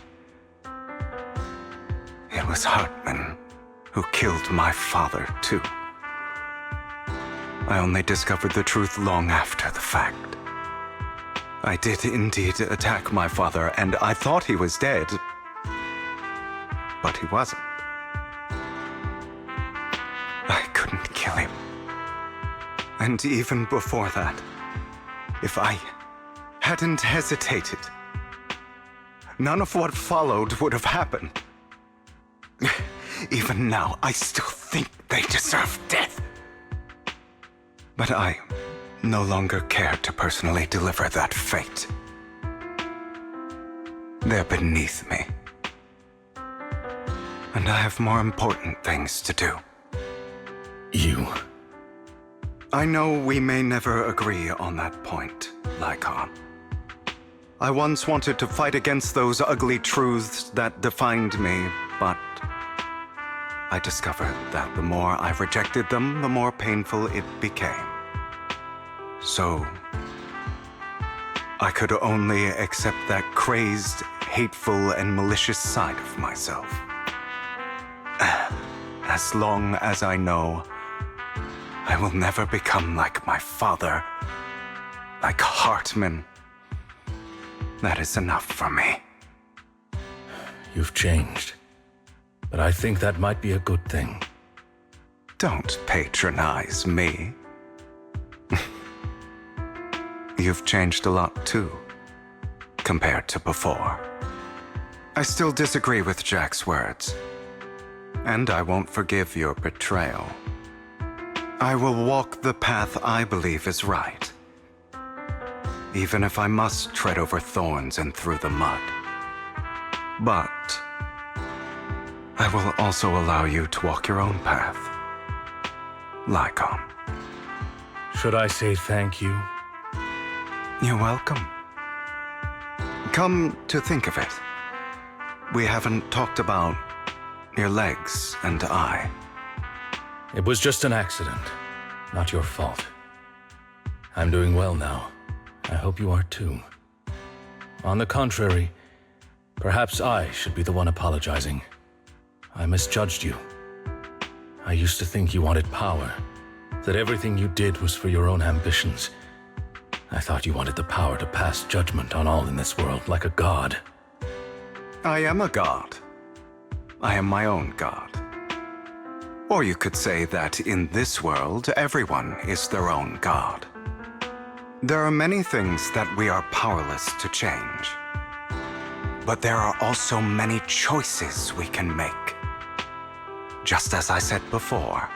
It was Hartman who killed my father, too. I only discovered the truth long after the fact. I did indeed attack my father, and I thought he was dead. But he wasn't. I couldn't kill him. And even before that, if I hadn't hesitated, none of what followed would have happened. Even now, I still think they deserve death. But I no longer care to personally deliver that fate. They're beneath me. And I have more important things to do. You... I know we may never agree on that point, Lycaon. I once wanted to fight against those ugly truths that defined me, but I discovered that the more I rejected them, the more painful it became. So, I could only accept that crazed, hateful, and malicious side of myself. As long as I know I will never become like my father, like Hartman, that is enough for me. You've changed. But I think that might be a good thing. Don't patronize me. You've changed a lot too, compared to before. I still disagree with Jack's words. And I won't forgive your betrayal. I will walk the path I believe is right. Even if I must tread over thorns and through the mud. But I will also allow you to walk your own path. Lycaon. Should I say thank you? You're welcome. Come to think of it, we haven't talked about your legs and eye. It was just an accident, not your fault. I'm doing well now. I hope you are too. On the contrary, perhaps I should be the one apologizing. I misjudged you. I used to think you wanted power, that everything you did was for your own ambitions. I thought you wanted the power to pass judgment on all in this world like a god. I am a god. I am my own god. Or you could say that in this world, everyone is their own god. There are many things that we are powerless to change. But there are also many choices we can make. Just as I said before,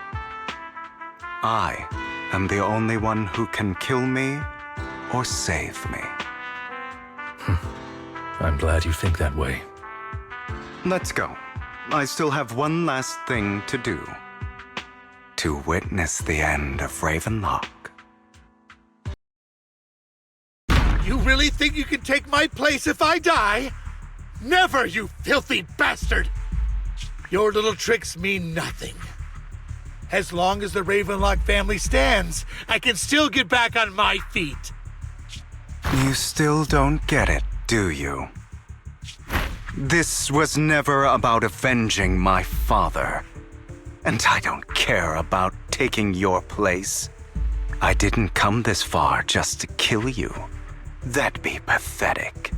I am the only one who can kill me or save me. I'm glad you think that way. Let's go. I still have one last thing to do. To witness the end of Ravenlock. You really think you can take my place if I die? Never, you filthy bastard! Your little tricks mean nothing. As long as the Ravenlock family stands, I can still get back on my feet. You still don't get it, do you? This was never about avenging my father. And I don't care about taking your place. I didn't come this far just to kill you. That'd be pathetic.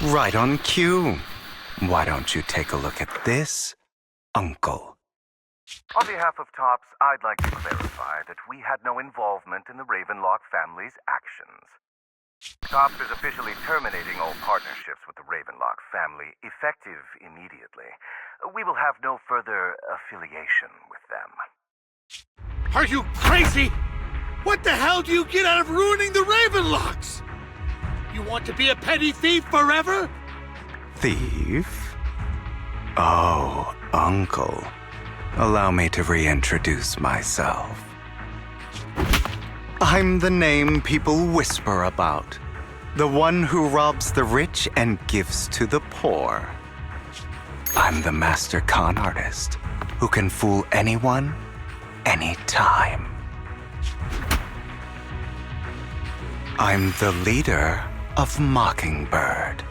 Right on cue. Why don't you take a look at this, Uncle? On behalf of TOPS, I'd like to clarify that we had no involvement in the Ravenlock family's actions. TOPS is officially terminating all partnerships with the Ravenlock family, effective immediately. We will have no further affiliation with them. Are you crazy? What the hell do you get out of ruining the Ravenlocks? You want to be a petty thief forever? Thief? Oh, Uncle. Allow me to reintroduce myself. I'm the name people whisper about. The one who robs the rich and gives to the poor. I'm the master con artist who can fool anyone, anytime. I'm the leader of Mockingbird.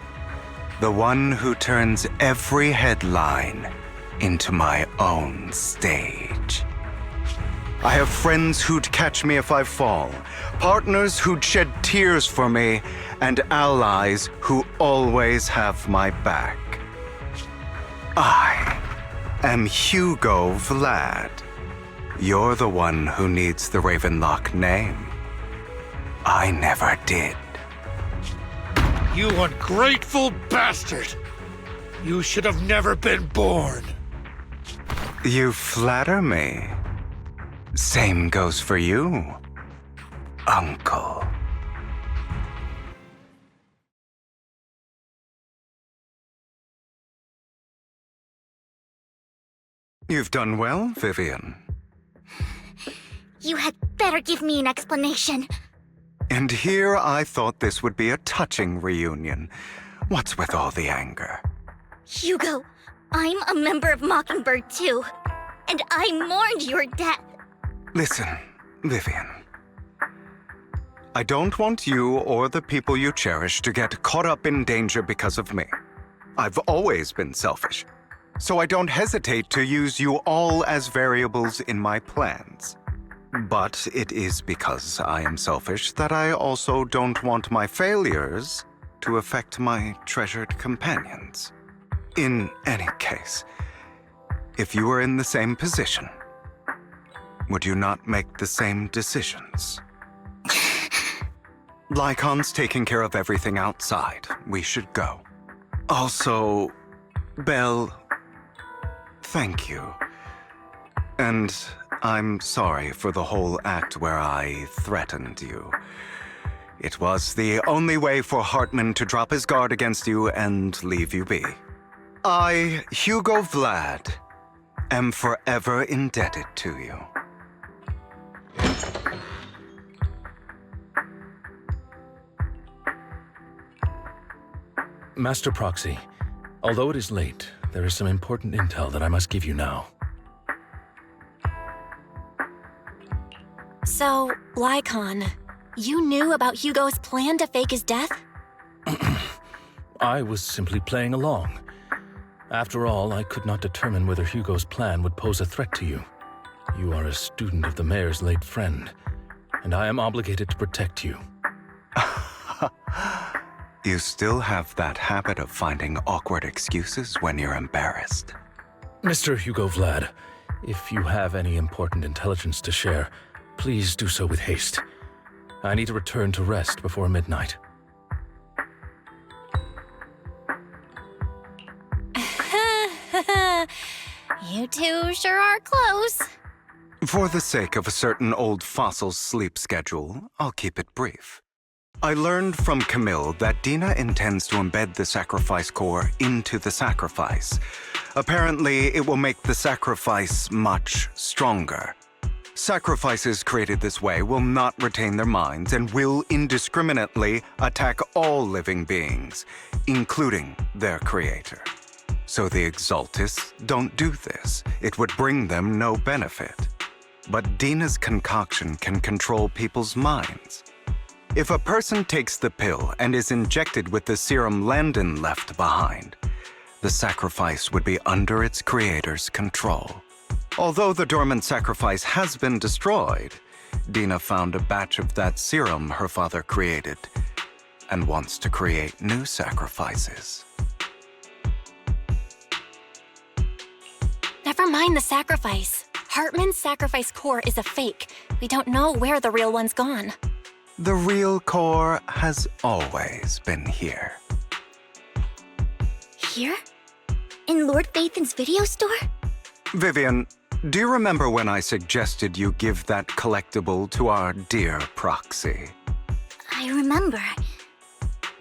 The one who turns every headline into my own stage. I have friends who'd catch me if I fall, partners who'd shed tears for me, and allies who always have my back. I am Hugo Vlad. You're the one who needs the Ravenlock name. I never did. You ungrateful bastard! You should have never been born. You flatter me. Same goes for you, Uncle. You've done well, Vivian. You had better give me an explanation. And here I thought this would be a touching reunion. What's with all the anger? Hugo, I'm a member of Mockingbird too. And I mourned your death. Listen, Vivian. I don't want you or the people you cherish to get caught up in danger because of me. I've always been selfish, so I don't hesitate to use you all as variables in my plans. But it is because I am selfish that I also don't want my failures to affect my treasured companions. In any case, if you were in the same position, would you not make the same decisions? Lycaon's taking care of everything outside. We should go. Also, Belle, thank you. And I'm sorry for the whole act where I threatened you. It was the only way for Hartman to drop his guard against you and leave you be. I, Hugo Vlad, am forever indebted to you. Master Proxy, although it is late, there is some important intel that I must give you now. So, Lycaon, you knew about Hugo's plan to fake his death? I was simply playing along. After all, I could not determine whether Hugo's plan would pose a threat to you. You are a student of the mayor's late friend, and I am obligated to protect you. You still have that habit of finding awkward excuses when you're embarrassed. Mr. Hugo Vlad, if you have any important intelligence to share, please do so with haste. I need to return to rest before midnight. You two sure are close. For the sake of a certain old fossil's sleep schedule, I'll keep it brief. I learned from Camille that Dina intends to embed the sacrifice core into the sacrifice. Apparently, it will make the sacrifice much stronger. Sacrifices created this way will not retain their minds and will indiscriminately attack all living beings, including their creator. So the Exaltists don't do this. It would bring them no benefit. But Dina's concoction can control people's minds. If a person takes the pill and is injected with the serum Landon left behind, the sacrifice would be under its creator's control. Although the dormant sacrifice has been destroyed, Dina found a batch of that serum her father created and wants to create new sacrifices. Never mind the sacrifice. Hartman's sacrifice core is a fake. We don't know where the real one's gone. The real core has always been here. Here? In Lord Phaethon's video store? Vivian, do you remember when I suggested you give that collectible to our dear proxy? I remember.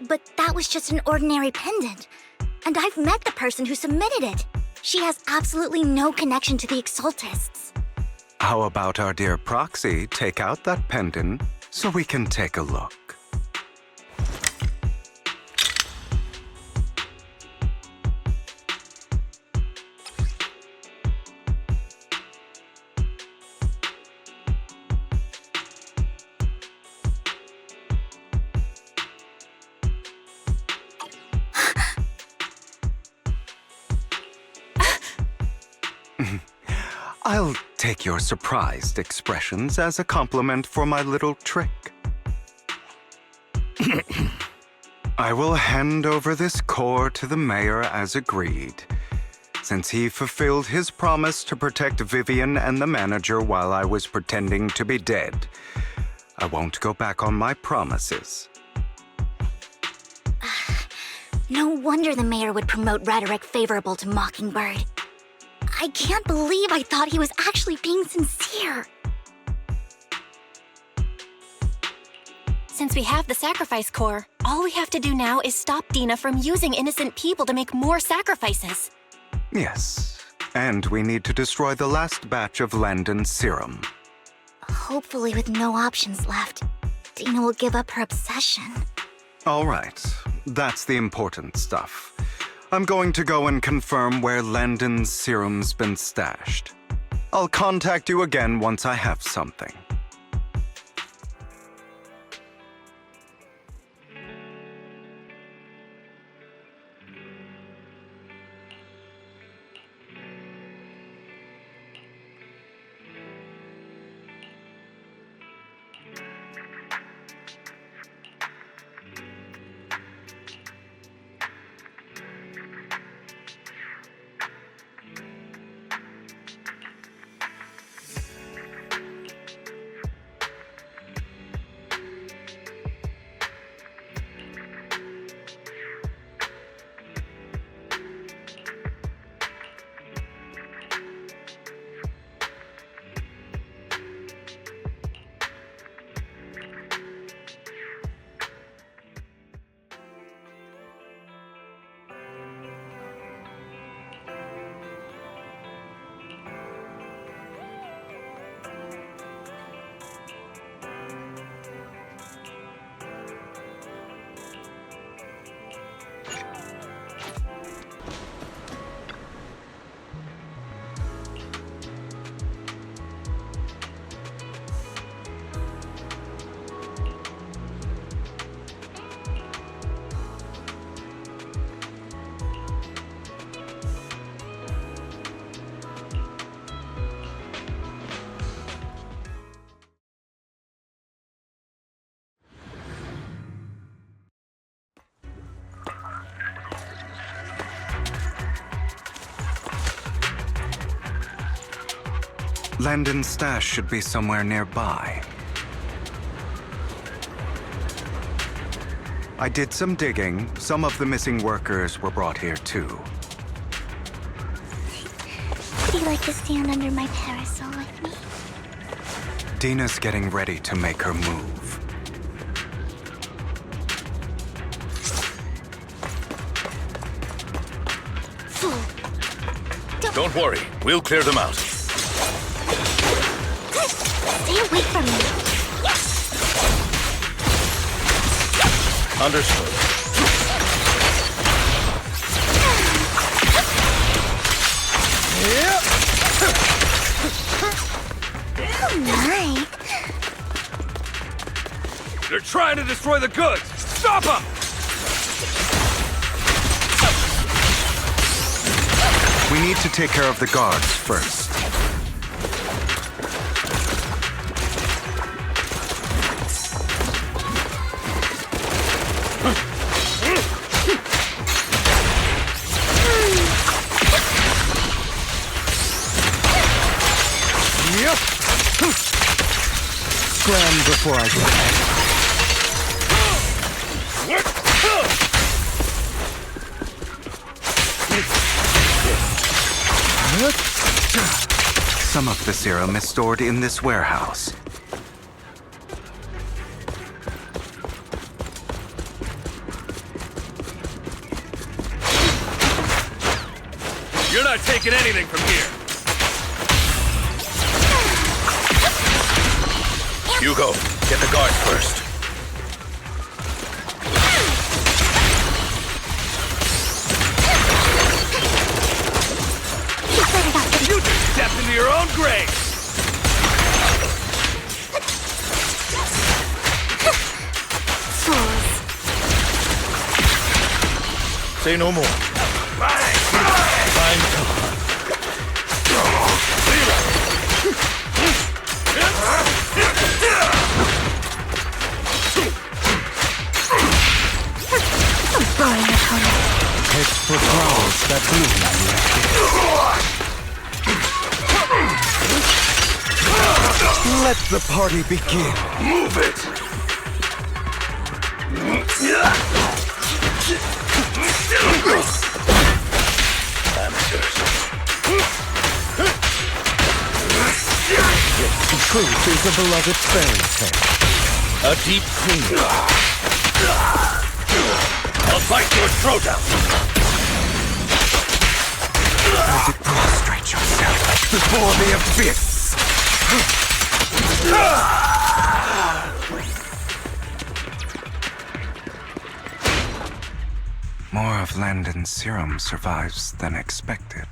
But that was just an ordinary pendant. And I've met the person who submitted it. She has absolutely no connection to the Exaltists. How about our dear proxy take out that pendant so we can take a look? I'll take your surprised expressions as a compliment for my little trick. I will hand over this core to the mayor as agreed. Since he fulfilled his promise to protect Vivian and the manager while I was pretending to be dead, I won't go back on my promises. No wonder the mayor would promote rhetoric favorable to Mockingbird. I can't believe I thought he was actually being sincere. Since we have the sacrifice core, all we have to do now is stop Dina from using innocent people to make more sacrifices. Yes, and we need to destroy the last batch of Landon's serum. Hopefully with no options left, Dina will give up her obsession. All right, that's the important stuff. I'm going to go and confirm where Landon's serum's been stashed. I'll contact you again once I have something. Landon's stash should be somewhere nearby. I did some digging. Some of the missing workers were brought here too. Would you like to stand under my parasol with me? Dina's getting ready to make her move. Don't worry, we'll clear them out. Stay away from me. Understood. Oh my. They're trying to destroy the goods! Stop them! We need to take care of the guards first. Yep. Scram before I get back. Some of the serum is stored in this warehouse. You're not taking anything from here! Hugo, get the guards first. You just stepped into your own grave! Say no more. It's for flowers that bloom on Let the party begin. Move it! Amateurs. Truth is a beloved fairy tale. A deep clean. I'll bite your throat out. Prostrate yourself before the abyss. More of Landon's serum survives than expected.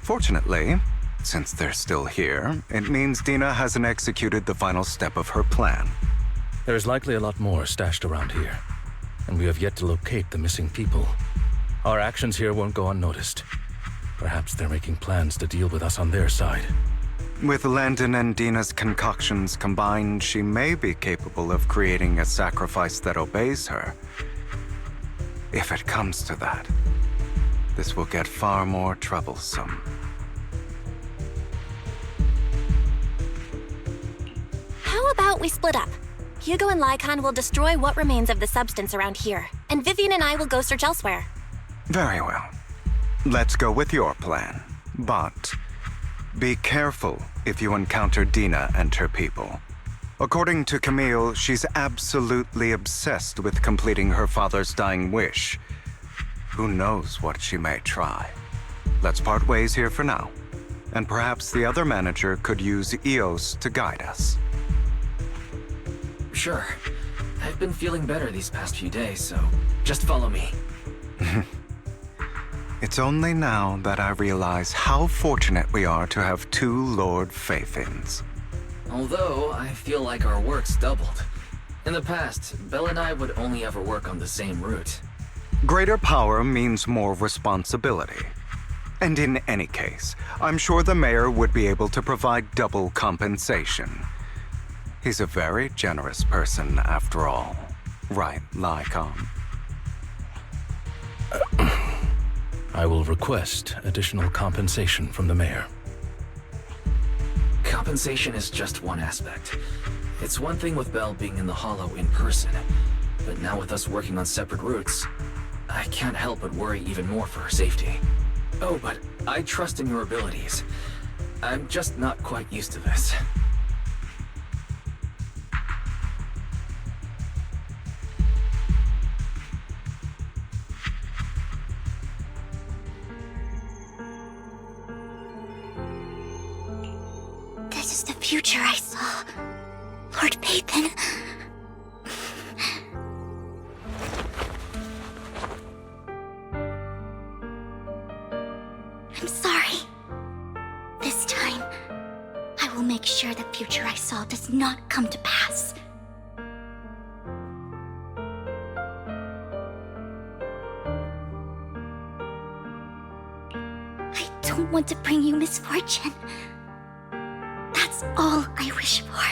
Fortunately, since they're still here, it means Dina hasn't executed the final step of her plan. There is likely a lot more stashed around here, and we have yet to locate the missing people. Our actions here won't go unnoticed. Perhaps they're making plans to deal with us on their side. With Landon and Dina's concoctions combined, she may be capable of creating a sacrifice that obeys her. If it comes to that, this will get far more troublesome. How about we split up? Hugo and Lycaon will destroy what remains of the substance around here, and Vivian and I will go search elsewhere. Very well. Let's go with your plan. But be careful if you encounter Dina and her people. According to Camille, she's absolutely obsessed with completing her father's dying wish. Who knows what she may try? Let's part ways here for now. And perhaps the other manager could use EOS to guide us. Sure. I've been feeling better these past few days, so just follow me. It's only now that I realize how fortunate we are to have two Lord Faithins. Although, I feel like our work's doubled. In the past, Belle and I would only ever work on the same route. Greater power means more responsibility. And in any case, I'm sure the mayor would be able to provide double compensation. He's a very generous person, after all. Right, Lycaon? I will request additional compensation from the mayor. Compensation is just one aspect. It's one thing with Belle being in the Hollow in person, but now with us working on separate routes, I can't help but worry even more for her safety. Oh, but I trust in your abilities. I'm just not quite used to this. future I saw, Lord Pathan. I'm sorry. This time, I will make sure the future I saw does not come to pass. I don't want to bring you misfortune. That's all I wish for.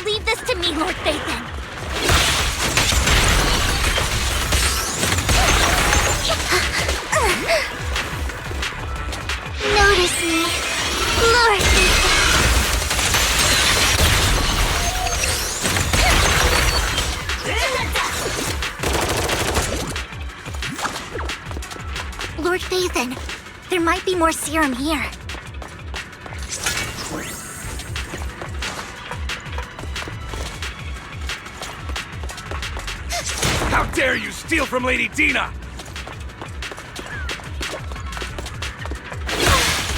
Leave this to me, Lord Phaethon. Notice me, Lord Phaethon. Lord Phaethon, there might be more serum here. How dare you steal from Lady Dina!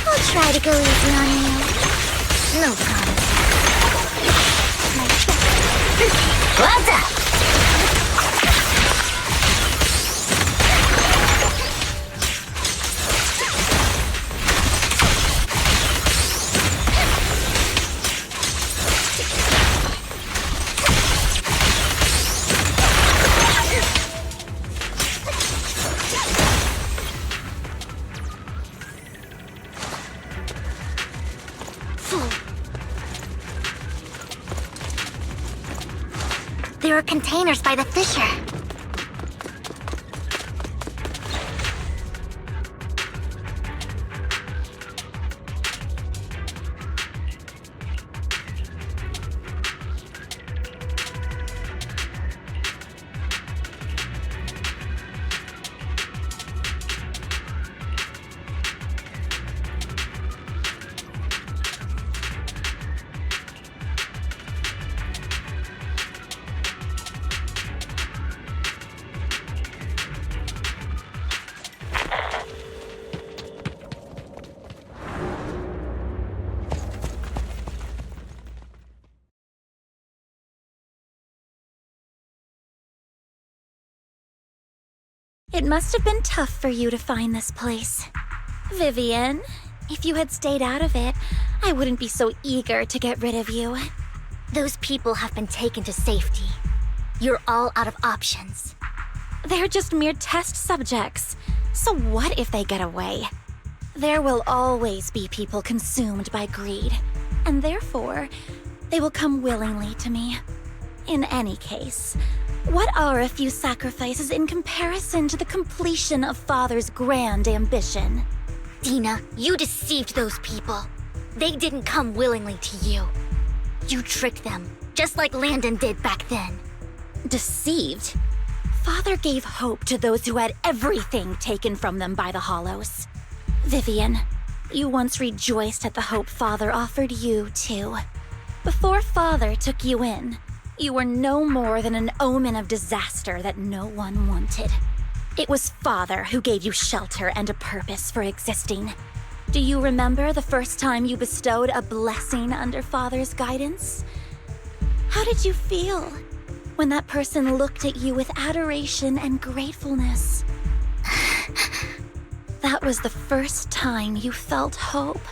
I'll try to go easy on you. No promise. Vlad! There are containers by the fissure. It must have been tough for you to find this place. Vivian, if you had stayed out of it, I wouldn't be so eager to get rid of you. Those people have been taken to safety. You're all out of options. They're just mere test subjects. So what if they get away? There will always be people consumed by greed, and therefore, they will come willingly to me. In any case, what are a few sacrifices in comparison to the completion of Father's grand ambition? Dina, you deceived those people. They didn't come willingly to you. You tricked them, just like Landon did back then. Deceived? Father gave hope to those who had everything taken from them by the Hollows. Vivian, you once rejoiced at the hope Father offered you, too. Before Father took you in, you were no more than an omen of disaster that no one wanted. It was Father who gave you shelter and a purpose for existing. Do you remember the first time you bestowed a blessing under Father's guidance? How did you feel when that person looked at you with adoration and gratefulness? That was the first time you felt hope.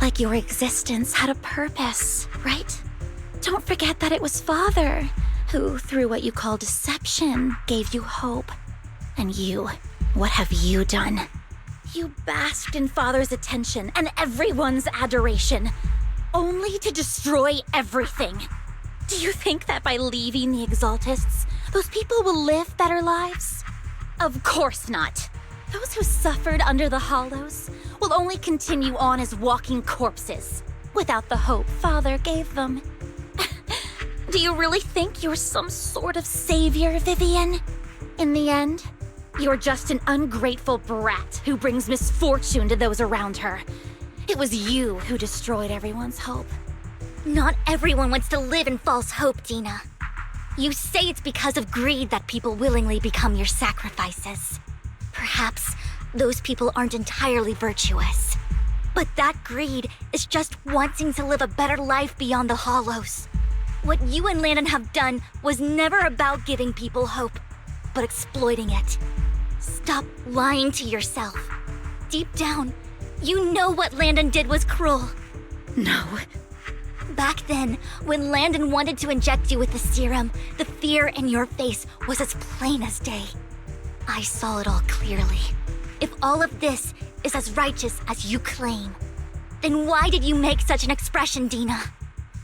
Like your existence had a purpose, right? Don't forget that it was Father who, through what you call deception, gave you hope. And you, what have you done? You basked in Father's attention and everyone's adoration, only to destroy everything. Do you think that by leaving the Exaltists, those people will live better lives? Of course not. Those who suffered under the Hollows will only continue on as walking corpses, without the hope Father gave them. Do you really think you're some sort of savior, Vivian? In the end, you're just an ungrateful brat who brings misfortune to those around her. It was you who destroyed everyone's hope. Not everyone wants to live in false hope, Dina. You say it's because of greed that people willingly become your sacrifices. Perhaps those people aren't entirely virtuous. But that greed is just wanting to live a better life beyond the Hollows. What you and Landon have done was never about giving people hope, but exploiting it. Stop lying to yourself. Deep down, you know what Landon did was cruel. No. Back then, when Landon wanted to inject you with the serum, the fear in your face was as plain as day. I saw it all clearly. If all of this is as righteous as you claim, then why did you make such an expression, Dina?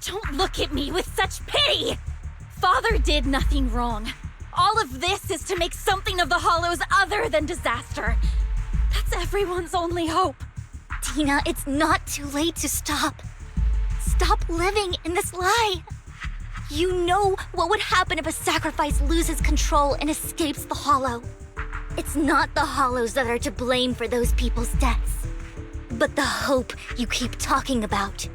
Don't look at me with such pity! Father did nothing wrong. All of this is to make something of the Hollows other than disaster. That's everyone's only hope. Dina, it's not too late to stop. Stop living in this lie. You know what would happen if a sacrifice loses control and escapes the Hollow. It's not the Hollows that are to blame for those people's deaths, but the hope you keep talking about.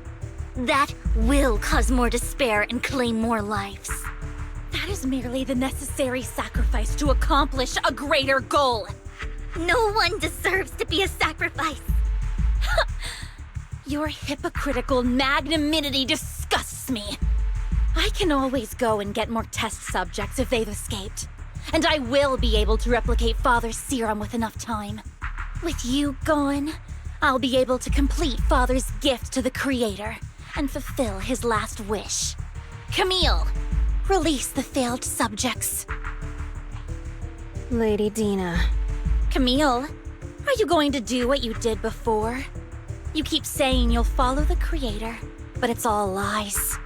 That will cause more despair and claim more lives. That is merely the necessary sacrifice to accomplish a greater goal. No one deserves to be a sacrifice. Your hypocritical magnanimity disgusts me. I can always go and get more test subjects if they've escaped. And I will be able to replicate Father's serum with enough time. With you gone, I'll be able to complete Father's gift to the Creator and fulfill his last wish. Camille, release the failed subjects. Lady Dina. Camille, are you going to do what you did before? You keep saying you'll follow the Creator, but it's all lies.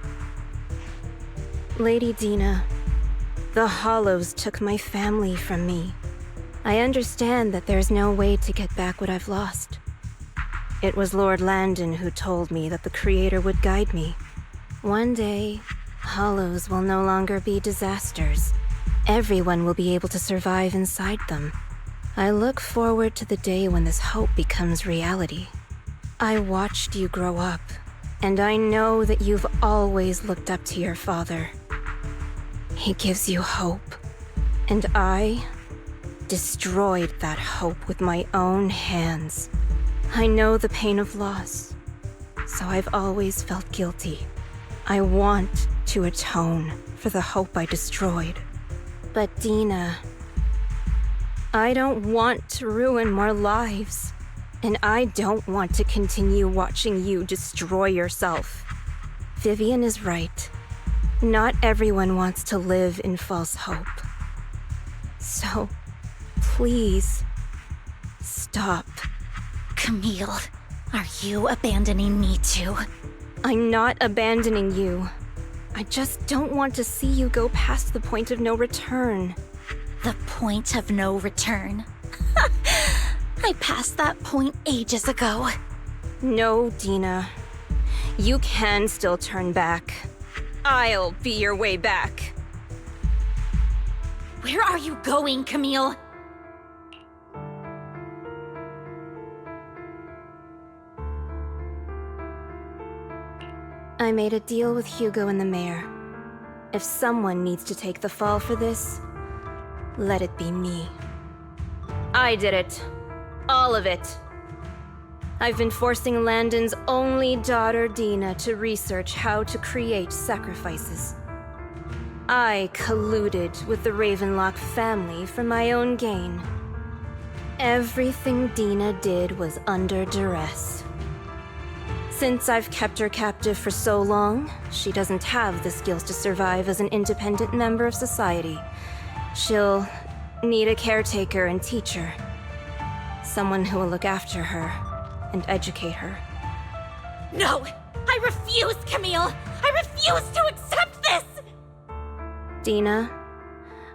Lady Dina, the Hollows took my family from me. I understand that there's no way to get back what I've lost. It was Lord Landon who told me that the Creator would guide me. One day, Hollows will no longer be disasters. Everyone will be able to survive inside them. I look forward to the day when this hope becomes reality. I watched you grow up, and I know that you've always looked up to your father. He gives you hope, and I destroyed that hope with my own hands. I know the pain of loss, so I've always felt guilty. I want to atone for the hope I destroyed. But Dina, I don't want to ruin more lives. And I don't want to continue watching you destroy yourself. Vivian is right. Not everyone wants to live in false hope. So, please, stop. Camille, are you abandoning me too? I'm not abandoning you. I just don't want to see you go past the point of no return. The point of no return? I passed that point ages ago. No, Dina. You can still turn back. I'll be your way back. Where are you going, Camille? I made a deal with Hugo and the mayor. If someone needs to take the fall for this, let it be me. I did it. All of it. I've been forcing Landon's only daughter, Dina, to research how to create sacrifices. I colluded with the Ravenlock family for my own gain. Everything Dina did was under duress. Since I've kept her captive for so long, she doesn't have the skills to survive as an independent member of society. She'll need a caretaker and teacher. Someone who will look after her and educate her. No! I refuse, Camille! I refuse to accept this! Dina,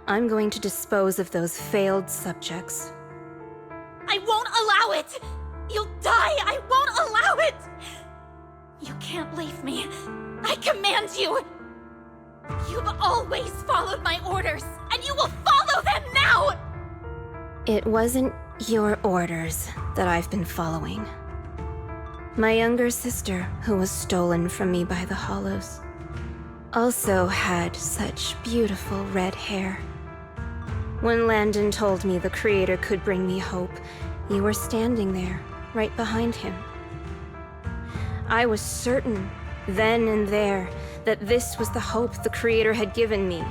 I'm going to dispose of those failed subjects. I won't allow it! You'll die! I won't allow it! You can't leave me. I command you! You've always followed my orders, and you will follow them now! It wasn't your orders that I've been following. My younger sister, who was stolen from me by the Hollows. also had such beautiful red hair. When Landon told me the Creator could bring me hope, you were standing there, right behind him. I was certain, then and there, that this was the hope the Creator had given me.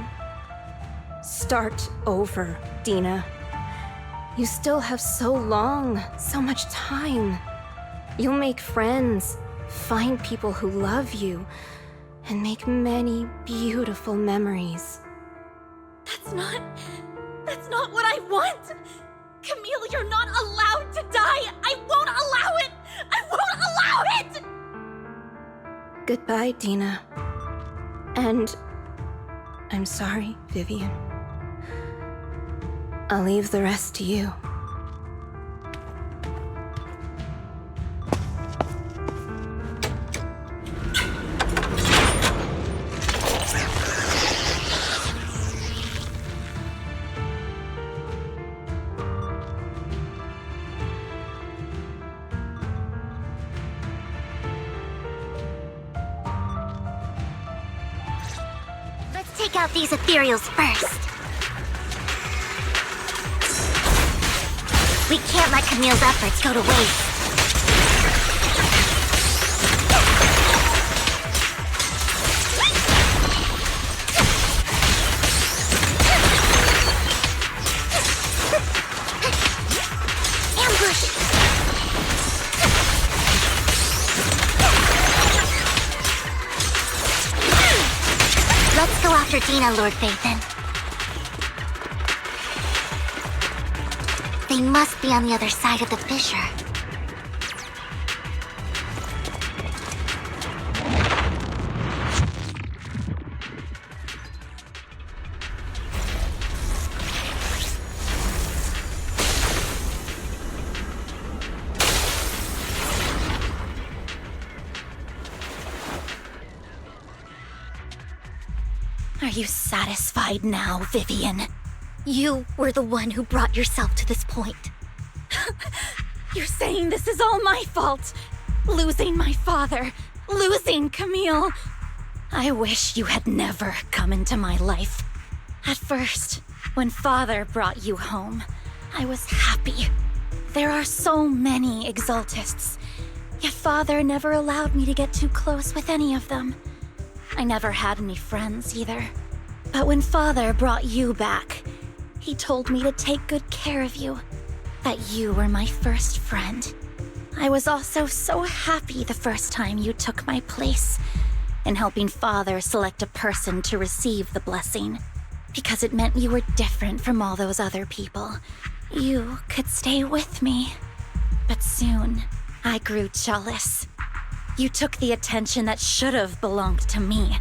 Start over, Dina. You still have so long, so much time. You'll make friends, find people who love you, and make many beautiful memories. That's not what I want! Camille, you're not allowed to die! I won't allow it! I won't allow it! Goodbye, Dina. And I'm sorry, Vivian. I'll leave the rest to you. Let's take out these ethereals first. We can't let Camille's efforts go to waste. Ambush! Let's go after Dina, Lord Phaethon. They must be on the other side of the fissure. Are you satisfied now, Vivian? You were the one who brought yourself to this point. You're saying this is all my fault. Losing my father, losing Camille. I wish you had never come into my life. At first, when Father brought you home, I was happy. There are so many Exaltists, yet Father never allowed me to get too close with any of them. I never had any friends either. But when Father brought you back, he told me to take good care of you, that you were my first friend. I was also so happy the first time you took my place in helping Father select a person to receive the blessing, because it meant you were different from all those other people. You could stay with me. But soon, I grew jealous. You took the attention that should have belonged to me.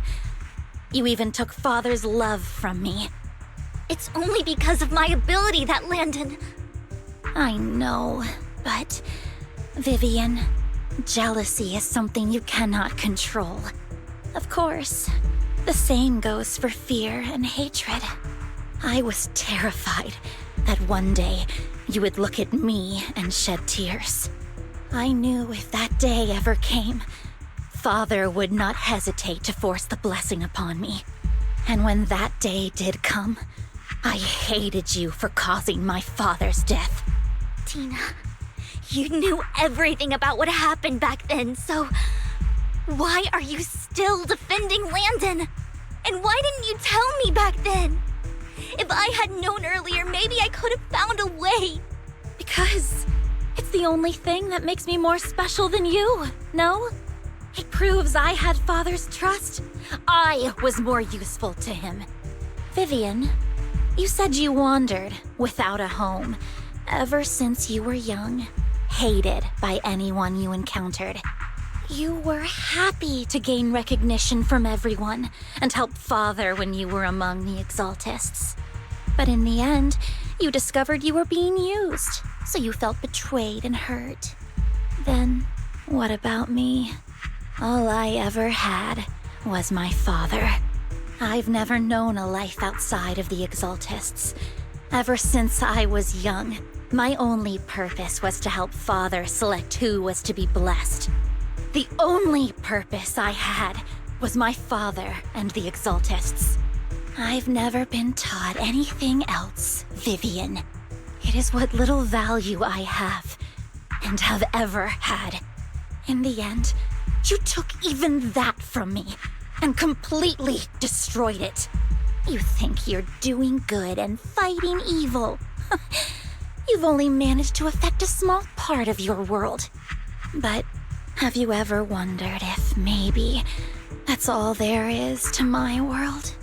You even took Father's love from me. It's only because of my ability that Landon... I know, but... Vivian, jealousy is something you cannot control. Of course, the same goes for fear and hatred. I was terrified that one day you would look at me and shed tears. I knew if that day ever came, Father would not hesitate to force the blessing upon me. And when that day did come, I hated you for causing my father's death. Tina, you knew everything about what happened back then, so... why are you still defending Landon? And why didn't you tell me back then? If I had known earlier, maybe I could have found a way. Because it's the only thing that makes me more special than you, no? It proves I had Father's trust. I was more useful to him. Vivian, you said you wandered without a home ever since you were young, hated by anyone you encountered. You were happy to gain recognition from everyone and help Father when you were among the Exaltists. But in the end, you discovered you were being used, so you felt betrayed and hurt. Then, what about me? All I ever had was my father. I've never known a life outside of the Exaltists. Ever since I was young, my only purpose was to help Father select who was to be blessed. The only purpose I had was my father and the Exaltists. I've never been taught anything else, Vivian. It is what little value I have, and have ever had. In the end, you took even that from me, and completely destroyed it. You think you're doing good and fighting evil. You've only managed to affect a small part of your world. But have you ever wondered if maybe that's all there is to my world?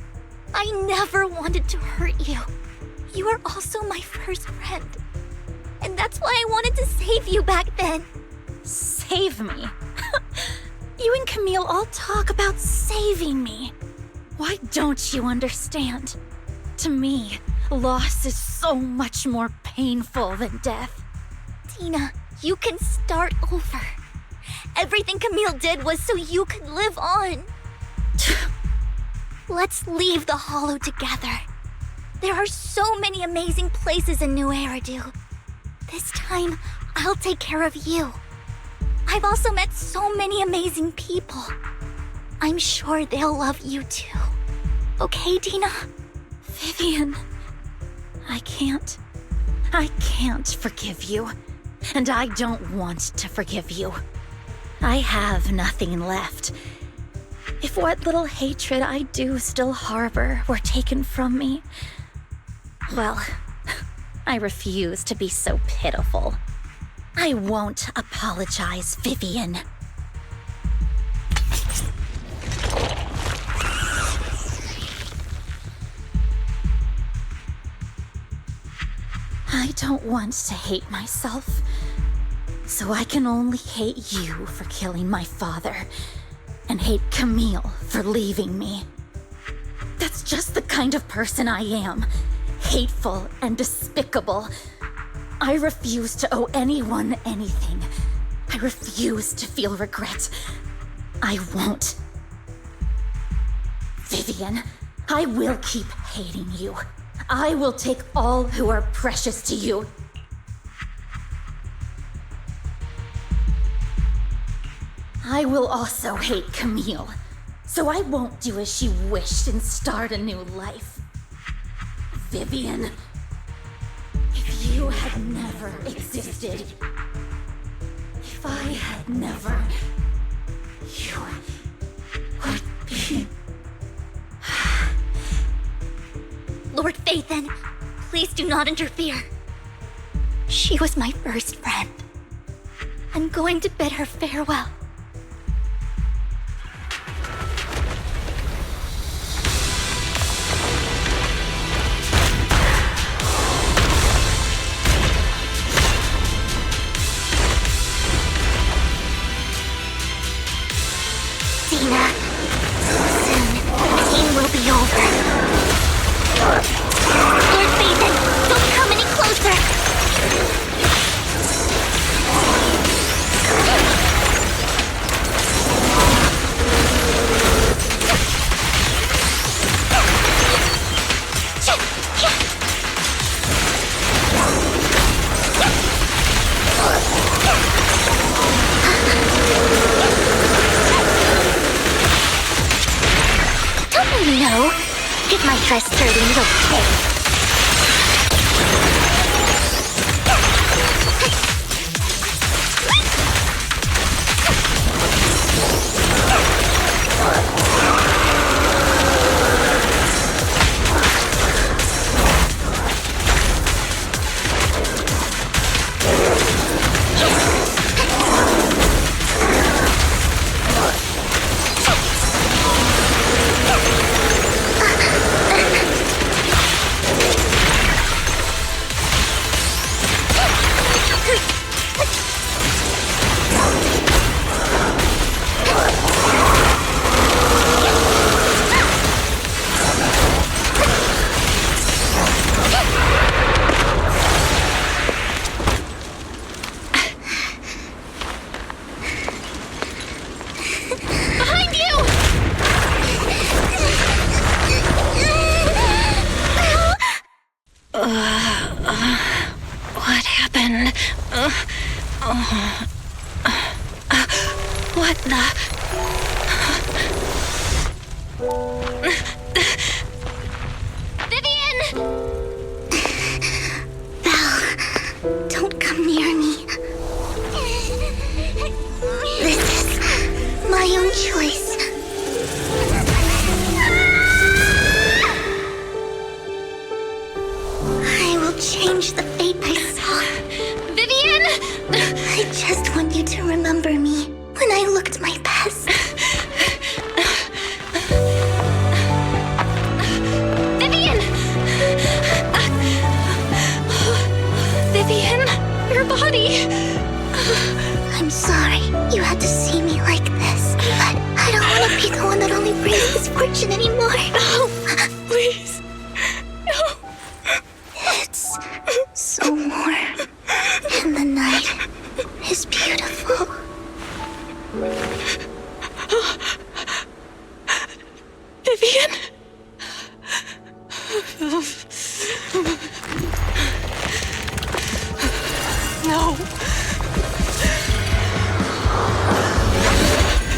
I never wanted to hurt you. You were also my first friend. And that's why I wanted to save you back then. Save me? You and Camille all talk about saving me. Why don't you understand? To me, loss is so much more painful than death. Tina, you can start over. Everything Camille did was so you could live on. Let's leave the Hollow together. There are so many amazing places in New Eridu. This time, I'll take care of you. I've also met so many amazing people. I'm sure they'll love you too. Okay, Tina? Vivian, I can't forgive you. And I don't want to forgive you. I have nothing left. If what little hatred I do still harbor were taken from me, well, I refuse to be so pitiful. I won't apologize, Vivian. I don't want to hate myself, so I can only hate you for killing my father, and hate Camille for leaving me. That's just the kind of person I am. Hateful and despicable. I refuse to owe anyone anything. I refuse to feel regret. I won't. Vivian, I will keep hating you. I will take all who are precious to you. I will also hate Camille, so I won't do as she wished and start a new life. Vivian, if you had never existed, if I had never, you would be... Lord Phaethon, please do not interfere. She was my first friend. I'm going to bid her farewell. Tina, soon, the game will be over. Lord Phaethon, don't come any closer! No, get my dress dirty is okay. What happened? What the... Vivian! Belle, don't come near me. This is my own choice. I will change the fate I saw. Vivian! I just want you to remember me when I looked my best. Vivian! Vivian, your body! I'm sorry you had to see me like this, but I don't want to be the one that only brings misfortune anymore. No, please. No. It's so warm, and the night is beautiful. Vivian? No.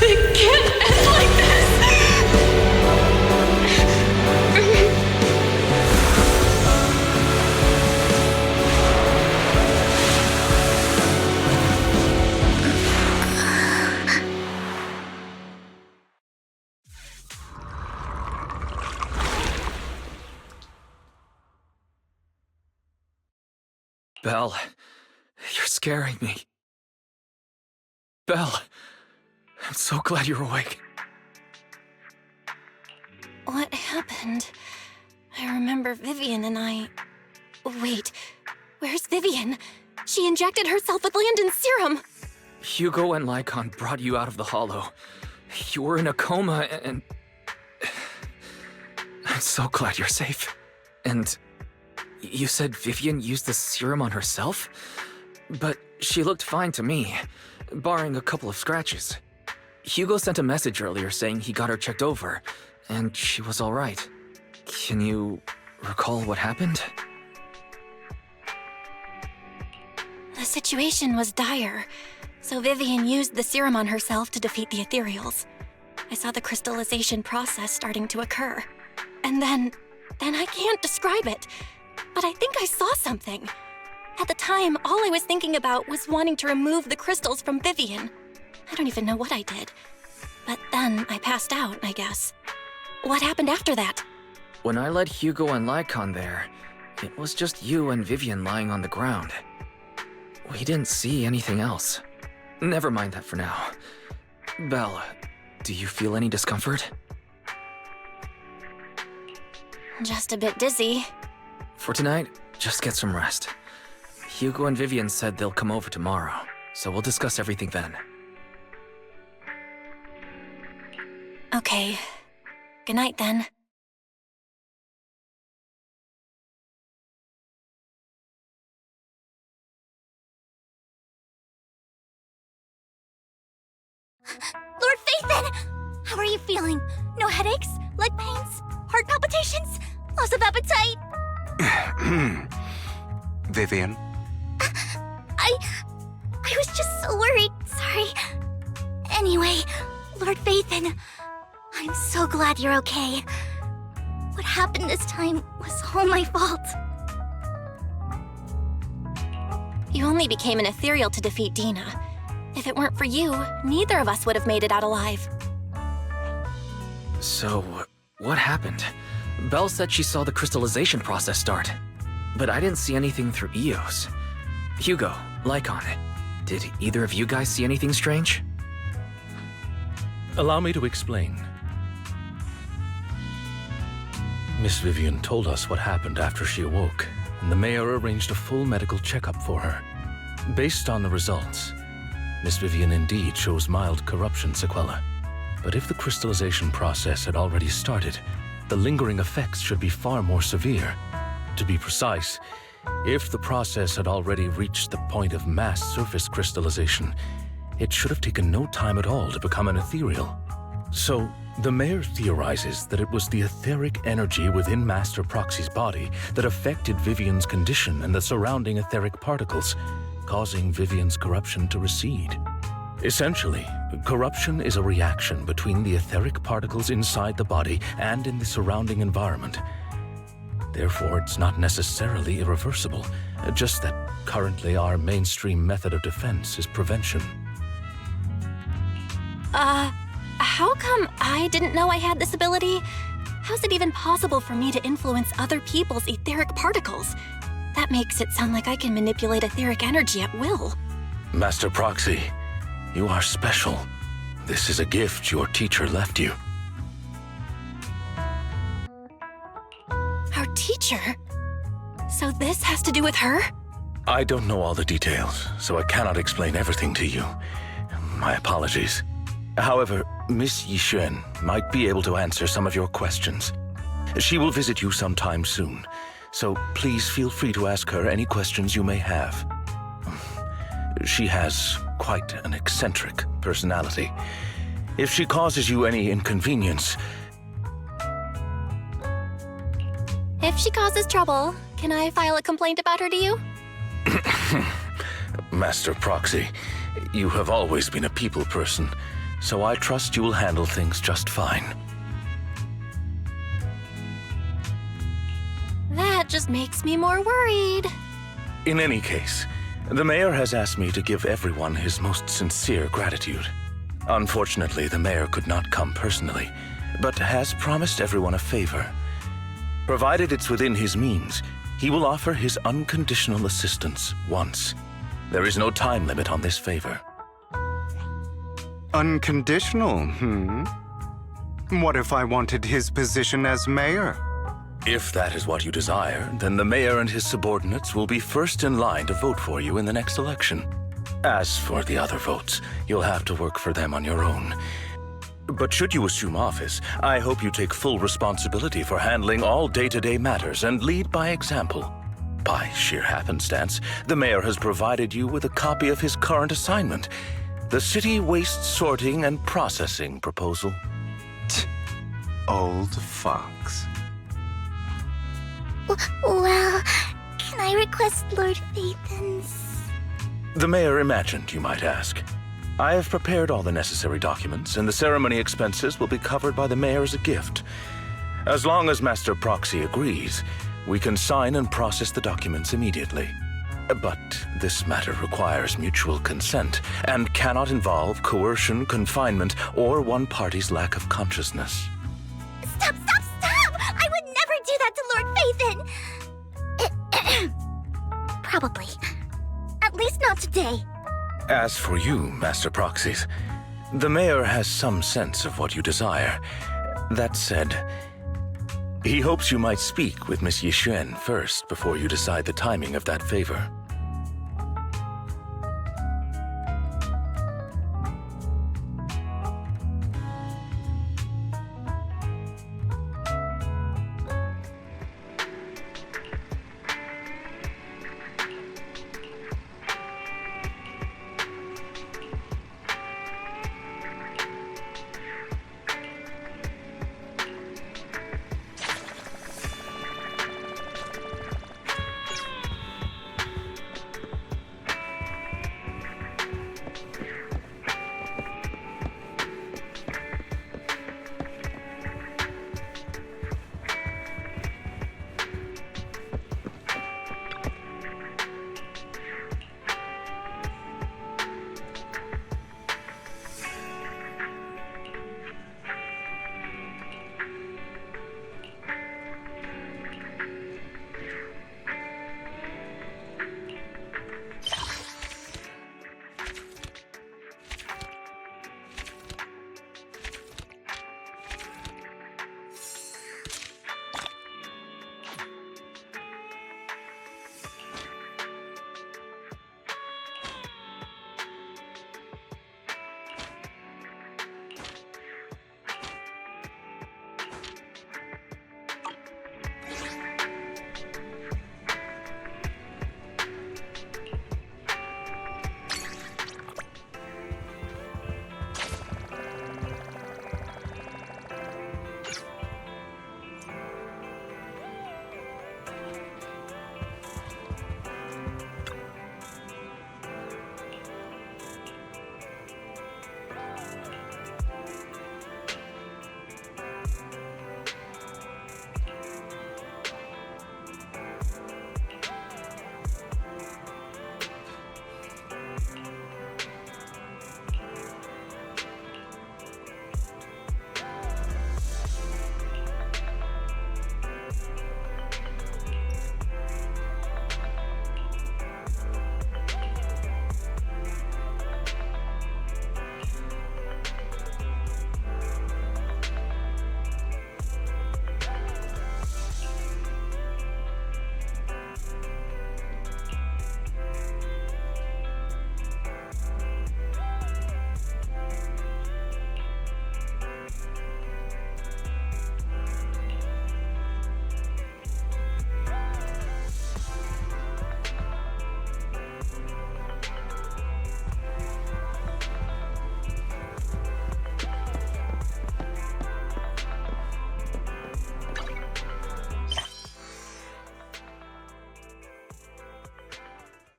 It can't end like this! Belle, you're scaring me. Belle, I'm so glad you're awake. What happened? I remember Vivian and I... Wait, where's Vivian? She injected herself with Landon's serum! Hugo and Lycaon brought you out of the hollow. You were in a coma and... I'm so glad you're safe. And you said Vivian used the serum on herself? But she looked fine to me, barring a couple of scratches. Hugo sent a message earlier saying he got her checked over, and she was all right. Can you recall what happened? The situation was dire, so Vivian used the serum on herself to defeat the ethereals. I saw the crystallization process starting to occur. And then I can't describe it, but I think I saw something. At the time, all I was thinking about was wanting to remove the crystals from Vivian. I don't even know what I did. But then I passed out, I guess. What happened after that? When I led Hugo and Lycaon there, it was just you and Vivian lying on the ground. We didn't see anything else. Never mind that for now. Belle, do you feel any discomfort? Just a bit dizzy. For tonight, just get some rest. Hugo and Vivian said they'll come over tomorrow, so we'll discuss everything then. Okay. Good night then. Lord Phaethon! How are you feeling? No headaches? Leg pains? Heart palpitations? Loss of appetite? Vivian? I was just so worried. Sorry. Anyway, Lord Phaethon, I'm so glad you're okay. What happened this time was all my fault. You only became an ethereal to defeat Dina. If it weren't for you, neither of us would have made it out alive. So, what happened? Belle said she saw the crystallization process start, but I didn't see anything through EOS. Hugo, Lycaon, did either of you guys see anything strange? Allow me to explain. Miss Vivian told us what happened after she awoke, and the mayor arranged a full medical checkup for her. Based on the results, Miss Vivian indeed shows mild corruption sequela. But if the crystallization process had already started, the lingering effects should be far more severe. To be precise, if the process had already reached the point of mass surface crystallization, it should have taken no time at all to become an ethereal. So, the mayor theorizes that it was the etheric energy within Master Proxy's body that affected Vivian's condition and the surrounding etheric particles, causing Vivian's corruption to recede. Essentially, corruption is a reaction between the etheric particles inside the body and in the surrounding environment. Therefore, it's not necessarily irreversible, just that currently our mainstream method of defense is prevention. How come I didn't know I had this ability? How's it even possible for me to influence other people's etheric particles? That makes it sound like I can manipulate etheric energy at will. Master Proxy, you are special. This is a gift your teacher left you. Our teacher? So this has to do with her? I don't know all the details, so I cannot explain everything to you. My apologies. However, Miss Yixuan might be able to answer some of your questions. She will visit you sometime soon, so please feel free to ask her any questions you may have. She has quite an eccentric personality. If she causes you any inconvenience... If she causes trouble, can I file a complaint about her to you? Master Proxy, you have always been a people person, so I trust you will handle things just fine. That just makes me more worried. In any case, the mayor has asked me to give everyone his most sincere gratitude. Unfortunately, the mayor could not come personally, but has promised everyone a favor. Provided it's within his means, he will offer his unconditional assistance once. There is no time limit on this favor. Unconditional, What if I wanted his position as mayor? If that is what you desire, then the mayor and his subordinates will be first in line to vote for you in the next election. As for the other votes, you'll have to work for them on your own. But should you assume office, I hope you take full responsibility for handling all day-to-day matters and lead by example. By sheer happenstance, the mayor has provided you with a copy of his current assignment, the City Waste Sorting and Processing proposal. Old fox. Well, can I request Lord Phaethon's? The mayor imagined you might ask. I have prepared all the necessary documents, and the ceremony expenses will be covered by the mayor as a gift. As long as Master Proxy agrees, we can sign and process the documents immediately. But this matter requires mutual consent and cannot involve coercion, confinement, or one party's lack of consciousness. Stop! I would never do that to Lord Phaethon! Probably. At least not today. As for you, Master Proxies, the mayor has some sense of what you desire. That said, he hopes you might speak with Miss Yixuan first before you decide the timing of that favor.